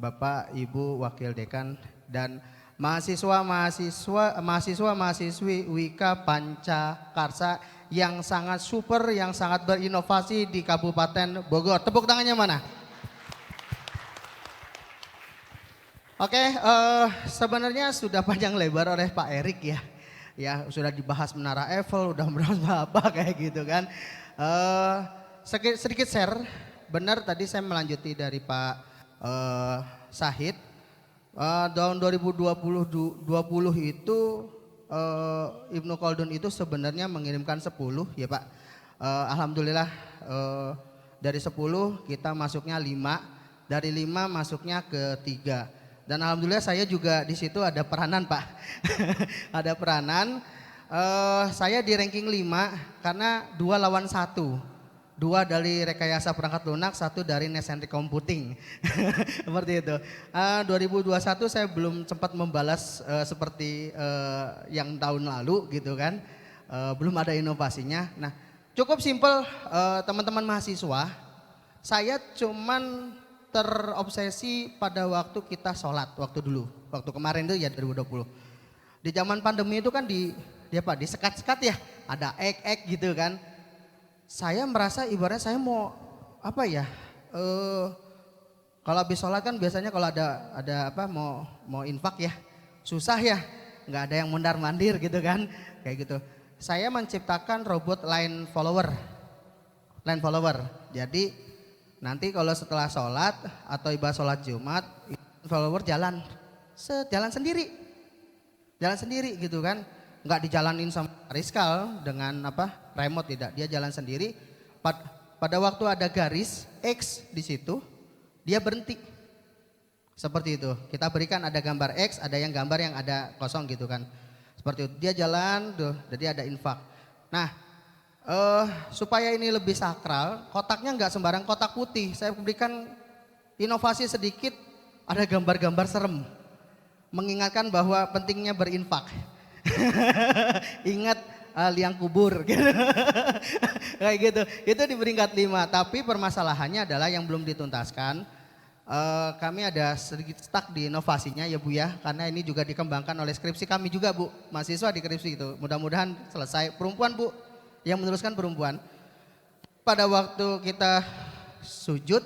Bapak Ibu Wakil Dekan, dan mahasiswa-mahasiswi Wika Pancakarsa yang sangat super, yang sangat berinovasi di Kabupaten Bogor. Tepuk tangannya mana? Oke, sebenarnya sudah panjang lebar oleh Pak Erik ya. Ya, sudah dibahas Menara Eiffel, udah merasa apa kayak gitu kan. Sedikit share, benar tadi saya melanjuti dari Pak Sahid. Tahun 2020 itu Ibnu Khaldun itu sebenarnya mengirimkan 10 ya Pak. Alhamdulillah dari 10 kita masuknya 5, dari 5 masuknya ke 3. Dan alhamdulillah saya juga di situ ada peranan Pak. Ada peranan. Saya di ranking 5 karena 2 lawan 1. 2 dari rekayasa perangkat lunak, 1 dari net-centric computing. Seperti itu. 2021 saya belum sempat membalas seperti yang tahun lalu gitu kan. Belum ada inovasinya. Nah, cukup simpel teman-teman mahasiswa. Saya cuman terobsesi pada waktu kita sholat, waktu dulu. Waktu kemarin itu ya 2020. Di zaman pandemi itu kan disekat-sekat ya. Ada ek gitu kan. Saya merasa ibaratnya saya mau apa ya, kalau habis sholat kan biasanya kalau ada apa mau infak ya, susah ya, nggak ada yang mondar mandir gitu kan, kayak gitu. Saya menciptakan robot line follower. Jadi nanti kalau setelah sholat atau ibadah sholat Jumat, follower jalan sendiri gitu kan. Nggak dijalanin sama Rizkal dengan apa remote, tidak, dia jalan sendiri. Pada waktu ada garis X di situ dia berhenti seperti itu. Kita berikan ada gambar X, ada yang gambar yang ada kosong gitu kan, seperti itu. Dia jalan tuh, jadi ada infak. Nah supaya ini lebih sakral, kotaknya nggak sembarang kotak putih. Saya berikan inovasi sedikit, ada gambar-gambar serem mengingatkan bahwa pentingnya berinfak. Ingat liang kubur gitu. Kayak gitu. Itu di peringkat 5. Tapi permasalahannya adalah yang belum dituntaskan. Kami ada sedikit stuck di inovasinya ya Bu ya. Karena ini juga dikembangkan oleh skripsi kami juga Bu. Mahasiswa di skripsi itu. Mudah-mudahan selesai. Perempuan Bu, yang meneruskan perempuan. Pada waktu kita sujud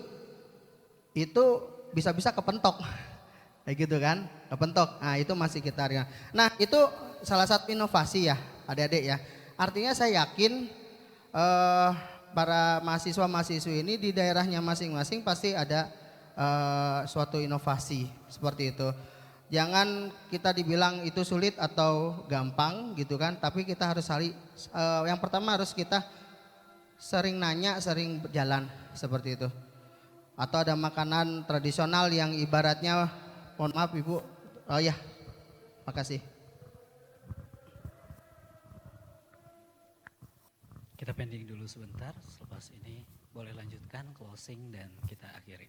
itu bisa-bisa kepentok. Kayak gitu kan, kepentok. Nah itu masih kita. Nah itu salah satu inovasi ya adik-adik ya. Artinya saya yakin para mahasiswa-mahasiswi ini di daerahnya masing-masing pasti ada suatu inovasi seperti itu. Jangan kita dibilang itu sulit atau gampang gitu kan, tapi kita harus yang pertama harus kita sering nanya, sering berjalan seperti itu. Atau ada makanan tradisional yang ibaratnya, mohon maaf Ibu, oh ya, makasih. Kita pending dulu sebentar, selepas ini boleh lanjutkan closing dan kita akhiri.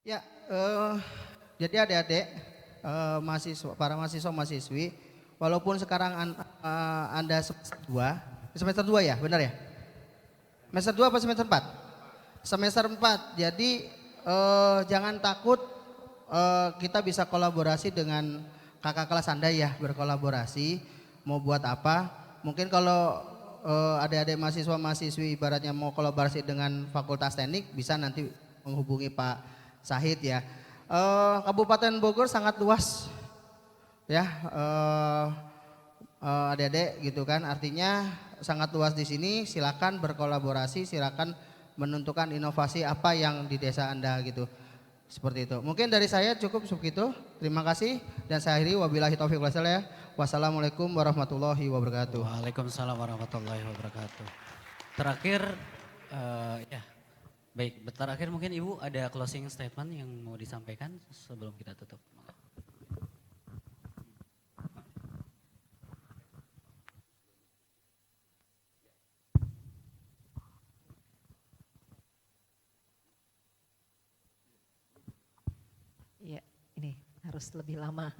Ya, jadi adik-adik, para mahasiswa mahasiswi, walaupun sekarang Anda semester 2 ya, benar ya? Semester 2 apa semester 4? Semester 4. Jadi jangan takut, kita bisa kolaborasi dengan kakak kelas Anda ya, berkolaborasi. Mau buat apa? Mungkin kalau adik-adik mahasiswa mahasiswi ibaratnya mau kolaborasi dengan Fakultas Teknik, bisa nanti menghubungi Pak Sahid ya. Kabupaten Bogor sangat luas ya, adik-adik gitu kan, artinya sangat luas di sini. Silakan berkolaborasi, silakan menentukan inovasi apa yang di desa Anda gitu. Seperti itu. Mungkin dari saya cukup segitu. Terima kasih dan saya akhiri, wabillahi taufiq wal hidayah. Wassalamualaikum warahmatullahi wabarakatuh. Waalaikumsalam warahmatullahi wabarakatuh. Terakhir, ya baik, terakhir mungkin Ibu ada closing statement yang mau disampaikan sebelum kita tutup. Ya, ini harus lebih lama.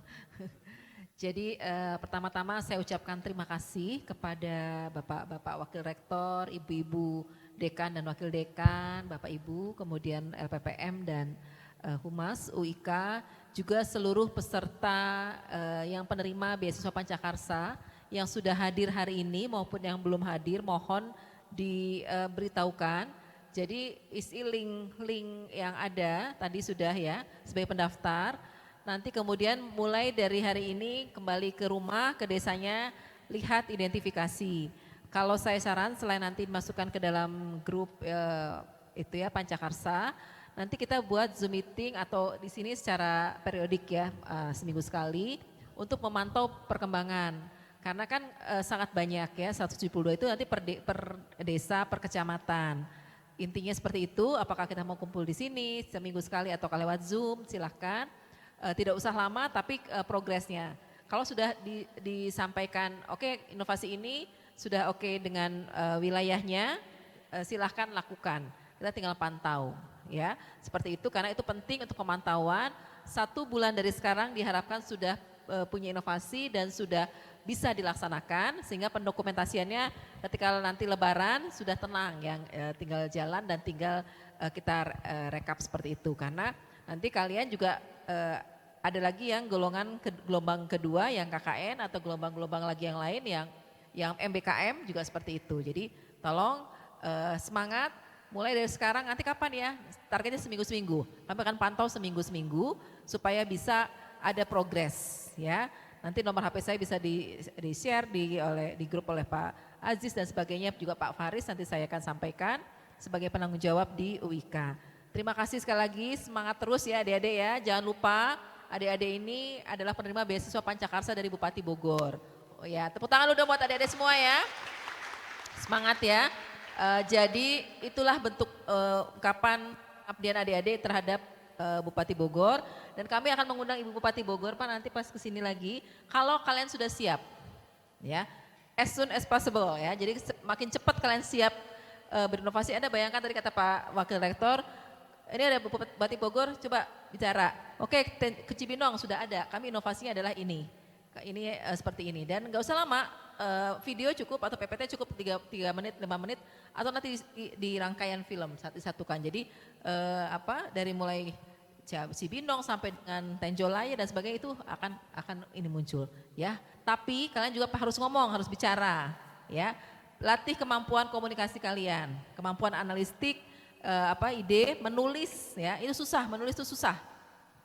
Jadi pertama-tama saya ucapkan terima kasih kepada Bapak-Bapak Wakil Rektor, Ibu-Ibu Dekan dan Wakil Dekan, Bapak Ibu, kemudian LPPM dan Humas UIK, juga seluruh peserta yang penerima beasiswa Pancakarsa yang sudah hadir hari ini maupun yang belum hadir, mohon diberitahukan. Jadi isi link yang ada tadi sudah ya sebagai pendaftar. Nanti kemudian mulai dari hari ini kembali ke rumah, ke desanya, lihat identifikasi. Kalau saya saran selain nanti dimasukkan ke dalam grup itu ya Pancakarsa, nanti kita buat Zoom meeting atau di sini secara periodik ya, seminggu sekali untuk memantau perkembangan. Karena kan sangat banyak ya, 172 itu nanti per desa, per kecamatan. Intinya seperti itu, apakah kita mau kumpul di sini seminggu sekali atau lewat Zoom, silahkan. Tidak usah lama tapi progresnya. Kalau sudah disampaikan oke, inovasi ini sudah oke dengan wilayahnya, silahkan lakukan. Kita tinggal pantau ya. Seperti itu karena itu penting untuk pemantauan. 1 bulan dari sekarang diharapkan sudah punya inovasi dan sudah bisa dilaksanakan sehingga pendokumentasiannya ketika nanti lebaran sudah tenang yang tinggal jalan dan tinggal kita rekap seperti itu. Karena nanti kalian juga ada lagi yang gelombang kedua yang KKN atau gelombang-gelombang lagi yang lain yang MBKM juga seperti itu. Jadi tolong semangat mulai dari sekarang, nanti kapan ya? Targetnya seminggu-seminggu. Kami akan pantau seminggu-seminggu supaya bisa ada progres ya. Nanti nomor HP saya bisa di-share di grup oleh Pak Aziz dan sebagainya, juga Pak Faris nanti saya akan sampaikan sebagai penanggung jawab di UIK. Terima kasih sekali lagi, semangat terus ya adik-adik ya. Jangan lupa adik-adik ini adalah penerima beasiswa Pancakarsa dari Bupati Bogor. Oh ya, tepuk tangan udah buat adik-adik semua ya. Semangat ya. Jadi itulah bentuk ungkapan abdian adik-adik terhadap Bupati Bogor. Dan kami akan mengundang Ibu Bupati Bogor Pak nanti pas kesini lagi. Kalau kalian sudah siap ya, as soon as possible ya. Jadi makin cepat kalian siap berinovasi. Anda bayangkan tadi kata Pak Wakil Rektor, ini ada Bupati Bogor, coba bicara. Oke, ke Cibinong sudah ada, kami inovasinya adalah ini seperti ini. Dan nggak usah lama, video cukup atau PPT cukup 3 menit, 5 menit, atau nanti di rangkaian film disatukan. Jadi dari mulai Cibinong sampai dengan Tenjolaya dan sebagainya itu akan ini muncul ya. Tapi kalian juga harus ngomong, harus bicara ya. Latih kemampuan komunikasi kalian, kemampuan analistik, ide, menulis ya, itu susah, menulis itu susah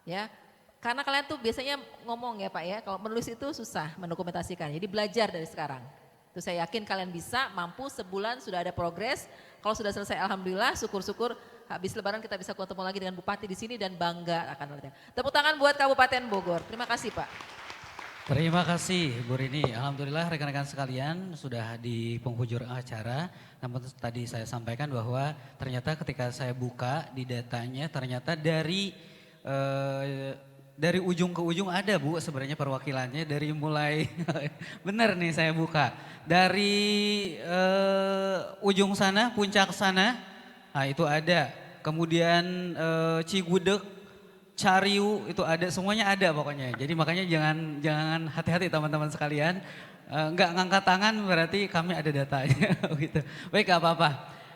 ya. Karena kalian tuh biasanya ngomong ya Pak ya, kalau menulis itu susah mendokumentasikan. Jadi belajar dari sekarang. Itu saya yakin kalian bisa, mampu, sebulan sudah ada progres. Kalau sudah selesai alhamdulillah, syukur-syukur habis lebaran kita bisa ketemu lagi dengan Bupati di sini dan bangga akan melihatnya. Tepuk tangan buat Kabupaten Bogor. Terima kasih Pak. Terima kasih Bu Rini. Alhamdulillah rekan-rekan sekalian sudah di penghujung acara. Namun tadi saya sampaikan bahwa ternyata ketika saya buka di datanya ternyata dari ujung ke ujung ada Bu sebenarnya perwakilannya, dari mulai benar nih saya buka dari ujung sana, puncak sana, nah itu ada. Kemudian Cigudeg cariu itu ada, semuanya ada pokoknya. Jadi makanya jangan hati-hati teman-teman sekalian. Enggak ngangkat tangan berarti kami ada datanya gitu. Baik, gak apa-apa.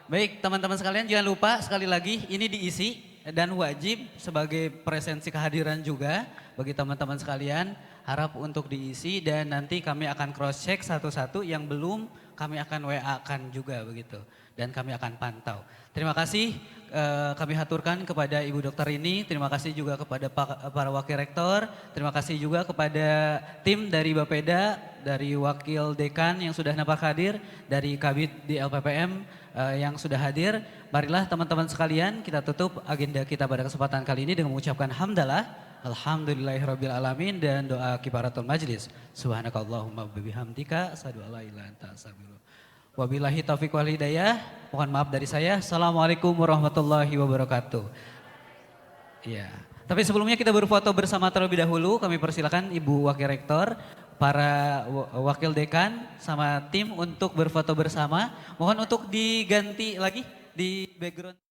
Baik, teman-teman sekalian jangan lupa sekali lagi ini diisi dan wajib sebagai presensi kehadiran juga bagi teman-teman sekalian. Harap untuk diisi dan nanti kami akan cross check satu-satu, yang belum kami akan WA-kan juga begitu. Dan kami akan pantau. Terima kasih kami haturkan kepada Ibu Dokter ini, terima kasih juga kepada para Wakil Rektor, terima kasih juga kepada tim dari Bapeda, dari Wakil Dekan yang sudah nampak hadir, dari Kabid di LPPM yang sudah hadir. Marilah teman-teman sekalian kita tutup agenda kita pada kesempatan kali ini dengan mengucapkan hamdalah. Alhamdulillahirabbil alamin dan doa kifaratul majlis. Subhanakallahumma wabihamdika asyhadu an la ilaha illa anta astaghfiruka. Wabillahi taufiq wal hidayah. Mohon maaf dari saya. Assalamualaikum warahmatullahi wabarakatuh. Iya. Tapi sebelumnya kita berfoto bersama terlebih dahulu. Kami persilakan Ibu Wakil Rektor, para Wakil Dekan sama tim untuk berfoto bersama. Mohon untuk diganti lagi di background.